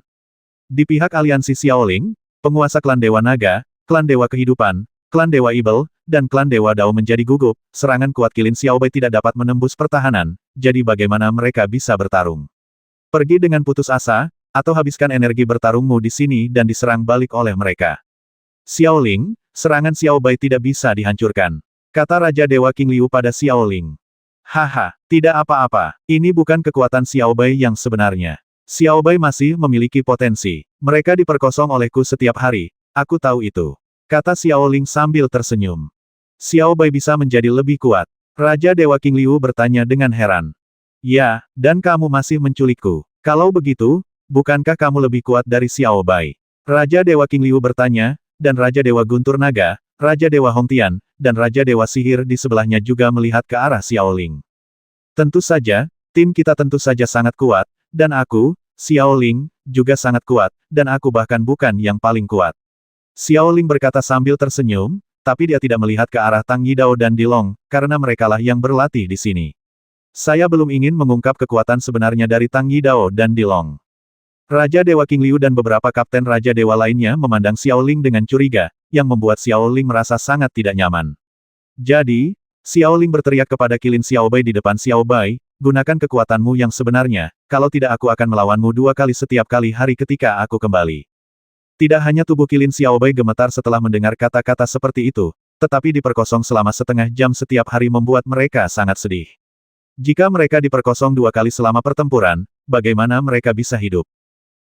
Di pihak aliansi Xiaoling, penguasa klan Dewa Naga, klan Dewa Kehidupan, klan Dewa Ibel, dan klan Dewa Dao menjadi gugup, serangan kuat Qilin Xiaobai tidak dapat menembus pertahanan, jadi bagaimana mereka bisa bertarung? Pergi dengan putus asa, atau habiskan energi bertarungmu di sini dan diserang balik oleh mereka. Xiaoling, serangan Xiaobai tidak bisa dihancurkan, kata Raja Dewa King Liu pada Xiaoling. Haha, tidak apa-apa, ini bukan kekuatan Xiaobai yang sebenarnya. Xiaobai masih memiliki potensi. Mereka diperkosong olehku setiap hari, aku tahu itu. Kata Xiaoling sambil tersenyum. Xiaobai bisa menjadi lebih kuat. Raja Dewa King Liu bertanya dengan heran. Ya, dan kamu masih menculikku. Kalau begitu, bukankah kamu lebih kuat dari Xiaobai? Raja Dewa King Liu bertanya, dan Raja Dewa Guntur Naga, Raja Dewa Hongtian, dan Raja Dewa Sihir di sebelahnya juga melihat ke arah Xiaoling. Tentu saja, tim kita tentu saja sangat kuat, dan aku, Xiaoling, juga sangat kuat, dan aku bahkan bukan yang paling kuat. Xiaoling berkata sambil tersenyum, tapi dia tidak melihat ke arah Tang Yidao dan Dilong, karena merekalah yang berlatih di sini. Saya belum ingin mengungkap kekuatan sebenarnya dari Tang Yidao dan Dilong. Raja Dewa King Liu dan beberapa kapten Raja Dewa lainnya memandang Xiaoling dengan curiga, yang membuat Xiaoling merasa sangat tidak nyaman. Jadi, Xiaoling berteriak kepada Qilin Xiaobai di depan Xiaobai, gunakan kekuatanmu yang sebenarnya, kalau tidak aku akan melawanmu 2 kali setiap kali hari ketika aku kembali. Tidak hanya tubuh Qilin Xiaobai gemetar setelah mendengar kata-kata seperti itu, tetapi diperkosong selama setengah jam setiap hari membuat mereka sangat sedih. Jika mereka diperkosong 2 kali selama pertempuran, bagaimana mereka bisa hidup?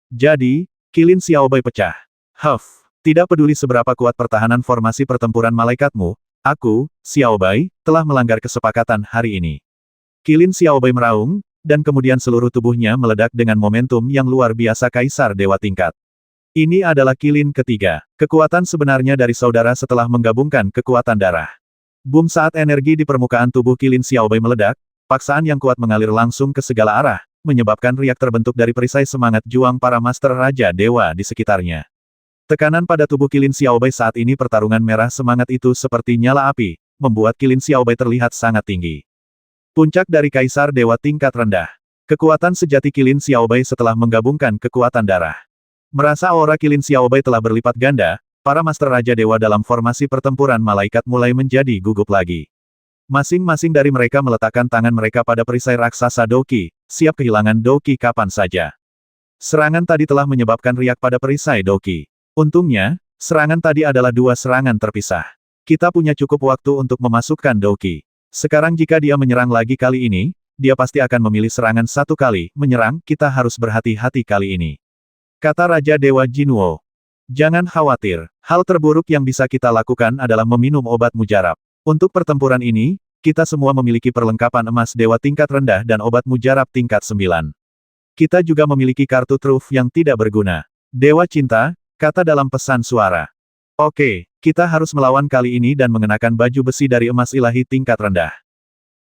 Jadi, Qilin Xiaobai pecah. Huff, tidak peduli seberapa kuat pertahanan formasi pertempuran malaikatmu, aku, Xiaobai, telah melanggar kesepakatan hari ini. Qilin Xiaobai meraung, dan kemudian seluruh tubuhnya meledak dengan momentum yang luar biasa Kaisar Dewa Tingkat. Ini adalah Qilin ketiga, kekuatan sebenarnya dari saudara setelah menggabungkan kekuatan darah. Boom saat energi di permukaan tubuh Qilin Xiaobai meledak, paksaan yang kuat mengalir langsung ke segala arah, menyebabkan riak terbentuk dari perisai semangat juang para Master Raja Dewa di sekitarnya. Tekanan pada tubuh Qilin Xiaobai saat ini pertarungan merah semangat itu seperti nyala api, membuat Qilin Xiaobai terlihat sangat tinggi. Puncak dari Kaisar Dewa tingkat rendah. Kekuatan sejati Qilin Xiaobai setelah menggabungkan kekuatan darah. Merasa aura Qilin Xiaobai telah berlipat ganda, para Master Raja Dewa dalam formasi pertempuran malaikat mulai menjadi gugup lagi. Masing-masing dari mereka meletakkan tangan mereka pada perisai raksasa Doqi, siap kehilangan Doqi kapan saja. Serangan tadi telah menyebabkan riak pada perisai Doqi. Untungnya, serangan tadi adalah 2 serangan terpisah. Kita punya cukup waktu untuk memasukkan Doqi. Sekarang jika dia menyerang lagi kali ini, dia pasti akan memilih serangan 1 kali, menyerang, kita harus berhati-hati kali ini. Kata Raja Dewa Jinwo. Jangan khawatir, hal terburuk yang bisa kita lakukan adalah meminum obat mujarab. Untuk pertempuran ini, kita semua memiliki perlengkapan emas dewa tingkat rendah dan obat mujarab tingkat 9. Kita juga memiliki kartu truf yang tidak berguna. Dewa Cinta, kata dalam pesan suara. Oke, kita harus melawan kali ini dan mengenakan baju besi dari emas ilahi tingkat rendah.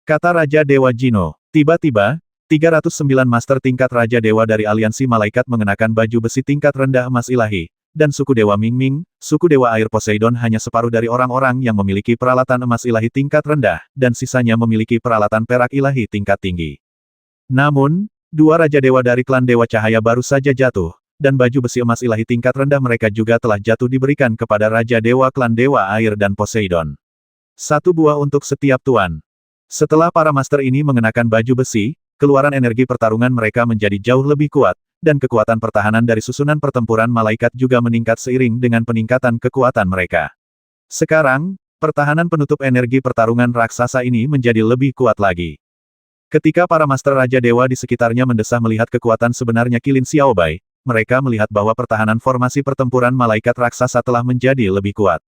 Kata Raja Dewa Jino. Tiba-tiba, 309 Master tingkat Raja Dewa dari aliansi malaikat mengenakan baju besi tingkat rendah emas ilahi. Dan suku Dewa Mingming, suku Dewa Air Poseidon hanya separuh dari orang-orang yang memiliki peralatan emas ilahi tingkat rendah, dan sisanya memiliki peralatan perak ilahi tingkat tinggi. Namun, 2 Raja Dewa dari klan Dewa Cahaya baru saja jatuh, dan baju besi emas ilahi tingkat rendah mereka juga telah jatuh diberikan kepada Raja Dewa klan Dewa Air dan Poseidon. 1 buah untuk setiap tuan. Setelah para master ini mengenakan baju besi, keluaran energi pertarungan mereka menjadi jauh lebih kuat, dan kekuatan pertahanan dari susunan pertempuran malaikat juga meningkat seiring dengan peningkatan kekuatan mereka. Sekarang, Pertahanan penutup energi pertarungan raksasa ini menjadi lebih kuat lagi. Ketika para Master Raja Dewa di sekitarnya mendesah melihat kekuatan sebenarnya Qilin Xiaobai, mereka melihat bahwa pertahanan formasi pertempuran malaikat raksasa telah menjadi lebih kuat.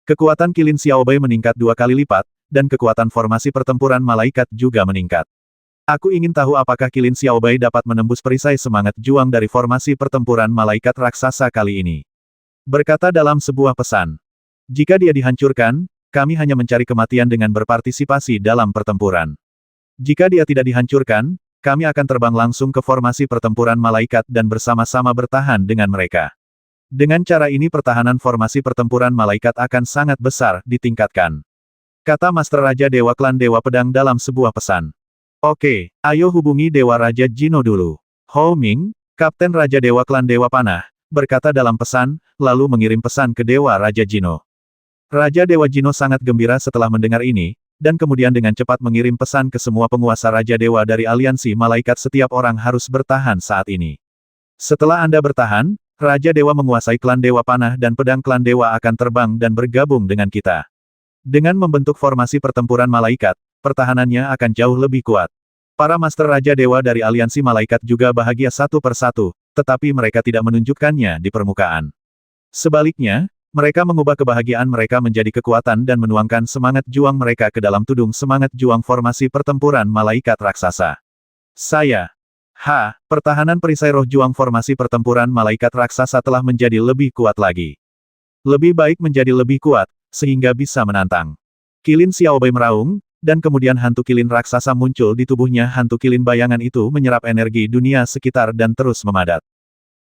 Kekuatan Qilin Xiaobai meningkat 2 kali lipat, dan kekuatan formasi pertempuran malaikat juga meningkat. Aku ingin tahu apakah Qilin Xiaobai dapat menembus perisai semangat juang dari formasi pertempuran malaikat raksasa kali ini. Berkata dalam sebuah pesan. Jika dia dihancurkan, kami hanya mencari kematian dengan berpartisipasi dalam pertempuran. Jika dia tidak dihancurkan, kami akan terbang langsung ke formasi pertempuran malaikat dan bersama-sama bertahan dengan mereka. Dengan cara ini pertahanan formasi pertempuran malaikat akan sangat besar ditingkatkan. Kata Master Raja Dewa Klan Dewa Pedang dalam sebuah pesan. Oke, ayo hubungi Dewa Raja Jino dulu. Hou Ming, Kapten Raja Dewa Klan Dewa Panah, berkata dalam pesan, lalu mengirim pesan ke Dewa Raja Jino. Raja Dewa Jino sangat gembira setelah mendengar ini, dan kemudian dengan cepat mengirim pesan ke semua penguasa Raja Dewa dari aliansi malaikat setiap orang harus bertahan saat ini. Setelah Anda bertahan, Raja Dewa menguasai klan Dewa Panah dan pedang klan Dewa akan terbang dan bergabung dengan kita. Dengan membentuk formasi pertempuran malaikat, pertahanannya akan jauh lebih kuat. Para Master Raja Dewa dari aliansi malaikat juga bahagia satu persatu, tetapi mereka tidak menunjukkannya di permukaan. Sebaliknya, mereka mengubah kebahagiaan mereka menjadi kekuatan dan menuangkan semangat juang mereka ke dalam tudung semangat juang formasi pertempuran malaikat raksasa. Pertahanan perisai roh juang formasi pertempuran malaikat raksasa telah menjadi lebih kuat lagi. Lebih baik menjadi lebih kuat, sehingga bisa menantang. Qilin Xiaobai meraung, dan kemudian hantu Qilin raksasa muncul di tubuhnya. Hantu Qilin bayangan itu menyerap energi dunia sekitar dan terus memadat.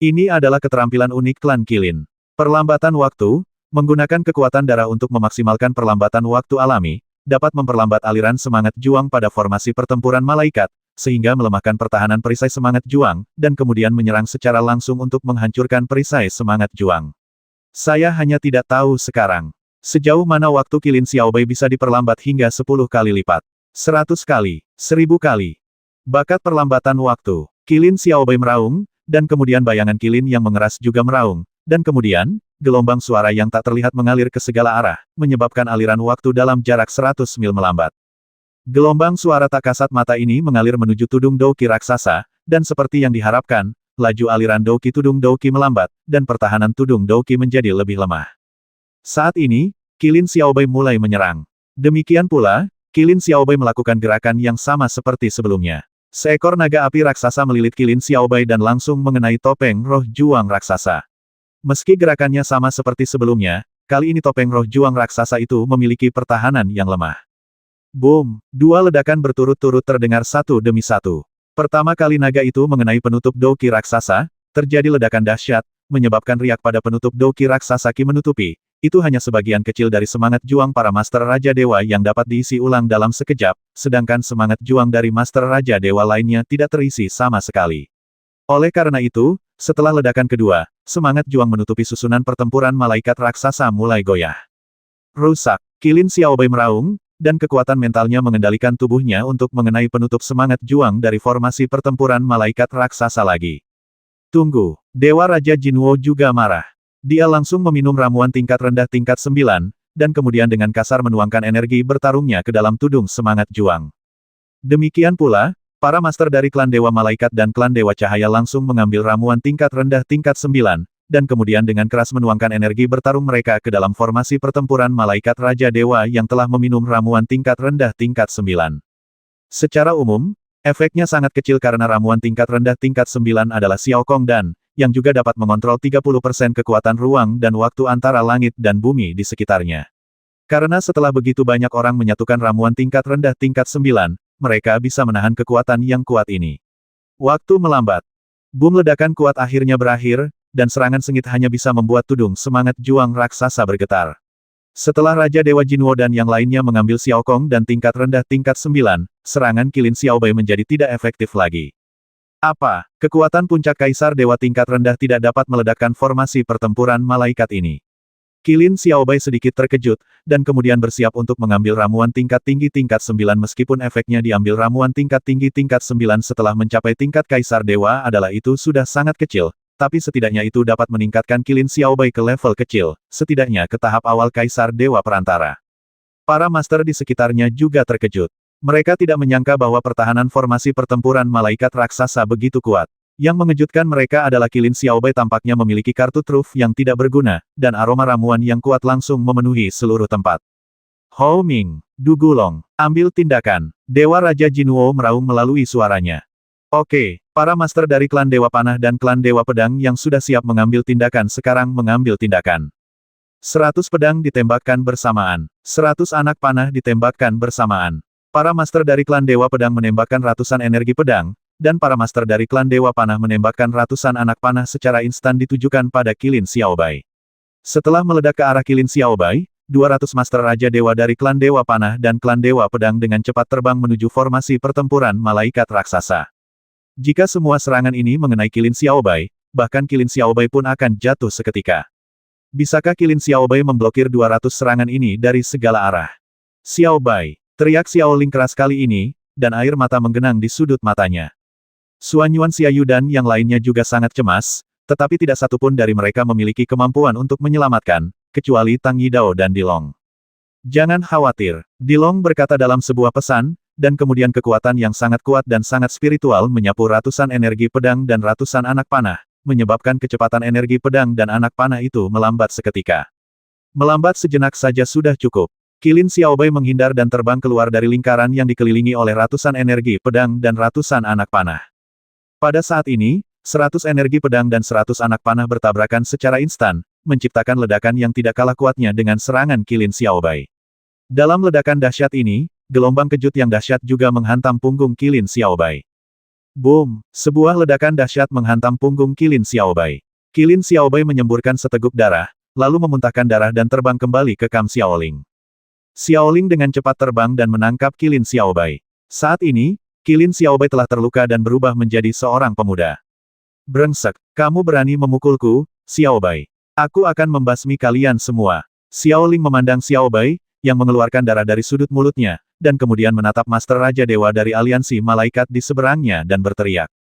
Ini adalah keterampilan unik klan Qilin. Perlambatan waktu, menggunakan kekuatan darah untuk memaksimalkan perlambatan waktu alami, dapat memperlambat aliran semangat juang pada formasi pertempuran malaikat, sehingga melemahkan pertahanan perisai semangat juang, dan kemudian menyerang secara langsung untuk menghancurkan perisai semangat juang. Saya hanya tidak tahu sekarang, sejauh mana waktu Qilin Xiaobai bisa diperlambat hingga 10 kali lipat. 100 kali, 1000 kali. Bakat perlambatan waktu, Qilin Xiaobai meraung, dan kemudian bayangan Qilin yang mengeras juga meraung. Dan kemudian, gelombang suara yang tak terlihat mengalir ke segala arah, menyebabkan aliran waktu dalam jarak 100 mil melambat. Gelombang suara tak kasat mata ini mengalir menuju tudung Douqi raksasa, dan seperti yang diharapkan, laju aliran Douqi tudung Douqi melambat, dan pertahanan tudung Douqi menjadi lebih lemah. Saat ini, Qilin Xiaobai mulai menyerang. Demikian pula, Qilin Xiaobai melakukan gerakan yang sama seperti sebelumnya. Seekor naga api raksasa melilit Qilin Xiaobai dan langsung mengenai topeng roh juang raksasa. Meski gerakannya sama seperti sebelumnya, kali ini topeng roh juang raksasa itu memiliki pertahanan yang lemah. Boom! 2 ledakan berturut-turut terdengar satu demi satu. Pertama kali naga itu mengenai penutup Douqi raksasa, terjadi ledakan dahsyat, menyebabkan riak pada penutup Douqi raksasa Qi menutupi. Itu hanya sebagian kecil dari semangat juang para Master Raja Dewa yang dapat diisi ulang dalam sekejap, sedangkan semangat juang dari Master Raja Dewa lainnya tidak terisi sama sekali. Oleh karena itu, setelah ledakan kedua, semangat juang menutupi susunan pertempuran malaikat raksasa mulai goyah. Rusak, Qilin Xiaobai meraung, dan kekuatan mentalnya mengendalikan tubuhnya untuk mengenai penutup semangat juang dari formasi pertempuran malaikat raksasa lagi. Tunggu, Dewa Raja Jinwo juga marah. Dia langsung meminum ramuan tingkat rendah tingkat 9, dan kemudian dengan kasar menuangkan energi bertarungnya ke dalam tudung semangat juang. Demikian pula, para master dari klan Dewa Malaikat dan klan Dewa Cahaya langsung mengambil ramuan tingkat rendah tingkat 9, dan kemudian dengan keras menuangkan energi bertarung mereka ke dalam formasi pertempuran Malaikat Raja Dewa yang telah meminum ramuan tingkat rendah tingkat 9. Secara umum, efeknya sangat kecil karena ramuan tingkat rendah tingkat 9 adalah Xiao Kong Dan, yang juga dapat mengontrol 30% kekuatan ruang dan waktu antara langit dan bumi di sekitarnya. Karena setelah begitu banyak orang menyatukan ramuan tingkat rendah tingkat 9, mereka bisa menahan kekuatan yang kuat ini. Waktu melambat. Boom ledakan kuat akhirnya berakhir, dan serangan sengit hanya bisa membuat tudung semangat juang raksasa bergetar. Setelah Raja Dewa Jinwo dan yang lainnya mengambil Xiao Kong dan tingkat rendah tingkat 9, serangan Qilin Xiaobai menjadi tidak efektif lagi. Apa? Kekuatan puncak Kaisar Dewa tingkat rendah tidak dapat meledakkan formasi pertempuran malaikat ini. Qilin Xiaobai sedikit terkejut, dan kemudian bersiap untuk mengambil ramuan tingkat tinggi tingkat 9 meskipun efeknya diambil ramuan tingkat tinggi tingkat 9 setelah mencapai tingkat Kaisar Dewa adalah itu sudah sangat kecil, tapi setidaknya itu dapat meningkatkan Qilin Xiaobai ke level kecil, setidaknya ke tahap awal Kaisar Dewa Perantara. Para master di sekitarnya juga terkejut. Mereka tidak menyangka bahwa pertahanan formasi pertempuran malaikat raksasa begitu kuat. Yang mengejutkan mereka adalah Qilin Xiaobai tampaknya memiliki kartu truf yang tidak berguna, dan aroma ramuan yang kuat langsung memenuhi seluruh tempat. Hou Ming, Du Gulong, ambil tindakan. Dewa Raja Jinwo meraung melalui suaranya. Oke, para master dari klan Dewa Panah dan klan Dewa Pedang yang sudah siap mengambil tindakan sekarang mengambil tindakan. 100 pedang ditembakkan bersamaan. 100 anak panah ditembakkan bersamaan. Para master dari klan Dewa Pedang menembakkan ratusan energi pedang, dan para master dari klan Dewa Panah menembakkan ratusan anak panah secara instan ditujukan pada Qilin Xiaobai. Setelah meledak ke arah Qilin Xiaobai, 200 master Raja Dewa dari klan Dewa Panah dan klan Dewa Pedang dengan cepat terbang menuju formasi pertempuran malaikat raksasa. Jika semua serangan ini mengenai Qilin Xiaobai, bahkan Qilin Xiaobai pun akan jatuh seketika. Bisakah Qilin Xiaobai memblokir 200 serangan ini dari segala arah? Xiaobai, teriak Xiaoling keras kali ini, dan air mata menggenang di sudut matanya. Suanyuan Xiaoyu dan yang lainnya juga sangat cemas, tetapi tidak satupun dari mereka memiliki kemampuan untuk menyelamatkan, kecuali Tang Yidao dan Dilong. Jangan khawatir, Dilong berkata dalam sebuah pesan, dan kemudian kekuatan yang sangat kuat dan sangat spiritual menyapu ratusan energi pedang dan ratusan anak panah, menyebabkan kecepatan energi pedang dan anak panah itu melambat seketika. Melambat sejenak saja sudah cukup. Qilin Xiaobai menghindar dan terbang keluar dari lingkaran yang dikelilingi oleh ratusan energi pedang dan ratusan anak panah. Pada saat ini, 100 energi pedang dan 100 anak panah bertabrakan secara instan, menciptakan ledakan yang tidak kalah kuatnya dengan serangan Qilin Xiaobai. Dalam ledakan dahsyat ini, gelombang kejut yang dahsyat juga menghantam punggung Qilin Xiaobai. Boom! Sebuah ledakan dahsyat menghantam punggung Qilin Xiaobai. Qilin Xiaobai menyemburkan seteguk darah, lalu memuntahkan darah dan terbang kembali ke Kam Xiaoling. Xiaoling dengan cepat terbang dan menangkap Qilin Xiaobai. Saat ini, Qilin Xiaobai telah terluka dan berubah menjadi seorang pemuda. Brengsek, kamu berani memukulku, Xiaobai. Aku akan membasmi kalian semua. Xiaoling memandang Xiaobai, yang mengeluarkan darah dari sudut mulutnya, dan kemudian menatap Master Raja Dewa dari aliansi malaikat di seberangnya dan berteriak.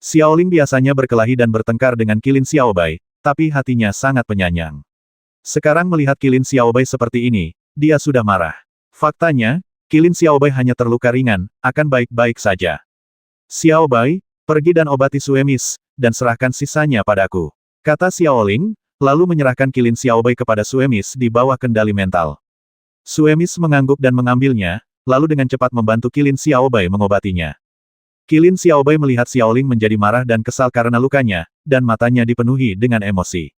Xiaoling biasanya berkelahi dan bertengkar dengan Qilin Xiaobai, tapi hatinya sangat penyayang. Sekarang melihat Qilin Xiaobai seperti ini, dia sudah marah. Faktanya, Qilin Xiaobai hanya terluka ringan, akan baik-baik saja. Xiaobai, pergi dan obati Suemis, dan serahkan sisanya padaku. Kata Xiaoling, lalu menyerahkan Qilin Xiaobai kepada Suemis di bawah kendali mental. Suemis mengangguk dan mengambilnya, lalu dengan cepat membantu Qilin Xiaobai mengobatinya. Qilin Xiaobai melihat Xiaoling menjadi marah dan kesal karena lukanya, dan matanya dipenuhi dengan emosi.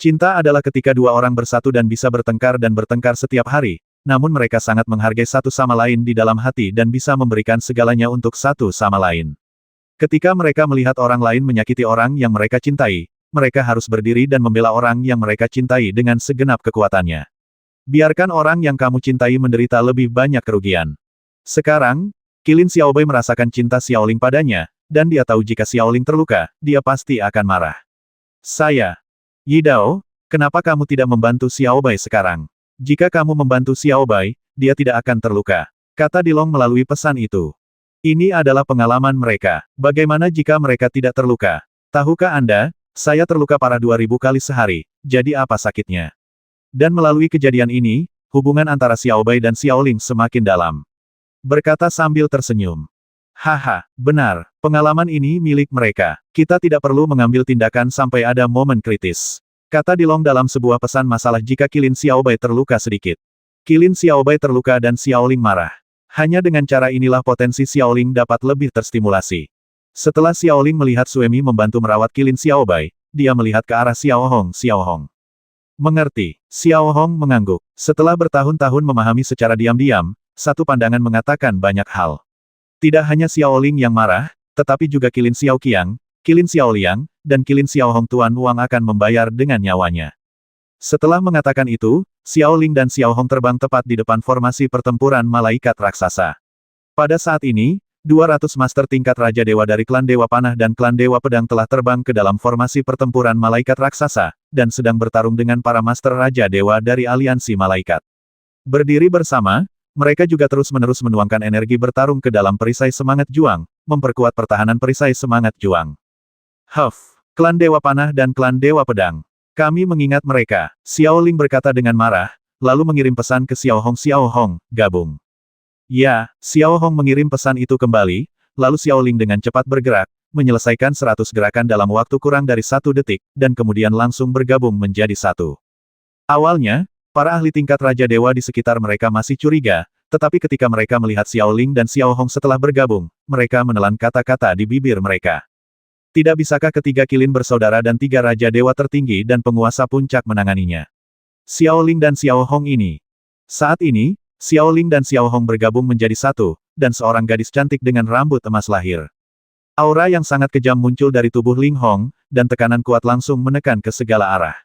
Cinta adalah ketika dua orang bersatu dan bisa bertengkar dan bertengkar setiap hari, namun mereka sangat menghargai satu sama lain di dalam hati dan bisa memberikan segalanya untuk satu sama lain. Ketika mereka melihat orang lain menyakiti orang yang mereka cintai, mereka harus berdiri dan membela orang yang mereka cintai dengan segenap kekuatannya. Biarkan orang yang kamu cintai menderita lebih banyak kerugian. Sekarang, Qilin Xiaobai merasakan cinta Xiaoling padanya, dan dia tahu jika Xiaoling terluka, dia pasti akan marah. Yidao, kenapa kamu tidak membantu Xiaobai sekarang? Jika kamu membantu Xiaobai, dia tidak akan terluka. Kata Dilong melalui pesan itu. Ini adalah pengalaman mereka. Bagaimana jika mereka tidak terluka? Tahukah Anda, saya terluka parah 2000 kali sehari, jadi apa sakitnya? Dan melalui kejadian ini, hubungan antara Xiaobai dan Xiaoling semakin dalam. Berkata sambil tersenyum. Haha, benar, pengalaman ini milik mereka. Kita tidak perlu mengambil tindakan sampai ada momen kritis. Kata Dilong dalam sebuah pesan masalah jika Qilin Xiaobai terluka sedikit. Qilin Xiaobai terluka dan Xiaoling marah. Hanya dengan cara inilah potensi Xiaoling dapat lebih terstimulasi. Setelah Xiaoling melihat Suemi membantu merawat Qilin Xiaobai, dia melihat ke arah Xiao Hong. Mengerti, Xiao Hong mengangguk. Setelah bertahun-tahun memahami secara diam-diam, satu pandangan mengatakan banyak hal. Tidak hanya Xiaoling yang marah, tetapi juga Qilin Xiaoqiang, Qilin Xiaoliang, dan Qilin Xiaohong Tuan Wang akan membayar dengan nyawanya. Setelah mengatakan itu, Xiaoling dan Xiaohong terbang tepat di depan formasi pertempuran malaikat raksasa. Pada saat ini, 200 master tingkat Raja Dewa dari klan Dewa Panah dan klan Dewa Pedang telah terbang ke dalam formasi pertempuran malaikat raksasa, dan sedang bertarung dengan para master Raja Dewa dari aliansi malaikat. Berdiri bersama, mereka juga terus-menerus menuangkan energi bertarung ke dalam perisai semangat juang, memperkuat pertahanan perisai semangat juang. Klan Dewa Panah dan klan Dewa Pedang. Kami mengingat mereka, Xiaoling berkata dengan marah, lalu mengirim pesan ke Xiao Hong, gabung. Ya, Xiao Hong mengirim pesan itu kembali, lalu Xiao Ling dengan cepat bergerak, menyelesaikan 100 gerakan dalam waktu kurang dari 1 detik, dan kemudian langsung bergabung menjadi satu. Awalnya, para ahli tingkat Raja Dewa di sekitar mereka masih curiga, tetapi ketika mereka melihat Xiao Ling dan Xiao Hong setelah bergabung, mereka menelan kata-kata di bibir mereka. Tidak bisakah ketiga kilin bersaudara dan 3 Raja Dewa tertinggi dan penguasa puncak menanganinya? Xiao Ling dan Xiao Hong ini. Saat ini, Xiao Ling dan Xiao Hong bergabung menjadi satu, dan seorang gadis cantik dengan rambut emas lahir. Aura yang sangat kejam muncul dari tubuh Ling Hong, dan tekanan kuat langsung menekan ke segala arah.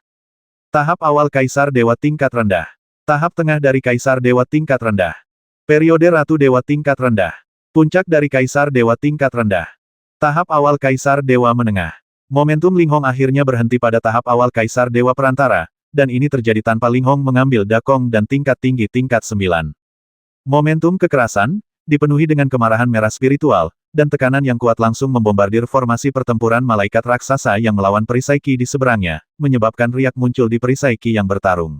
Tahap awal Kaisar Dewa tingkat rendah. Tahap tengah dari Kaisar Dewa tingkat rendah. Periode Ratu Dewa tingkat rendah. Puncak dari Kaisar Dewa tingkat rendah. Tahap awal Kaisar Dewa menengah. Momentum Ling Hong akhirnya berhenti pada tahap awal Kaisar Dewa perantara, dan ini terjadi tanpa Ling Hong mengambil dakong dan tingkat tinggi tingkat 9. Momentum kekerasan, dipenuhi dengan kemarahan merah spiritual, dan tekanan yang kuat langsung membombardir formasi pertempuran malaikat raksasa yang melawan perisai Qi di seberangnya, menyebabkan riak muncul di perisai Qi yang bertarung.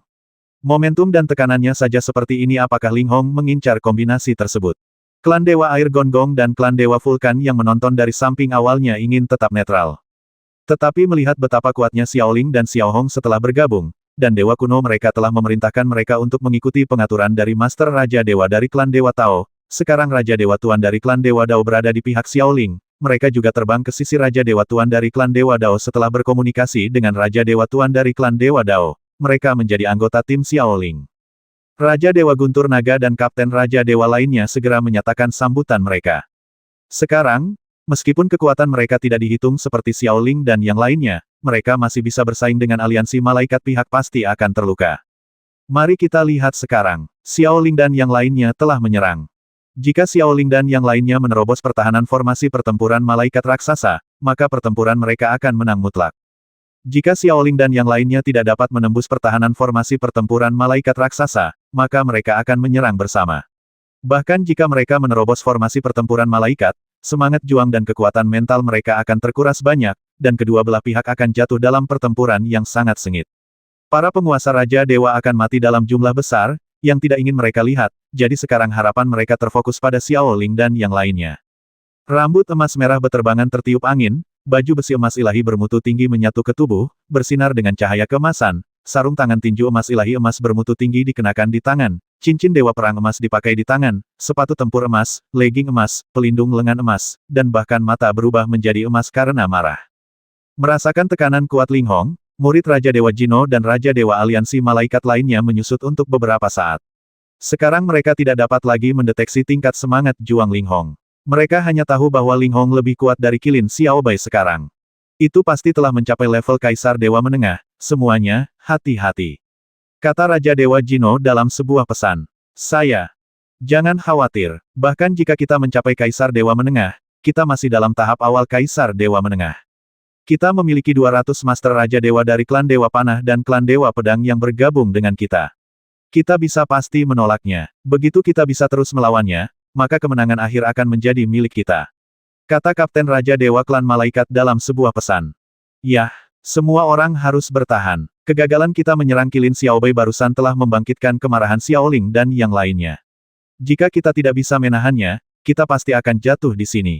Momentum dan tekanannya saja seperti ini. Apakah Ling Hong mengincar kombinasi tersebut? Klan Dewa Air Gonggong dan Klan Dewa Vulkan yang menonton dari samping awalnya ingin tetap netral. Tetapi melihat betapa kuatnya Xiao Ling dan Xiao Hong setelah bergabung, dan Dewa kuno mereka telah memerintahkan mereka untuk mengikuti pengaturan dari Master Raja Dewa dari Klan Dewa Tao, sekarang Raja Dewa Tuan dari Klan Dewa Dao berada di pihak Xiao Ling, mereka juga terbang ke sisi Raja Dewa Tuan dari Klan Dewa Dao setelah berkomunikasi dengan Raja Dewa Tuan dari Klan Dewa Dao. Mereka menjadi anggota tim Xiao Ling. Raja Dewa Guntur Naga dan Kapten Raja Dewa lainnya segera menyatakan sambutan mereka. Sekarang, meskipun kekuatan mereka tidak dihitung seperti Xiao Ling dan yang lainnya, mereka masih bisa bersaing dengan aliansi malaikat. Pihak pasti akan terluka. Mari kita lihat sekarang. Xiao Ling dan yang lainnya telah menyerang. Jika Xiao Ling dan yang lainnya menerobos pertahanan formasi pertempuran malaikat raksasa, maka pertempuran mereka akan menang mutlak. Jika Xiao Ling dan yang lainnya tidak dapat menembus pertahanan formasi pertempuran malaikat raksasa, maka mereka akan menyerang bersama. Bahkan jika mereka menerobos formasi pertempuran malaikat, semangat juang dan kekuatan mental mereka akan terkuras banyak, dan kedua belah pihak akan jatuh dalam pertempuran yang sangat sengit. Para penguasa Raja Dewa akan mati dalam jumlah besar, yang tidak ingin mereka lihat, jadi sekarang harapan mereka terfokus pada Xiao Ling dan yang lainnya. Rambut emas merah beterbangan tertiup angin, baju besi emas ilahi bermutu tinggi menyatu ke tubuh, bersinar dengan cahaya keemasan, sarung tangan tinju emas ilahi emas bermutu tinggi dikenakan di tangan, cincin dewa perang emas dipakai di tangan, sepatu tempur emas, legging emas, pelindung lengan emas, dan bahkan mata berubah menjadi emas karena marah. Merasakan tekanan kuat Ling Hong, murid Raja Dewa Jino dan Raja Dewa Aliansi Malaikat lainnya menyusut untuk beberapa saat. Sekarang mereka tidak dapat lagi mendeteksi tingkat semangat juang Ling Hong. Mereka hanya tahu bahwa Ling Hong lebih kuat dari Kilin Xiao Bai sekarang. Itu pasti telah mencapai level Kaisar Dewa Menengah, semuanya, hati-hati. Kata Raja Dewa Jino dalam sebuah pesan. Jangan khawatir, bahkan jika kita mencapai Kaisar Dewa Menengah, kita masih dalam tahap awal Kaisar Dewa Menengah. Kita memiliki 200 Master Raja Dewa dari Klan Dewa Panah dan Klan Dewa Pedang yang bergabung dengan kita. Kita bisa pasti menolaknya. Begitu kita bisa terus melawannya, maka kemenangan akhir akan menjadi milik kita. Kata Kapten Raja Dewa Klan Malaikat dalam sebuah pesan. Yah, semua orang harus bertahan. Kegagalan kita menyerang Kilin Xiao Bai barusan telah membangkitkan kemarahan Xiao Ling dan yang lainnya. Jika kita tidak bisa menahannya, kita pasti akan jatuh di sini.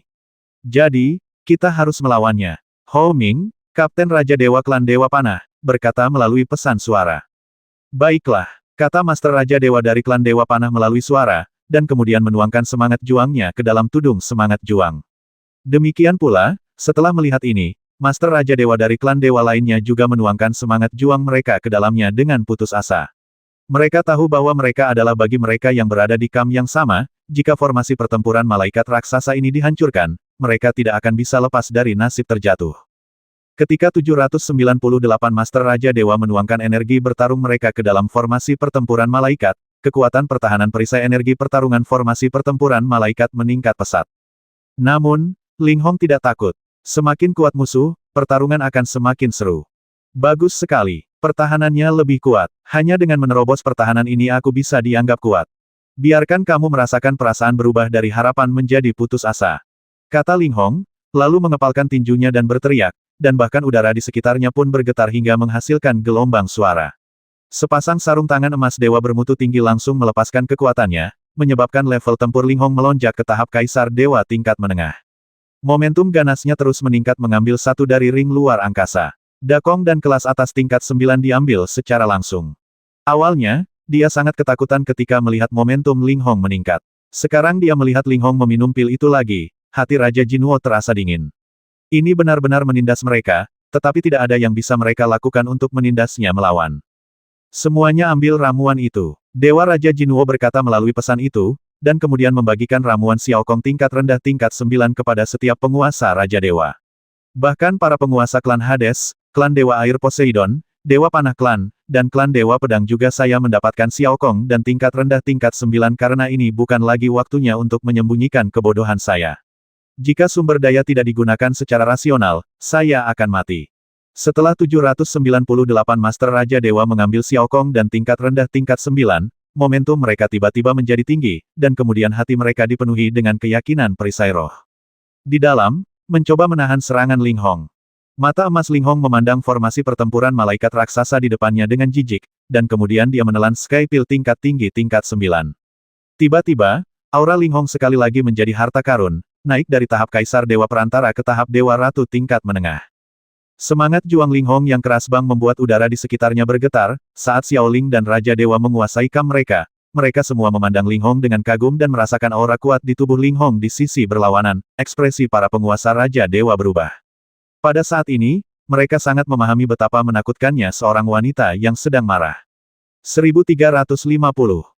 Jadi, kita harus melawannya. Hou Ming, Kapten Raja Dewa Klan Dewa Panah, berkata melalui pesan suara. Baiklah, kata Master Raja Dewa dari Klan Dewa Panah melalui suara, dan kemudian menuangkan semangat juangnya ke dalam tudung semangat juang. Demikian pula, setelah melihat ini, Master Raja Dewa dari Klan Dewa lainnya juga menuangkan semangat juang mereka ke dalamnya dengan putus asa. Mereka tahu bahwa mereka adalah bagi mereka yang berada di kamp yang sama, jika formasi pertempuran malaikat raksasa ini dihancurkan, mereka tidak akan bisa lepas dari nasib terjatuh. Ketika 798 Master Raja Dewa menuangkan energi bertarung mereka ke dalam formasi pertempuran malaikat, kekuatan pertahanan perisai energi pertarungan formasi pertempuran malaikat meningkat pesat. Namun, Ling Hong tidak takut. Semakin kuat musuh, pertarungan akan semakin seru. Bagus sekali. Pertahanannya lebih kuat. Hanya dengan menerobos pertahanan ini aku bisa dianggap kuat. Biarkan kamu merasakan perasaan berubah dari harapan menjadi putus asa. Kata Ling Hong, lalu mengepalkan tinjunya dan berteriak, dan bahkan udara di sekitarnya pun bergetar hingga menghasilkan gelombang suara. Sepasang sarung tangan emas dewa bermutu tinggi langsung melepaskan kekuatannya, menyebabkan level tempur Linghong melonjak ke tahap kaisar dewa tingkat menengah. Momentum ganasnya terus meningkat mengambil satu dari ring luar angkasa. Dakong dan kelas atas tingkat 9 diambil secara langsung. Awalnya, dia sangat ketakutan ketika melihat momentum Linghong meningkat. Sekarang dia melihat Linghong meminum pil itu lagi, hati Raja Jinwo terasa dingin. Ini benar-benar menindas mereka, tetapi tidak ada yang bisa mereka lakukan untuk menindasnya melawan. Semuanya ambil ramuan itu. Dewa Raja Jinwo berkata melalui pesan itu, dan kemudian membagikan ramuan Xiaokong tingkat rendah tingkat 9 kepada setiap penguasa Raja Dewa. Bahkan para penguasa klan Hades, klan Dewa Air Poseidon, Dewa Panah Klan, dan klan Dewa Pedang juga saya mendapatkan Xiaokong dan tingkat rendah tingkat 9 karena ini bukan lagi waktunya untuk menyembunyikan kebodohan saya. Jika sumber daya tidak digunakan secara rasional, saya akan mati. Setelah 798 Master Raja Dewa mengambil Xiaokong dan tingkat rendah tingkat 9, momentum mereka tiba-tiba menjadi tinggi, dan kemudian hati mereka dipenuhi dengan keyakinan perisai roh. Di dalam, mencoba menahan serangan Linghong. Mata emas Linghong memandang formasi pertempuran malaikat raksasa di depannya dengan jijik, dan kemudian dia menelan Sky Pill tingkat tinggi tingkat 9. Tiba-tiba, aura Linghong sekali lagi menjadi harta karun, naik dari tahap kaisar dewa perantara ke tahap dewa ratu tingkat menengah. Semangat juang Linghong yang keras bang membuat udara di sekitarnya bergetar, saat Xiaoling dan Raja Dewa menguasai kam mereka. Mereka semua memandang Linghong dengan kagum dan merasakan aura kuat di tubuh Linghong di sisi berlawanan, ekspresi para penguasa Raja Dewa berubah. Pada saat ini, mereka sangat memahami betapa menakutkannya seorang wanita yang sedang marah. 1350